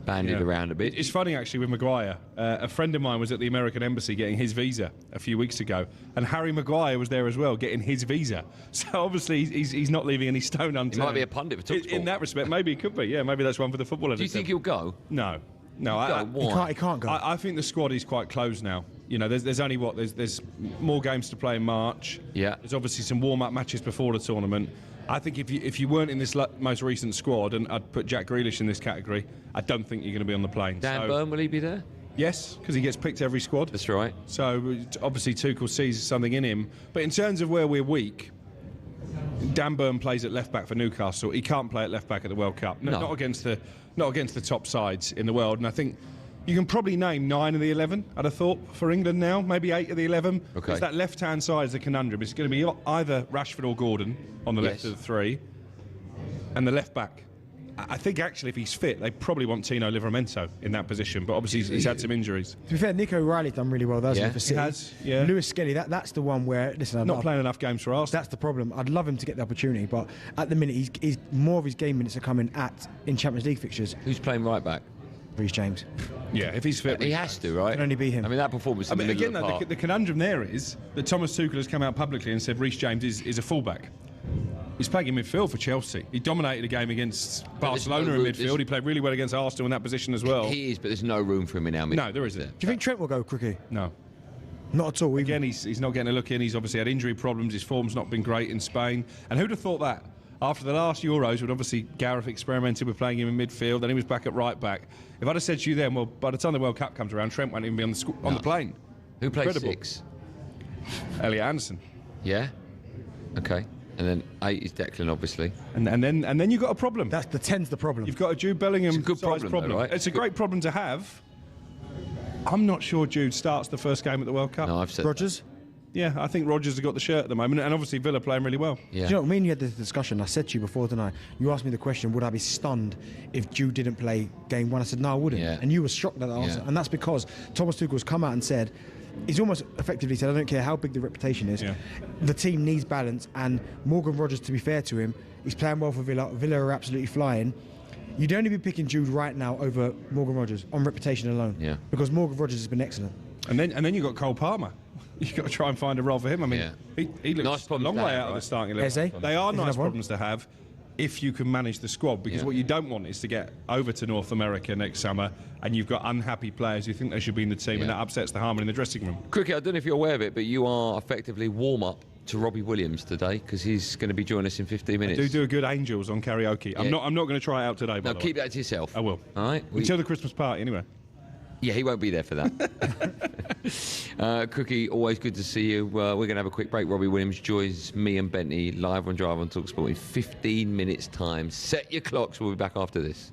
bandied around a bit. It's funny, actually, with Maguire. A friend of mine was at the American Embassy getting his visa a few weeks ago, and Harry Maguire was there as well, getting his visa. So obviously he's not leaving any stone unturned. He might be a pundit for talkSPORT. In that respect, maybe he could be. Yeah, maybe that's one for the football editor. Do you think he'll go? No, He can't go. I think the squad is quite closed now. You know, there's only there's more games to play in March. Yeah. There's obviously some warm-up matches before the tournament. I think if you weren't in this most recent squad, and I'd put Jack Grealish in this category, I don't think you're going to be on the plane. Dan Burn, will he be there? Yes, because he gets picked every squad. That's right. So obviously Tuchel sees something in him. But in terms of where we're weak, Dan Burn plays at left back for Newcastle. He can't play at left back at the World Cup. Not against the top sides in the world. And I think you can probably name 9 of the 11, I'd have thought, for England now. Maybe 8 of the 11. Okay. It's that left-hand side is the conundrum. It's going to be either Rashford or Gordon on the left of the 3, and the left back. I think actually if he's fit, they probably want Tino Livramento in that position, but obviously he's had some injuries. To be fair, Nico Riley's done really well, hasn't he, for City? He has, yeah. Lewis Skelly, that's the one where, listen, not playing enough games for Arsenal. That's the problem. I'd love him to get the opportunity, but at the minute, he's more of his game minutes are coming in Champions League fixtures. Who's playing right back? Reece James. Yeah, if he's fit. He has to, right? Can only be him. I mean, that performance in the middle again, of the park. the conundrum there is that Thomas Tuchel has come out publicly and said Reece James is a fullback. He's playing in midfield for Chelsea. He dominated a game against Barcelona in midfield. He played really well against Arsenal in that position as well. He is, but there's no room for him in our midfield. No, there isn't. Do you think Trent will go, Crookie? No. Not at all. Again, he's not getting a look in. He's obviously had injury problems. His form's not been great in Spain. And who'd have thought that? After the last Euros, when obviously Gareth experimented with playing him in midfield, then he was back at right back. If I'd have said to you then, well, by the time the World Cup comes around, Trent won't even be on the plane. Who plays Incredible. 6? Elliot Anderson. Yeah. Okay. And then 8 is Declan, obviously. And then you've got a problem. That's the 10's the problem. You've got a Jude Bellingham It's a good size problem, though, right? It's a great problem to have. I'm not sure Jude starts the first game at the World Cup. No, I've said Rodgers? Yeah, I think Rodgers has got the shirt at the moment, and obviously Villa playing really well. Yeah. Do you know what, me and you had this discussion. I said to you before tonight, you asked me the question, would I be stunned if Jude didn't play game 1? I said, no, I wouldn't. Yeah. And you were shocked at that answer. Yeah. And that's because Thomas Tuchel's come out and said, he's almost effectively said, I don't care how big the reputation is, the team needs balance, and Morgan Rodgers, to be fair to him, he's playing well for Villa. Villa are absolutely flying. You'd only be picking Jude right now over Morgan Rodgers on reputation alone. Yeah. Because Morgan Rodgers has been excellent. And then you've got Cole Palmer. You've got to try and find a role for him. I mean, he looks Nice a problem long to way have, out of right? the starting 11. They are nice problems to have if you can manage the squad, because what you don't want is to get over to North America next summer and you've got unhappy players who think they should be in the team and that upsets the harmony in the dressing room. Cricket, I don't know if you're aware of it, but you are effectively warm-up to Robbie Williams today, because he's going to be joining us in 15 minutes. Do a good Angels on karaoke. Yeah. I'm not going to try it out today, by No, the keep way. that to yourself. I will. All right? Until the Christmas party, anyway. Yeah, he won't be there for that. Cookie, always good to see you. We're going to have a quick break. Robbie Williams joins me and Bentley live on Drive on talkSPORT in 15 minutes' time. Set your clocks. We'll be back after this.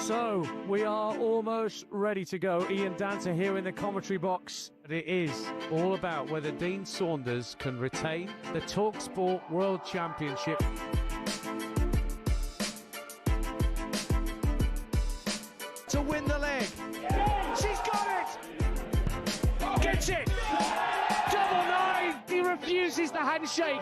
So, we are almost ready to go. Ian Danter here in the commentary box. It is all about whether Dean Saunders can retain the talkSPORT World Championship. To win the leg. She's got it! Gets it! Double nine! He refuses the handshake.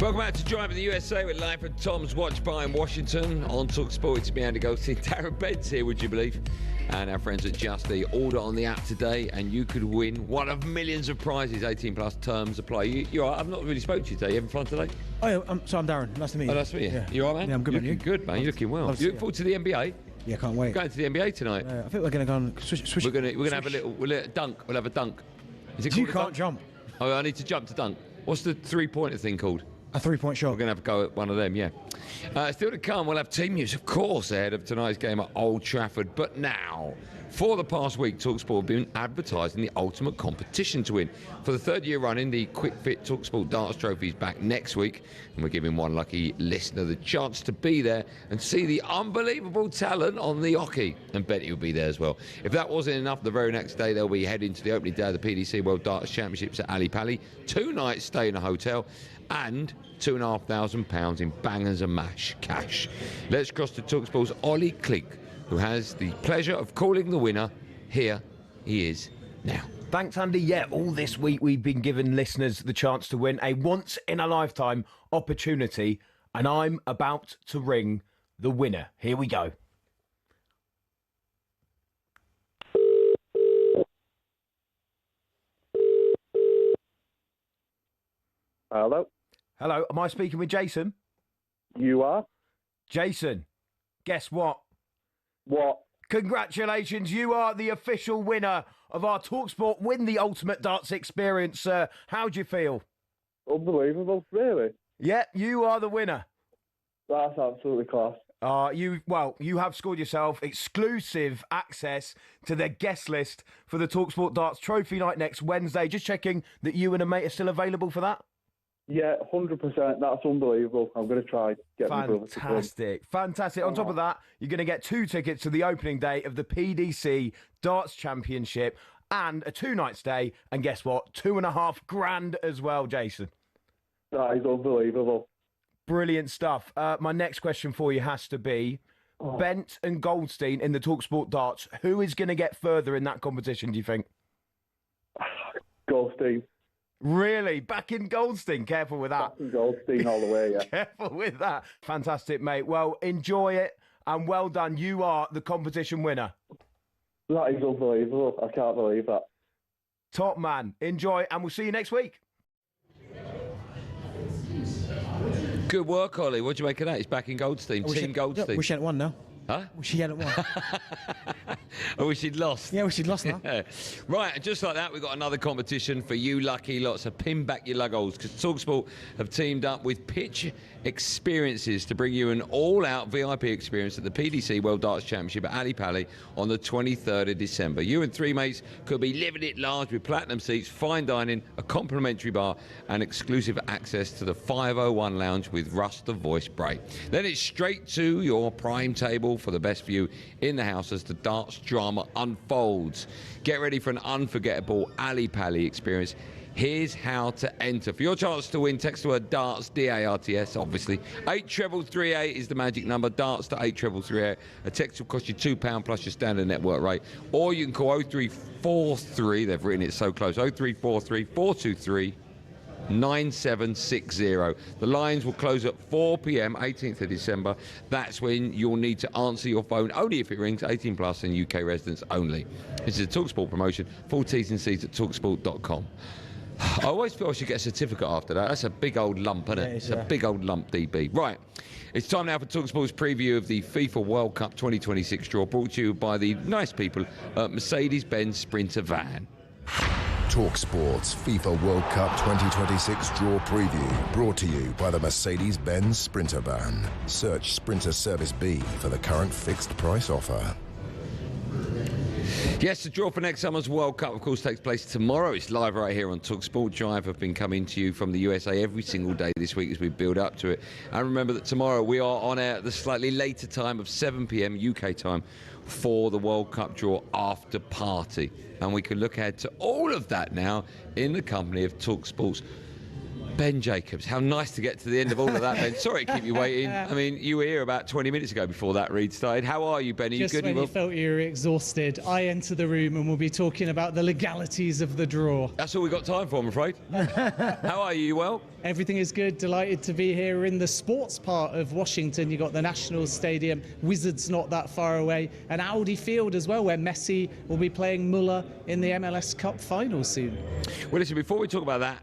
Welcome back to Drive in the USA. We're live from Tom's Watch Bar in Washington on talkSPORT. It's me, Andy Goldstein Darren Bent here, would you believe? And our friends at Just Eat. Order on the app today and you could win one of millions of prizes. 18 plus terms apply. You are, I've not really spoken to you today. You having fun today? Oh, yeah, I'm Darren. Nice to meet you. Oh, nice to meet you. Yeah. You all right, man? Yeah, I'm good, man. You're looking good, man. You're looking well. You look forward to the NBA? Yeah, can't wait. Going to the NBA tonight. I think we're going to go and switch. We're going to have a little dunk. We'll have a dunk. Is it called You can't jump. Oh, I need to jump to dunk. What's the three-pointer thing called? A three-point shot. We're going to have a go at one of them, yeah. Still to come, we'll have team news, of course, ahead of tonight's game at Old Trafford. But now, for the past week, talkSPORT have been advertising the ultimate competition to win. For the third year running, the Quick Fit talkSPORT Darts Trophy is back next week. And we're giving one lucky listener the chance to be there and see the unbelievable talent on the hockey. And Betty will be there as well. If that wasn't enough, the very next day, they'll be heading to the opening day of the PDC World Darts Championships at Ali Pali. 2 nights stay in a hotel. And £2,500 in bangers and mash cash. Let's cross to talkSPORT's Ollie Klink, who has the pleasure of calling the winner. Here he is now. Thanks, Andy. Yeah, all this week we've been giving listeners the chance to win a once-in-a-lifetime opportunity, and I'm about to ring the winner. Here we go. Hello. Hello, am I speaking with Jason? You are. Jason, guess what? What? Congratulations, you are the official winner of our talkSPORT Win the Ultimate Darts Experience, sir. How do you feel? Unbelievable, really? Yeah, you are the winner. That's absolutely class. You have scored yourself exclusive access to the guest list for the talkSPORT Darts Trophy night next Wednesday. Just checking that you and a mate are still available for that. Yeah, 100%. That's unbelievable. I'm going to try. Fantastic. Fantastic. On top of that, you're going to get 2 tickets to the opening day of the PDC Darts Championship and a 2-night stay. And guess what? $2,500 as well, Jason. That is unbelievable. Brilliant stuff. My next question for you has to be, Bent and Goldstein in the talkSPORT Darts, who is going to get further in that competition, do you think? Goldstein. Really? Back in Goldstein? Careful with that. Back in Goldstein all the way, yeah. Careful with that. Fantastic, mate. Well, enjoy it and well done. You are the competition winner. That is unbelievable. I can't believe that. Top man. Enjoy, and we'll see you next week. Good work, Ollie. What do you make of that? He's back in Goldstein. Team Goldstein. Wish he hadn't won now. Huh? Wish he hadn't won. I wish he'd lost. Yeah, wish he'd lost now. Right, and just like that, we've got another competition for you lucky lots. So pin back your luggles, because talkSPORT have teamed up with Pitch Experiences to bring you an all-out VIP experience at the PDC World Darts Championship at Ali Pali on the 23rd of December. You and 3 mates could be living it large with platinum seats, fine dining, a complimentary bar, and exclusive access to the 501 lounge with Russ the Voice break. Then it's straight to your prime table for the best view in the house as the darts drama unfolds. Get ready for an unforgettable Ali Pali experience Here's how to enter. For your chance to win, text the word DARTS, D-A-R-T-S, obviously. 83338 is the magic number. DARTS to 83338. A text will cost you £2 plus your standard network rate. Or you can call 0343, they've written it so close, 0343 423 9760. The lines will close at 4 p.m, 18th of December. That's when you'll need to answer your phone, only if it rings, 18 plus and UK residents only. This is a TalkSport promotion. Full T's and C's at talksport.com. I always feel I should get a certificate after that. That's a big old lump, isn't it? It's a big old lump, DB. Right. It's time now for TalkSport's preview of the FIFA World Cup 2026 draw, brought to you by the nice people at Mercedes-Benz Sprinter Van. TalkSport's FIFA World Cup 2026 draw preview, brought to you by the Mercedes-Benz Sprinter Van. Search Sprinter Service B for the current fixed price offer. Yes, the draw for next summer's World Cup, of course, takes place tomorrow. It's live right here on TalkSport. Drive have been coming to you from the USA every single day this week as we build up to it. And remember that tomorrow we are on air at the slightly later time of 7 p.m. UK time for the World Cup draw after party. And we can look ahead to all of that now in the company of TalkSport's Ben Jacobs. How nice to get to the end of all of that, Ben. Sorry to keep you waiting. I mean, you were here about 20 minutes ago before that read started. How are you, Ben? Are you Just good? when you felt you were exhausted, I enter the room and we'll be talking about the legalities of the draw. That's all we got time for, I'm afraid. How are you? You well? Everything is good. Delighted to be here. We're in the sports part of Washington. You've got the National Stadium, Wizards not that far away, and Audi Field as well, where Messi will be playing Muller in the MLS Cup final soon. Well, listen, before we talk about that,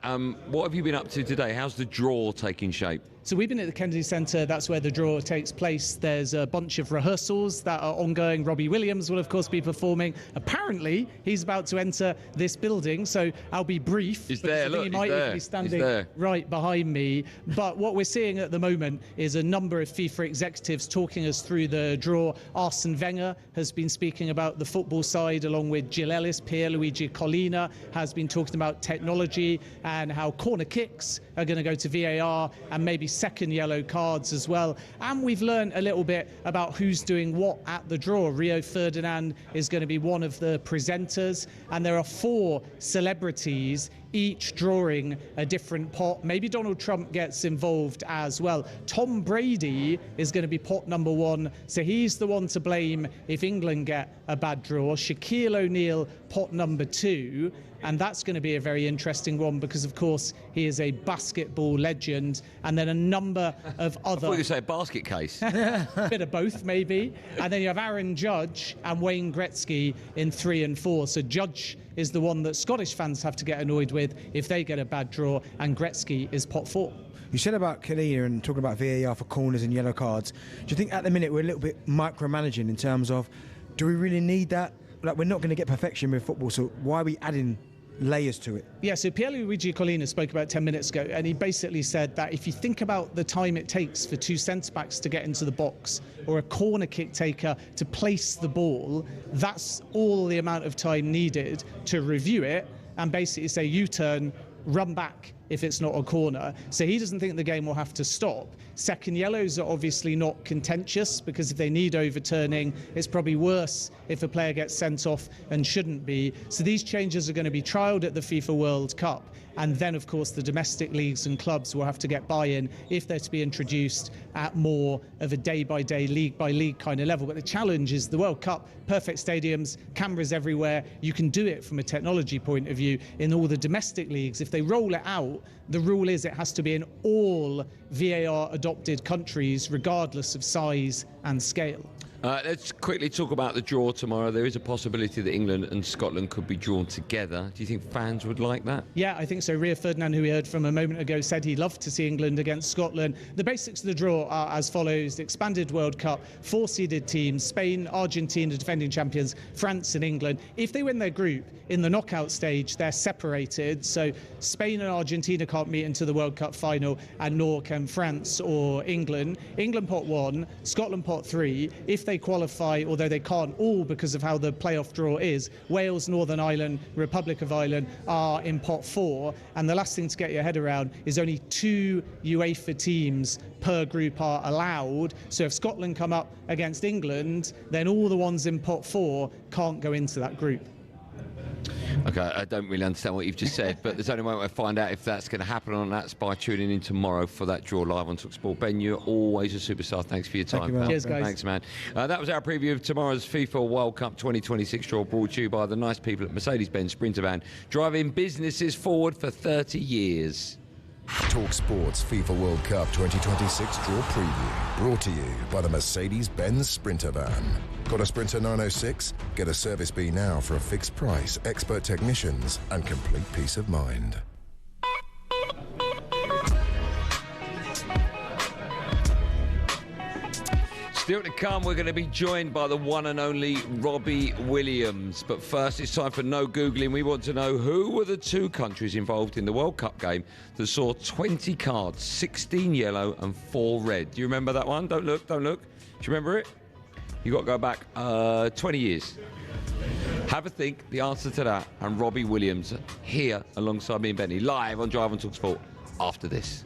what have you been up to today? How's the draw taking shape? So we've been at the Kennedy Centre. That's where the draw takes place. There's a bunch of rehearsals that are ongoing. Robbie Williams will, of course, be performing. Apparently, he's about to enter this building, so I'll be brief. He's there, look, he might even be standing right behind me. But what we're seeing at the moment is a number of FIFA executives talking us through the draw. Arsene Wenger has been speaking about the football side, along with Gil Ellis. Pierluigi Collina has been talking about technology and how corner kicks are going to go to VAR and maybe second yellow cards as well. And we've learned a little bit about who's doing what at the draw. Rio Ferdinand is going to be one of the presenters, and there are 4 celebrities each drawing a different pot. Maybe Donald Trump gets involved as well. Tom Brady is going to be pot number 1, so he's the one to blame if England get a bad draw. Shaquille O'Neal, pot number 2. And that's going to be a very interesting one because, of course, he is a basketball legend. And then a number of other... I thought you say a basket case. A bit of both, maybe. And then you have Aaron Judge and Wayne Gretzky in 3 and 4. So Judge is the one that Scottish fans have to get annoyed with if they get a bad draw, and Gretzky is pot 4. You said about Kalina and talking about VAR for corners and yellow cards. Do you think at the minute we're a little bit micromanaging in terms of, do we really need that? Like, we're not going to get perfection with football, so why are we adding layers to it? Yeah, so Pierluigi Collina spoke about 10 minutes ago, and he basically said that if you think about the time it takes for 2 centre-backs to get into the box or a corner kick taker to place the ball, that's all the amount of time needed to review it and basically say U-turn, run back if it's not a corner. So he doesn't think the game will have to stop. Second yellows are obviously not contentious because if they need overturning, it's probably worse if a player gets sent off and shouldn't be. So these changes are going to be trialled at the FIFA World Cup. And then, of course, the domestic leagues and clubs will have to get buy-in if they're to be introduced at more of a day-by-day, league-by-league kind of level. But the challenge is the World Cup, perfect stadiums, cameras everywhere. You can do it from a technology point of view in all the domestic leagues. If they roll it out, the rule is it has to be in all VAR-adopted countries, regardless of size and scale. Let's quickly talk about the draw tomorrow. There is a possibility that England and Scotland could be drawn together. Do you think fans would like that? Yeah, I think so. Rio Ferdinand, who we heard from a moment ago, said he'd love to see England against Scotland. The basics of the draw are as follows. Expanded World Cup, 4-seeded teams, Spain, Argentina, defending champions, France and England. If they win their group in the knockout stage, they're separated. So Spain and Argentina can't meet into the World Cup final, and nor can France or England. England pot 1, Scotland pot 3. If they qualify, although they can't all because of how the playoff draw is, Wales, Northern Ireland, Republic of Ireland are in pot 4. And the last thing to get your head around is only 2 UEFA teams per group are allowed. So if Scotland come up against England, then all the ones in pot 4 can't go into that group. Okay, I don't really understand what you've just said, but there's only one way to find out if that's going to happen or not. That's by tuning in tomorrow for that draw live on talkSPORT. Ben, you're always a superstar. Thanks for your time, pal. Cheers, guys. Thanks, man. That was our preview of tomorrow's FIFA World Cup 2026 draw, brought to you by the nice people at Mercedes-Benz Sprinter Van, driving businesses forward for 30 years. talkSPORT's FIFA World Cup 2026 draw preview, brought to you by the Mercedes-Benz Sprinter Van. Got a Sprinter 906? Get a Service B now for a fixed price, expert technicians, and complete peace of mind. Still to come, we're going to be joined by the one and only Robbie Williams. But first, it's time for no Googling. We want to know who were the two countries involved in the World Cup game that saw 20 cards, 16 yellow and 4 red. Do you remember that one? Don't look, don't look. Do you remember it? You've got to go back 20 years. Have a think, the answer to that, and Robbie Williams here alongside me and Benny, live on Drive on talkSPORT after this.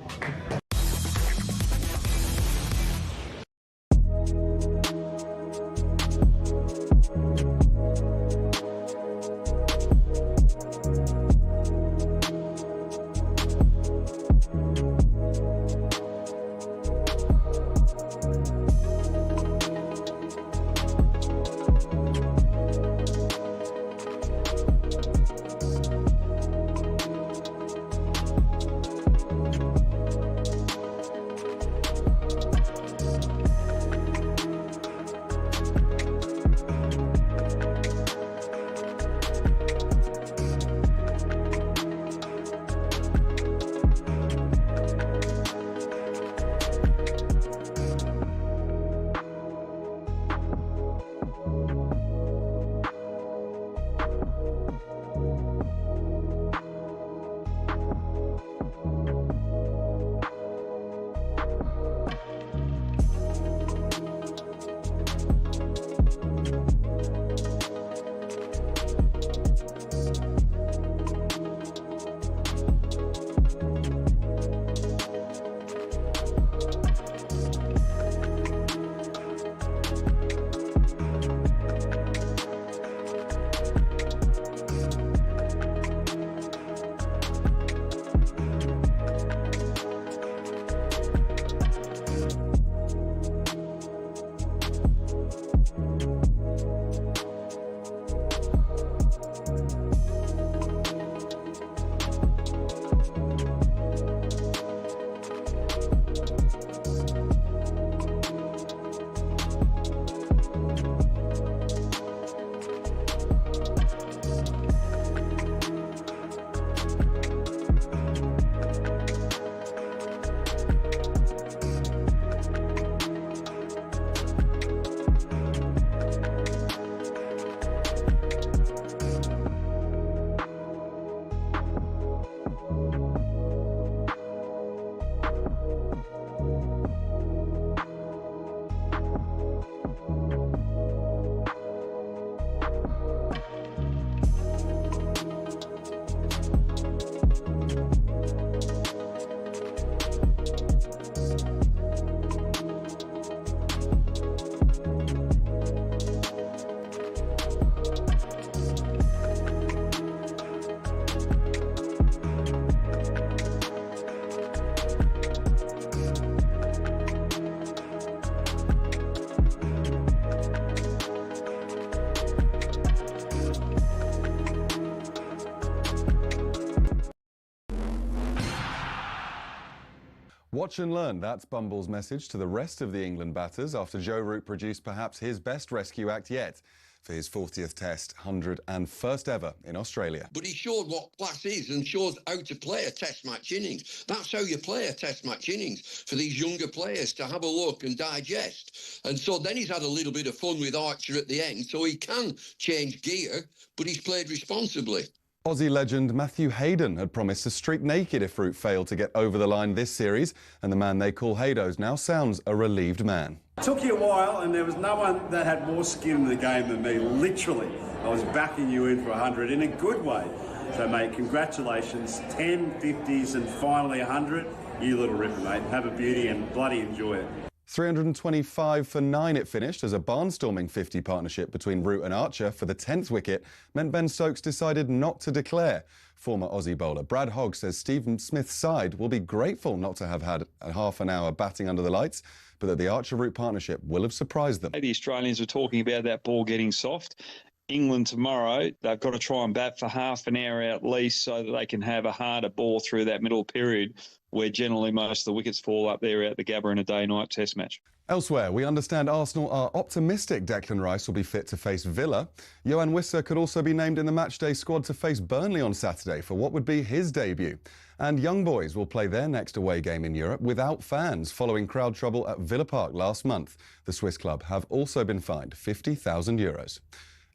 Watch and learn. That's Bumble's message to the rest of the England batters after Joe Root produced perhaps his best rescue act yet for his 40th Test, 101st ever in Australia. But he showed what class is and shows how to play a Test match innings. That's how you play a Test match innings, for these younger players to have a look and digest. And so then he's had a little bit of fun with Archer at the end, so he can change gear, but he's played responsibly. Aussie legend Matthew Hayden had promised to streak naked if Root failed to get over the line this series, and the man they call Haydos now sounds a relieved man. It took you a while, and there was no one that had more skin in the game than me, literally. I was backing you in for 100 in a good way. So, mate, congratulations. 10, 50s and finally 100. You little ripper, mate. Have a beauty and bloody enjoy it. 325 for 9 it finished as a barnstorming 50 partnership between Root and Archer for the 10th wicket meant Ben Stokes decided not to declare. Former Aussie bowler Brad Hogg says Stephen Smith's side will be grateful not to have had a half an hour batting under the lights, but that the Archer-Root partnership will have surprised them. The Australians were talking about that ball getting soft. England tomorrow, they've got to try and bat for half an hour at least so that they can have a harder ball through that middle period where generally most of the wickets fall up there at the Gabba in a day-night test match. Elsewhere, we understand Arsenal are optimistic Declan Rice will be fit to face Villa. Johan Wissa could also be named in the matchday squad to face Burnley on Saturday for what would be his debut. And Young Boys will play their next away game in Europe without fans following crowd trouble at Villa Park last month. The Swiss club have also been fined €50,000.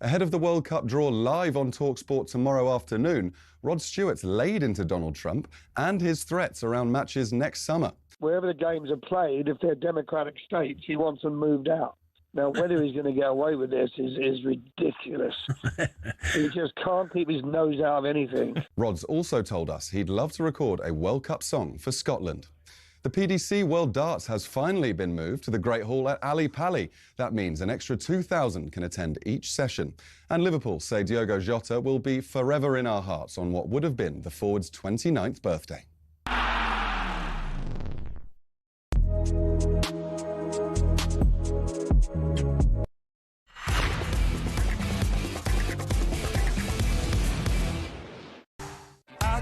Ahead of the World Cup draw live on talkSPORT tomorrow afternoon, Rod Stewart's laid into Donald Trump and his threats around matches next summer. Wherever the games are played, if they're democratic states, he wants them moved out. Now, whether he's going to get away with this is ridiculous. He just can't keep his nose out of anything. Rod's also told us he'd love to record a World Cup song for Scotland. The PDC World Darts has finally been moved to the Great Hall at Ali Pali. That means an extra 2,000 can attend each session. And Liverpool say Diogo Jota will be forever in our hearts on what would have been the forward's 29th birthday.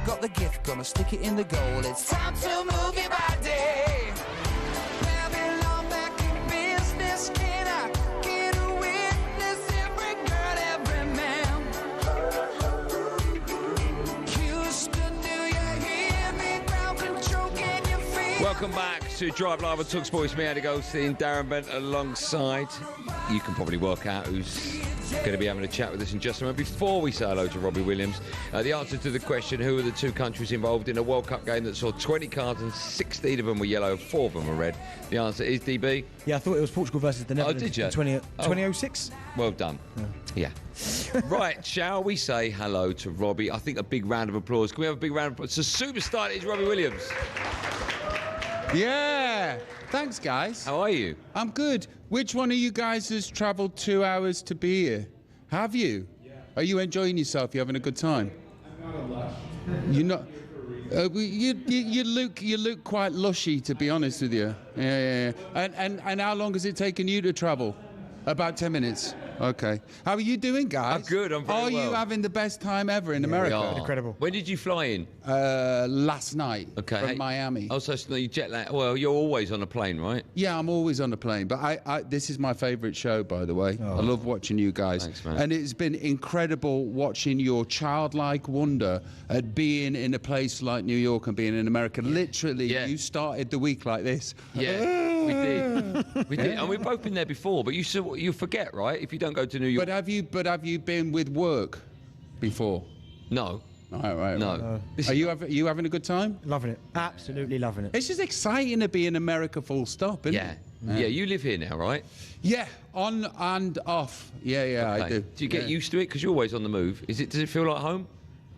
Got the gift, gonna stick it in the goal. It's time to move your body. Babylon back in business. Can I get a witness? Every girl, every man. Houston, do you hear me? Ground control, can you feel? Welcome back to Drive Live on talkSPORT. It's me, Andy Goldstein Darren Bent alongside. You can probably work out who's going to be having a chat with us in just a moment. Before we say hello to Robbie Williams, the answer to the question, who are the two countries involved in a World Cup game that saw 20 cards and 16 of them were yellow, 4 of them were red? The answer is DB. Yeah, I thought it was Portugal versus the Netherlands. Oh, did you? In 2006? Well done. Yeah. Right, shall we say hello to Robbie? I think a big round of applause. Can we have a big round of applause? It's a superstar. It's Robbie Williams. Yeah. Thanks, guys. How are you? I'm good. Which one of you guys has travelled 2 hours to be here? Have you? Yeah. Are you enjoying yourself? You having a good time? I'm not a lush. You're not. You look quite lushy, to be honest with you. Yeah. And how long has it taken you to travel? About 10 minutes. Okay. How are you doing, guys? I'm good. I'm very well. Are you having the best time ever in America? Incredible. When did you fly in? Last night. Okay. From Miami. Oh, so you jet lag. Well, you're always on a plane, right? Yeah, I'm always on a plane. But this is my favourite show, by the way. I love watching you guys. Thanks, man. And it's been incredible watching your childlike wonder at being in a place like New York and being in America. Yeah. Literally, you started the week like this. Yeah. We did. We did. And we've both been there before, but you forget, right? If you don't go to New York. But have you been with work before? No. Right. No. Are you having a good time? Loving it. Absolutely loving it. It's just exciting to be in America full stop, isn't it? Yeah, you live here now, right? Yeah, on and off. Yeah, okay. I do. Do you get used to it? Because you're always on the move. Does it feel like home?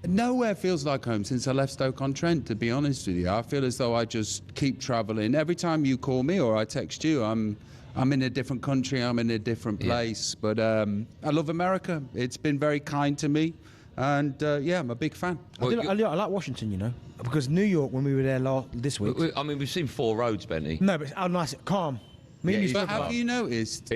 Nowhere feels like home since I left Stoke-on-Trent, to be honest with you. I feel as though I just keep travelling. Every time you call me or I text you, I'm in a different country, I'm in a different place. Yeah. But I love America. It's been very kind to me. And, I'm a big fan. I like Washington, you know, because New York, when we were there this week... we've seen 4 roads, Benny. No, but how nice, calm. But have you noticed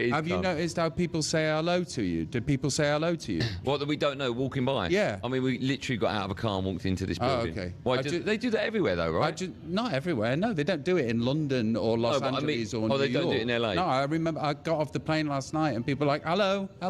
how people say hello to you? Do people say hello to you? What, that we don't know, walking by? Yeah. I mean, we literally got out of a car and walked into this building. Oh, okay. Why they do that everywhere, though, right? Not everywhere. No, they don't do it in London or Los Angeles or New York. they don't do it in LA? No, I remember I got off the plane last night and people were like, hello. I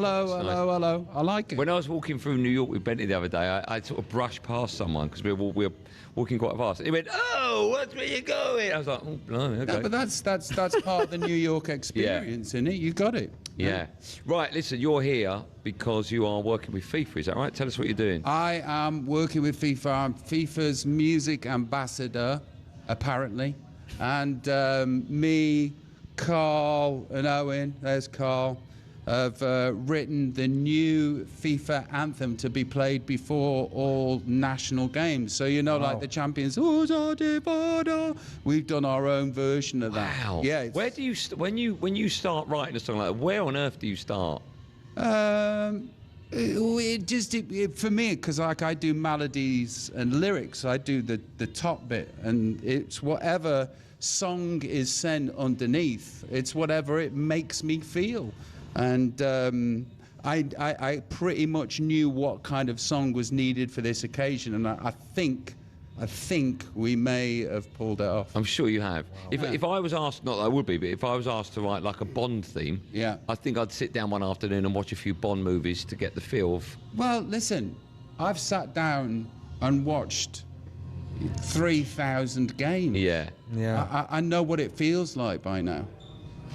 like it. When I was walking through New York with Bentley the other day, I sort of brushed past someone because we were walking quite fast. And he went, where you going? I was like, oh, blimey, okay. No, but that's part of the New York experience, isn't it? You got it. Yeah. Right, listen, you're here because you are working with FIFA, is that right? Tell us what you're doing. I am working with FIFA. I'm FIFA's music ambassador, apparently. And me, Carl and Owen, there's Carl, have written the new FIFA anthem to be played before all national games. So, like the champions, we've done our own version of that. Wow. Yeah. Where do you when you start writing a song like that? Where on earth do you start? For me, because I do melodies and lyrics, I do the top bit, and it's whatever song is sent underneath. It's whatever it makes me feel, and I pretty much knew what kind of song was needed for this occasion, and I think we may have pulled it off. I'm sure you have. Wow. If I was asked, not that I would be, but if I was asked to write like a Bond theme, I think I'd sit down one afternoon and watch a few Bond movies to get the feel of... Well, listen, I've sat down and watched 3,000 games. Yeah. I know what it feels like by now.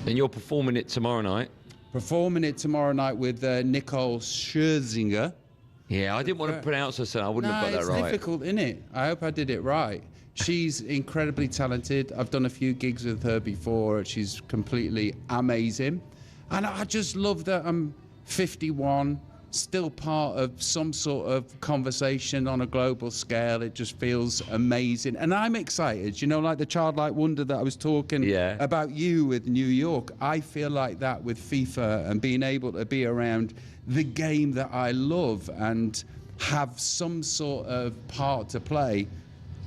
And you're performing it tomorrow night? Performing it tomorrow night with Nicole Scherzinger. Yeah, I didn't want to pronounce her, so I wouldn't have got that right. It's difficult, isn't it? I hope I did it right. She's incredibly talented. I've done a few gigs with her before. She's completely amazing. And I just love that I'm 51, still part of some sort of conversation on a global scale. It just feels amazing. And I'm excited, like the childlike wonder that I was talking about you with New York. I feel like that with FIFA and being able to be around the game that I love and have some sort of part to play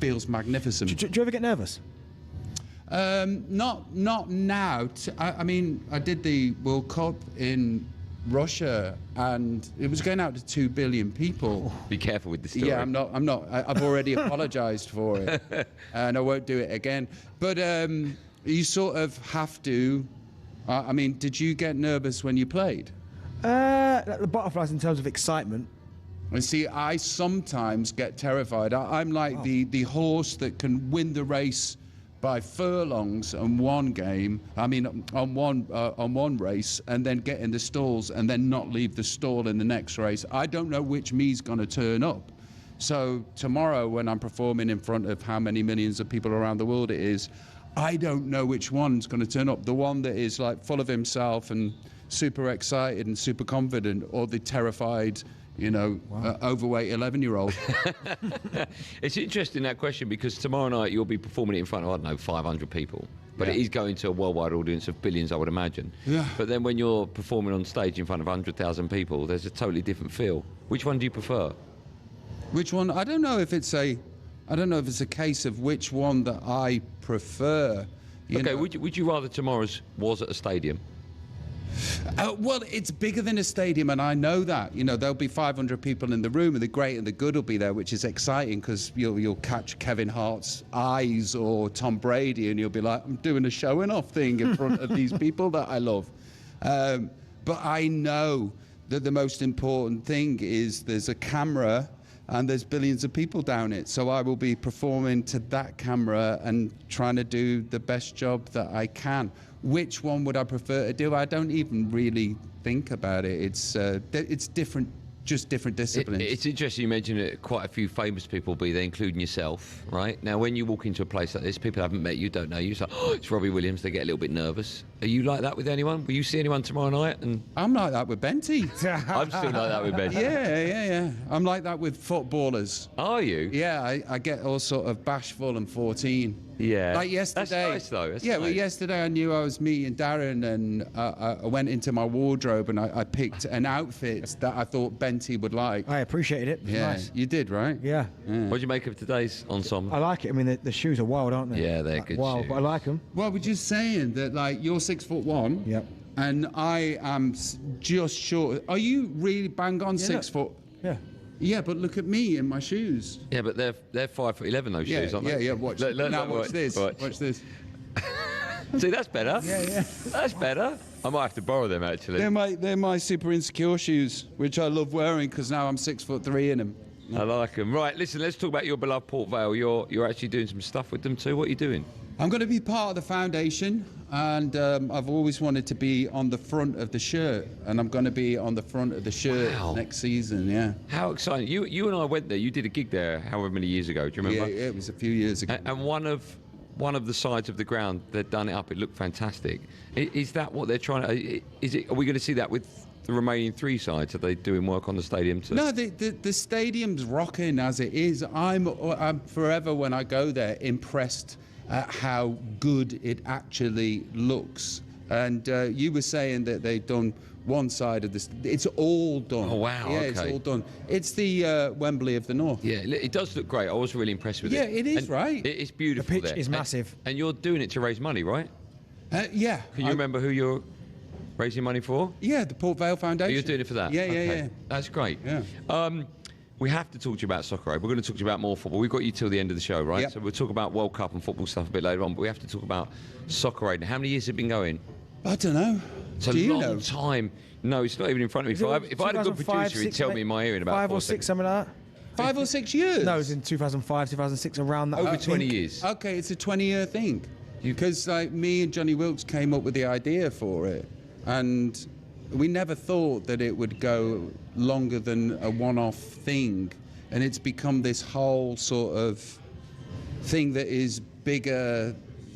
feels magnificent. Do you ever get nervous? Not now. I mean, I did the World Cup in Russia, and it was going out to 2 billion people. Be careful with the story. Yeah, I'm not. I've already apologised for it, and I won't do it again. But you sort of have to. I mean, did you get nervous when you played? The butterflies in terms of excitement. And see, I sometimes get terrified. I'm like the horse that can win the race by furlongs on one game. I mean, on one race, and then get in the stalls and then not leave the stall in the next race. I don't know which me's going to turn up. So tomorrow, when I'm performing in front of how many millions of people around the world it is, I don't know which one's going to turn up. The one that is like full of himself and super excited and super confident, or the terrified, overweight 11-year-old. It's interesting, that question, because tomorrow night you'll be performing it in front of, I don't know, 500 people. But it is going to a worldwide audience of billions, I would imagine. Yeah. But then when you're performing on stage in front of 100,000 people, there's a totally different feel. Which one do you prefer? Which one? I don't know if it's a case of which one that I prefer. Okay, would you rather tomorrow's was at a stadium? Well, it's bigger than a stadium, and I know that. There'll be 500 people in the room, and the great and the good will be there, which is exciting because you'll catch Kevin Hart's eyes or Tom Brady, and you'll be like, I'm doing a showing off thing in front of these people that I love. But I know that the most important thing is there's a camera and there's billions of people down it. So I will be performing to that camera and trying to do the best job that I can. Which one would I prefer to do? I don't even really think about it. It's different, just different disciplines. It's interesting you mentioned that quite a few famous people will be there, including yourself, right? Now, when you walk into a place like this, people haven't met you, don't know you. It's like, oh, it's Robbie Williams. They get a little bit nervous. Are you like that with anyone? Will you see anyone tomorrow night? And I'm like that with Benty. I'm still like that with Benty. Yeah. I'm like that with footballers. Are you? Yeah, I get all sort of bashful and 14. Yeah. Like yesterday. That's nice, though. That's well, nice. Yesterday I knew I was meeting Darren, and I went into my wardrobe and I picked an outfit that I thought Benty would like. I appreciated it. Yeah, Nice. you did, right? Yeah. What do you make of today's ensemble? I like it. I mean, the shoes are wild, aren't they? Yeah, they're good wild, shoes. but I like them. Well, we're just saying that, like, you're 6'1". Yep. And I am just short. Are you really bang on 6 foot? Yeah. Yeah, but look at me in my shoes. Yeah, but they're 5'11", those shoes, aren't they? Yeah. Watch. Now watch this. Watch this. See, that's better. Yeah. That's better. I might have to borrow them, actually. They're my super insecure shoes, which I love wearing because now I'm 6'3" in them. I like them. Right, listen, let's talk about your beloved Port Vale. You're actually doing some stuff with them too. What are you doing? I'm going to be part of the foundation, and I've always wanted to be on the front of the shirt, and I'm going to be on the front of the shirt next season, yeah. How exciting. You and I went there. You did a gig there however many years ago. Do you remember? Yeah, it was a few years ago. And one of one of the sides of the ground, they'd done it up. It looked fantastic. Is that what they're trying to? Are we going to see that with the remaining 3 sides? Are they doing work on the stadium too? No, the stadium's rocking as it is. I'm forever, when I go there, impressed at how good it actually looks. And you were saying that they've done one side of this. It's all done. Oh, wow. Yeah, okay. It's all done. It's the Wembley of the North. Yeah, it does look great. I was really impressed with it. Yeah, it is, and right. It's beautiful. The pitch is massive. And you're doing it to raise money, right? Yeah. Can you remember who you're raising money for? Yeah, the Port Vale Foundation. Oh, you're doing it for that? Yeah, okay. yeah. That's great. Yeah. We have to talk to you about soccer. We're going to talk to you about more football. We've got you till the end of the show, right? Yep. So we'll talk about World Cup and football stuff a bit later on, but we have to talk about soccer aid. How many years has it been going? I don't know. It's a long time. No, it's not even in front of me. If I had a good producer, he'd tell me in my ear in about 5 or 6, something like that. 5 or 6 years? No, it was in 2005, 2006, around that. Over 20 years. Okay, it's a 20-year thing. Because me and Johnny Wilkes came up with the idea for it, and we never thought that it would go longer than a one-off thing, and it's become this whole sort of thing that is bigger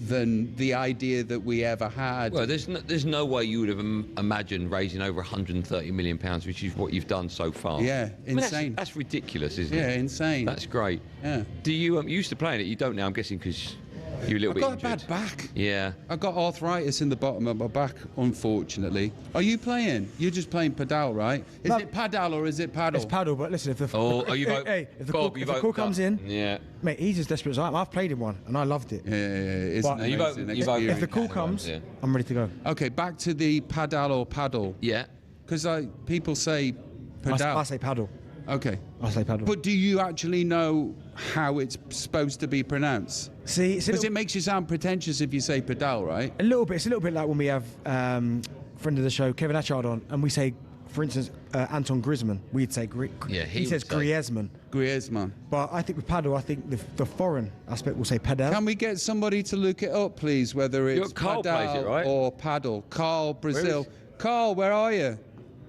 than the idea that we ever had. Well, there's no way you would have imagined raising over £130 million, which is what you've done so far. Yeah, insane. I mean, that's ridiculous, isn't it? Yeah, insane. That's great. Yeah. Do you used to play in it? You don't now, I'm guessing, because you're a little bit injured. I got a bad back. Yeah. I got arthritis in the bottom of my back, unfortunately. Are you playing? You're just playing padel, right? Is it padel or is it paddle? It's paddle, but listen, if the if the call comes in, yeah, mate, he's as desperate as I am. I've played in one and I loved it. Yeah, it's but if the call comes, I'm ready to go. Okay, back to the padel or paddle. Yeah. Because people say padel. I say paddle. Okay. I say paddle. But do you actually know how it's supposed to be pronounced? See, because it makes you sound pretentious if you say padel, right? A little bit. It's a little bit like when we have friend of the show Kevin Atchard on, and we say, for instance, Anton Griezmann. We'd say he says Griezmann. Griezmann. But I think with paddle, I think the foreign aspect will say padel. Can we get somebody to look it up, please? Whether it's padel right? or paddle. Carl Brazil. Carl, where are you?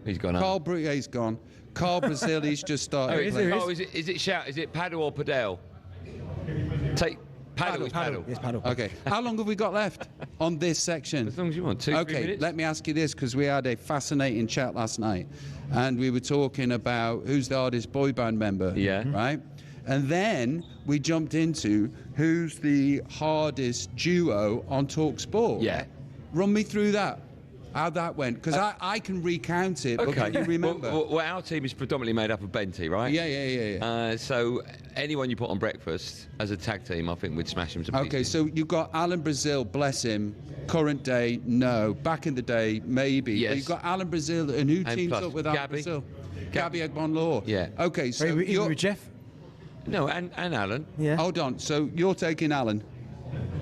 He's gone. He's gone. Carl Brazil, he's just started playing. Is it paddle or padel? Take paddle. Paddle. Yes, paddle. Okay. How long have we got left on this section? As long as you want. 2-3 minutes. Let me ask you this, because we had a fascinating chat last night, and we were talking about who's the hardest boy band member. Yeah. Right. And then we jumped into who's the hardest duo on talkSPORT. Yeah. Run me through that. How that went, because I can recount it, but can you remember? Well, our team is predominantly made up of Benty, right? Yeah. So anyone you put on breakfast as a tag team, I think we'd smash them to pieces. Okay, so you've got Alan Brazil, bless him. Current day, no. Back in the day, maybe. Yes. But you've got Alan Brazil, and who teams plus up with Alan Gabby. Brazil? Gabby Egbon-Law. Yeah. Okay, so you're with Jeff. No, and Alan. Yeah. Hold on. So you're taking Alan.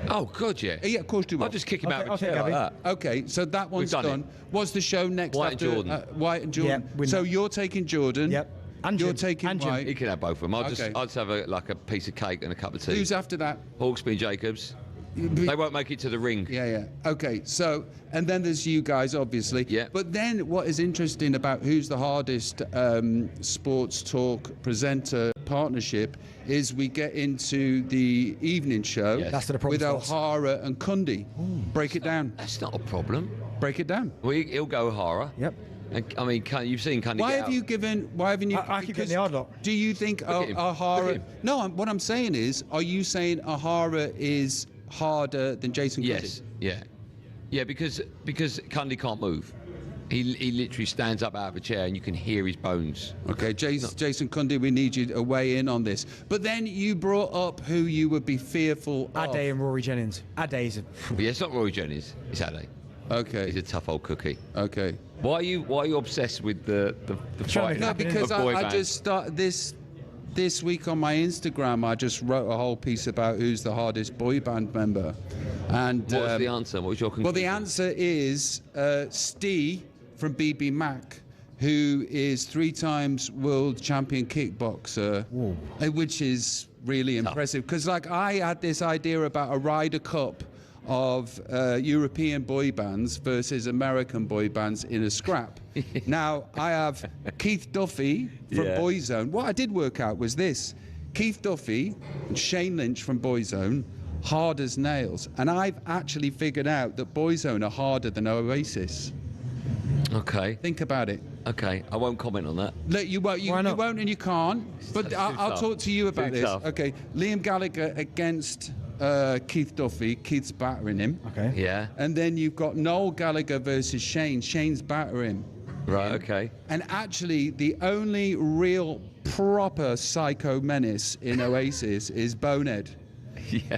Oh, God, yeah. Yeah, of course you will. I'll just kick him out of a chair like that. Okay, so that one's done. What's the show next White after? and Jordan. White and Jordan. Yeah, so you're taking Jordan. Yep. And you're Jim. taking and Jim. White. You can have both of them. I'll Okay. just have a piece of cake and a cup of tea. Who's after that? Hawksby and Jacobs. They won't make it to the ring. Yeah. Okay, so, and then there's you guys, obviously. Yeah. But then what is interesting about who's the hardest sports talk presenter partnership is we get into the evening show That's the with problem for us. O'Hara and Cundy. Break it down. That's not a problem. Break it down. Well, he'll go O'Hara. Yep. And, I mean, you've seen Cundy Why get have out. you given? Why haven't you? I keep getting the hard lot. Do you think at him. Look O'Hara? at him. No, what I'm saying is, are you saying O'Hara is harder than Jason Cundy? Yes. Yeah, because Cundy can't move. He literally stands up out of a chair and you can hear his bones. Okay, Jason Cundy, we need you to weigh in on this. But then you brought up who you would be fearful of. Ade and Rory Jennings. Ade's Yeah, it's not Roy Jennings. It's Ade. Okay. He's a tough old cookie. Okay. Why are you obsessed with the fight? No, because of boy I bands? just started this week on my Instagram. I just wrote a whole piece about who's the hardest boy band member. And What was the answer? What was your conclusion? well, the answer is Steve from BB Mac, who is 3 times world champion kickboxer, which is really impressive. Because I had this idea about a Ryder Cup of European boy bands versus American boy bands in a scrap. Now, I have Keith Duffy from Boyzone. What I did work out was this. Keith Duffy and Shane Lynch from Boyzone hard as nails. And I've actually figured out that Boyzone are harder than Oasis. Okay. Think about it. Okay, I won't comment on that. Look, you won't and you can't. But I'll talk to you about this. Tough. Okay, Liam Gallagher against Keith Duffy. Keith's battering him. Okay. Yeah. And then you've got Noel Gallagher versus Shane. Shane's battering. Right, okay. And actually, the only real proper psycho menace in Oasis is Bonehead. Yeah.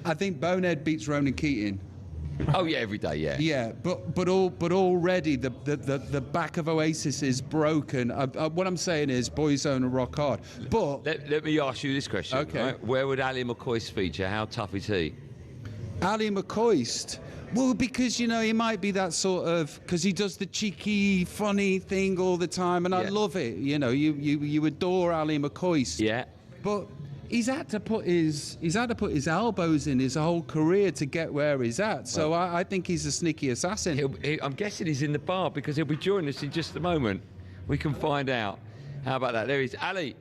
I think Bonehead beats Ronan Keating. Oh yeah, every day, yeah. Yeah, but already the back of Oasis is broken. What I'm saying is, Boyzone are rock hard. But let me ask you this question. Okay. Right? Where would Ali McCoist feature? How tough is he? Ali McCoist. Well, because, you know, he might be that sort of, because he does the cheeky, funny thing all the time, and I love it. You know, you adore Ali McCoist. Yeah. But he's had to put his elbows in his whole career to get where he's at. So I think he's a sneaky assassin. I'm guessing he's in the bar because he'll be joining us in just a moment. We can find out. How about that? There he is. Ali.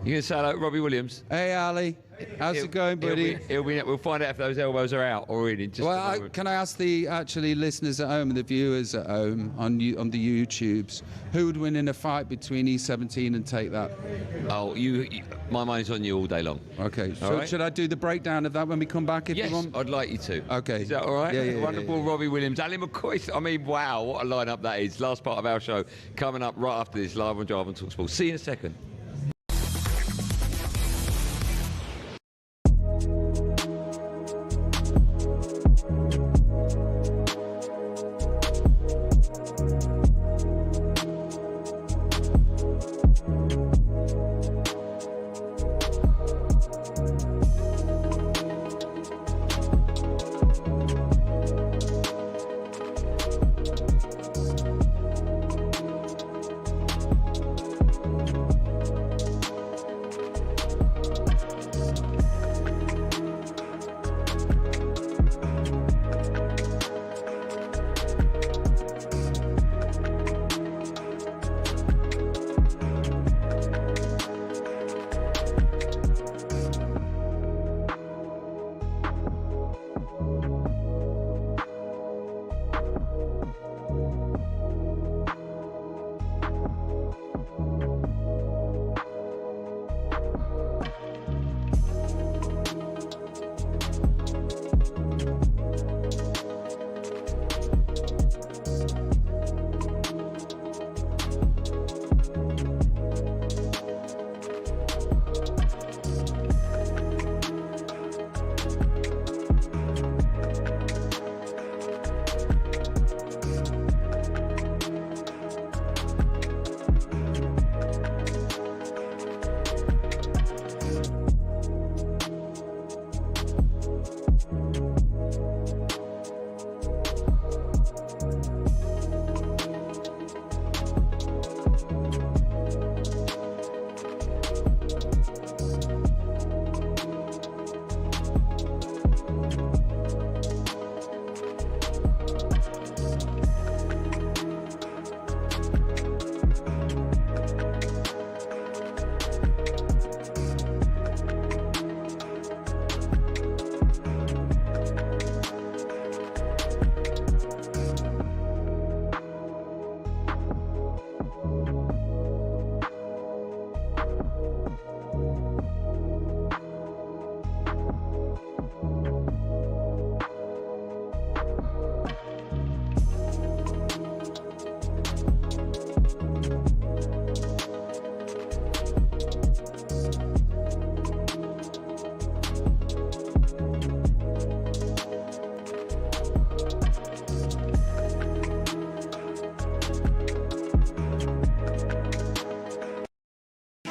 You going to say hello to Robbie Williams? Hey, Ali. How's it going, buddy? We'll find out if those elbows are out or in just a moment. Can I ask the listeners at home and the viewers at home on the YouTubes, who would win in a fight between E17 and Take That? Oh, my mind's on you all day long. Okay. All So right. should I do the breakdown of that when we come back? If Yes, you want? I'd like you to. Okay. Is that all right? Yeah. Wonderful Robbie Williams. Ali McCoist. I mean, wow, what a lineup that is. Last part of our show coming up right after this, live on Drive on talkSPORT. See you in a second.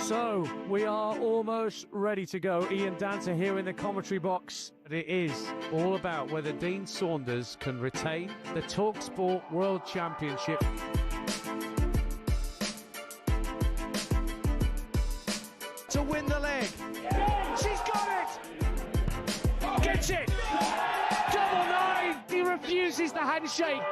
So, we are almost ready to go. Ian Danter here in the commentary box. But it is all about whether Dean Saunders can retain the talkSPORT World Championship. To win the leg. She's got it! Gets it! Double nine! He refuses the handshake.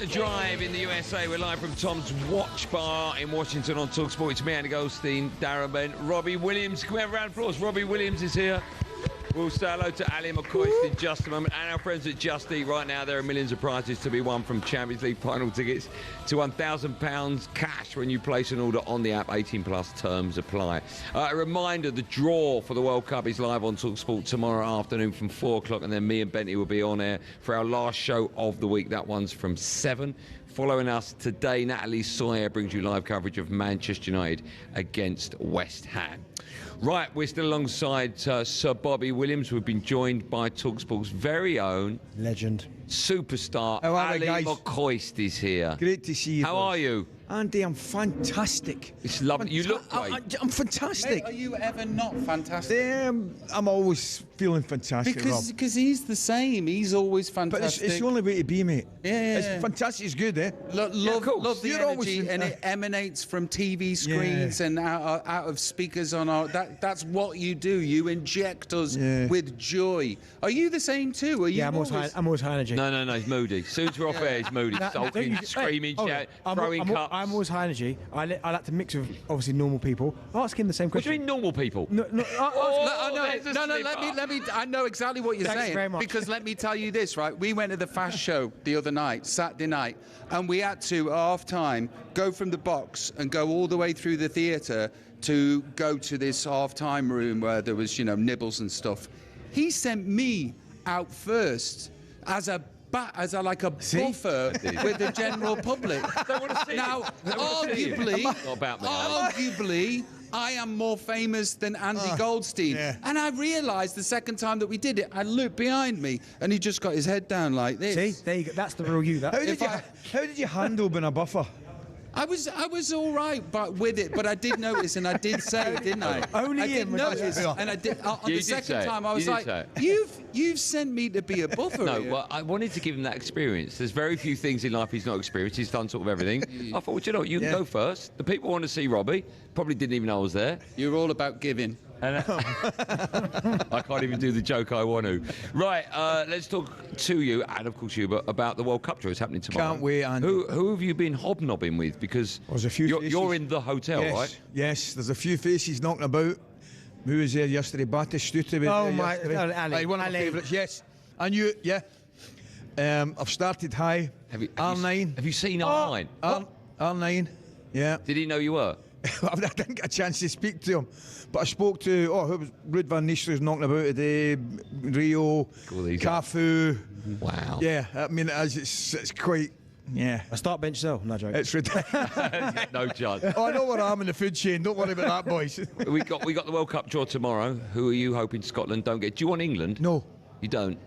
Drive in the USA. We're live from Tom's Watch Bar in Washington on talkSPORT. It's me, Andy Goldstein, Darren Bent, Robbie Williams. Can we have a round of applause? Robbie Williams is here. We'll say hello to Ali McCoist in just a moment. And our friends at Just Eat. Right now, there are millions of prizes to be won, from Champions League final tickets to £1,000 cash when you place an order on the app. 18+ terms apply. A reminder, the draw for the World Cup is live on talkSPORT tomorrow afternoon from 4 o'clock. And then me and Benty will be on air for our last show of the week. That one's from 7. Following us today, Natalie Sawyer brings you live coverage of Manchester United against West Ham. Right, we're still alongside Sir Bobby Williams. We've been joined by talkSPORT's very own legend, superstar Ali McCoist is here. Great to see you. How are you? Andy, I'm fantastic. It's lovely. You look great. I'm fantastic. Mate, are you ever not fantastic? I'm always feeling fantastic, because he's the same. He's always fantastic. But it's the only way to be, mate. Yeah. It's fantastic. It's good, eh? Love the energy, and it emanates from TV screens and out of speakers on our. That's what you do. You inject us with joy. Are you the same too? Are you? Yeah, I'm always high energy. No, he's moody. As soon as we're off air, he's moody. Sulking, screaming, shouting, throwing cups. I'm always high energy. I like to mix with obviously normal people. Ask him the same question. What do you mean normal people? No. Let me. I know exactly what you're saying. Very much. Because let me tell you this, right? We went to the Fast Show the other night, Saturday night, and we had to, at half-time, go from the box and go all the way through the theatre to go to this half-time room where there was, nibbles and stuff. He sent me out first as a buffer with the general public. Now, arguably, I am more famous than Andy Goldstein. Yeah. And I realised the second time that we did it, I looked behind me and he just got his head down like this. See, there you go. That's the real you. How did you handle being a buffer? I was all right, but with it. But I did notice, and I did say it, didn't I? Only I did notice, and I did. On the second time, I was like, "You've sent me to be a buffer." No, here. well, I wanted to give him that experience. There's very few things in life he's not experienced. He's done sort of everything. I thought, well, you can go first. The people want to see Robbie. Probably didn't even know I was there. You're all about giving. I can't even do the joke I want to. Right, let's talk to you, and of course you, but about the World Cup draw. It's happening tomorrow. Can't wait, Andy. Who have you been hobnobbing with? Because there's a few you're in the hotel, right? Yes, there's a few faces knocking about. Who was there yesterday? Batistuta was there yesterday. Ali. One of my favourites, yes. And you, yeah. I've started high. R9. Have you seen R9? R9, yeah. Did he know you were? I didn't get a chance to speak to him, but I spoke to who was Ruud van Nistelrooy's knocking about today, Rio, Cafu. Wow. Yeah, I mean it's quite. Yeah. I start bench though. No joke. It's ridiculous. No chance. Oh, I know where I am in the food chain. Don't worry about that, boys. we got the World Cup draw tomorrow. Who are you hoping Scotland don't get? Do you want England? No. You don't.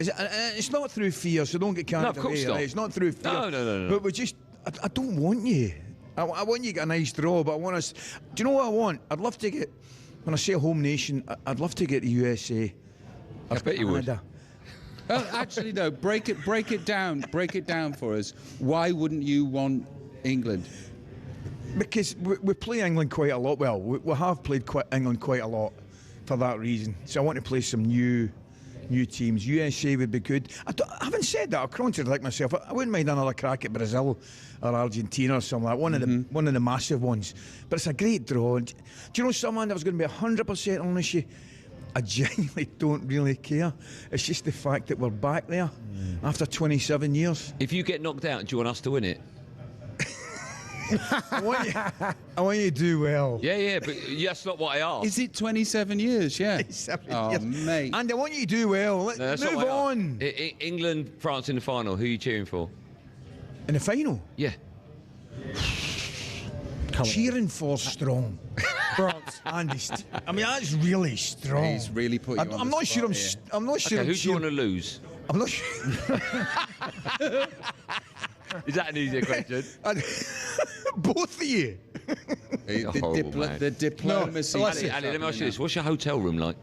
It's not through fear, so don't get carried away. No, of course not. Right? It's not through fear. No. But we just, I don't want you. I want you to get a nice draw, but I want us. Do you know what I want? I'd love to get. When I say home nation, I'd love to get the USA. I bet you would. Actually, no. Break it down for us. Why wouldn't you want England? Because we play England quite a lot. Well, we have played England quite a lot for that reason. So I want to play some new teams. USA would be good. I haven't said that. I'll contradict myself. I wouldn't mind another crack at Brazil or Argentina or something like that. One of the massive ones. But it's a great draw. Do you know someone that was going to be 100% honest with you? I genuinely don't really care. It's just the fact that we're back there after 27 years. If you get knocked out, do you want us to win it? I want you to do well. Yeah, but that's not what I asked. Is it 27 years? Yeah. 27 years. Oh, mate. And I want you to do well. Move on. England, France in the final. Who are you cheering for? In the final? Yeah. Cheering for strong. France. Andy, I mean, that's really strong. He's really put you on I'm the not sure. spot I'm not sure. Okay, who do you want to lose? I'm not sure. Is that an easier question? Both of you. The diplomacy. No, Ali, let me ask you this. What's your hotel room like?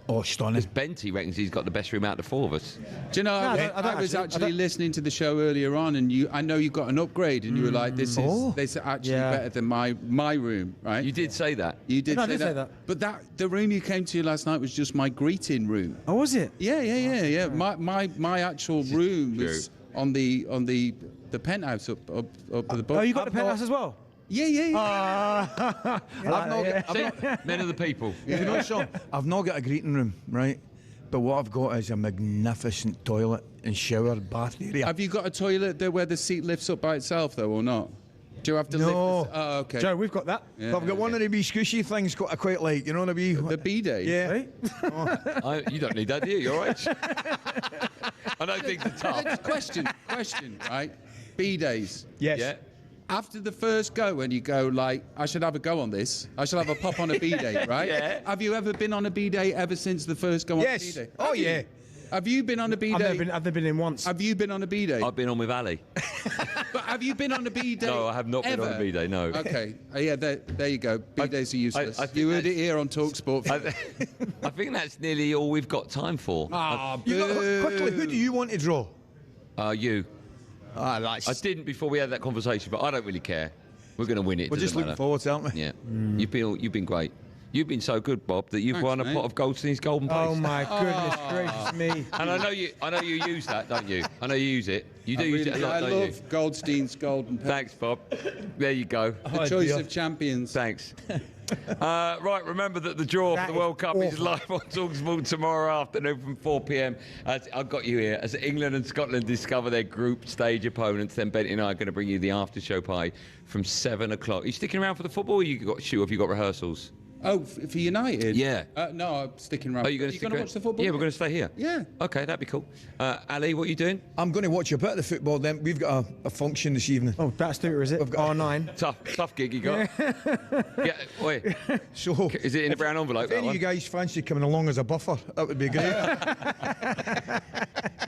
Oh, stunning. Because Benty reckons he's got the best room out of the four of us. Do you know, I was actually listening to the show earlier on, and I know you got an upgrade, and you were like, this is actually better than my room, right? You did say that. You did say that. But the room you came to last night was just my greeting room. Oh, was it? Yeah. My actual room was on the the penthouse up at the bottom. Oh, you got the penthouse as well? Yeah. Men of the people. You know, Sean, I've not got a greeting room, right? But what I've got is a magnificent toilet and shower, bath area. Have you got a toilet there where the seat lifts up by itself, though, or not? Do you have to lift the... Oh, okay. Joe, we've got that. Yeah, But I've got one of the wee squishy things I quite like, you know, the wee... The bidet? Yeah. Right? You don't need that, do you? You're right. I know things are tough. Question, right? Bidets. Yes. Yeah. After the first go, when you go like, I should have a go on this, I should have a pop on a bidet, right? Yeah. Have you ever been on a bidet ever since the first go on a bidet? Oh, yeah. Have you been on a bidet? I've never been in once. Have you been on a bidet? I've been on with Ali. But have you been on a bidet? No, I have not been on a bidet, no. Okay. Yeah, there you go. Bidets are useless. You heard it here on talkSPORT. I think that's nearly all we've got time for. Quickly, who do you want to draw? You. I didn't before we had that conversation, but I don't really care. We're going to win it. We're just looking forward to it, aren't we? Yeah. You've been great. You've been so good, Bob, that you've won a pot of Goldstein's Golden Place. Oh my goodness gracious me! And I know you use that, don't you? I know you use it. You do use it a lot, don't you? I love Goldstein's Golden Place. Thanks, Bob. There you go. The choice of champions. Thanks. Right, remember that the draw for the World Cup is live on talkSPORT tomorrow afternoon from 4 p.m. I've got you here. As England and Scotland discover their group stage opponents, then Bent and I are going to bring you the after-show pie from 7 o'clock. Are you sticking around for the football, or have you got rehearsals? Oh, for United? Yeah. No, I'm sticking around. Are you going to watch the football? Yeah, we're going to stay here. Yeah. Okay, that'd be cool. Ali, what are you doing? I'm going to watch a bit of the football then. We've got a function this evening. Oh, that's Twitter, is it? We've got R9. Tough gig you got. Yeah, wait. So, is it in a brown envelope? If any of you guys fancy coming along as a buffer, that would be great.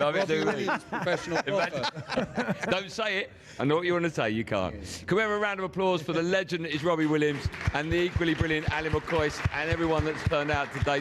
Robbie Williams, professional buffer. Don't say it. I know what you want to say. You can't. Can we have a round of applause for the legend that is Robbie Williams and the equally brilliant Ali McCoy and everyone that's turned out today?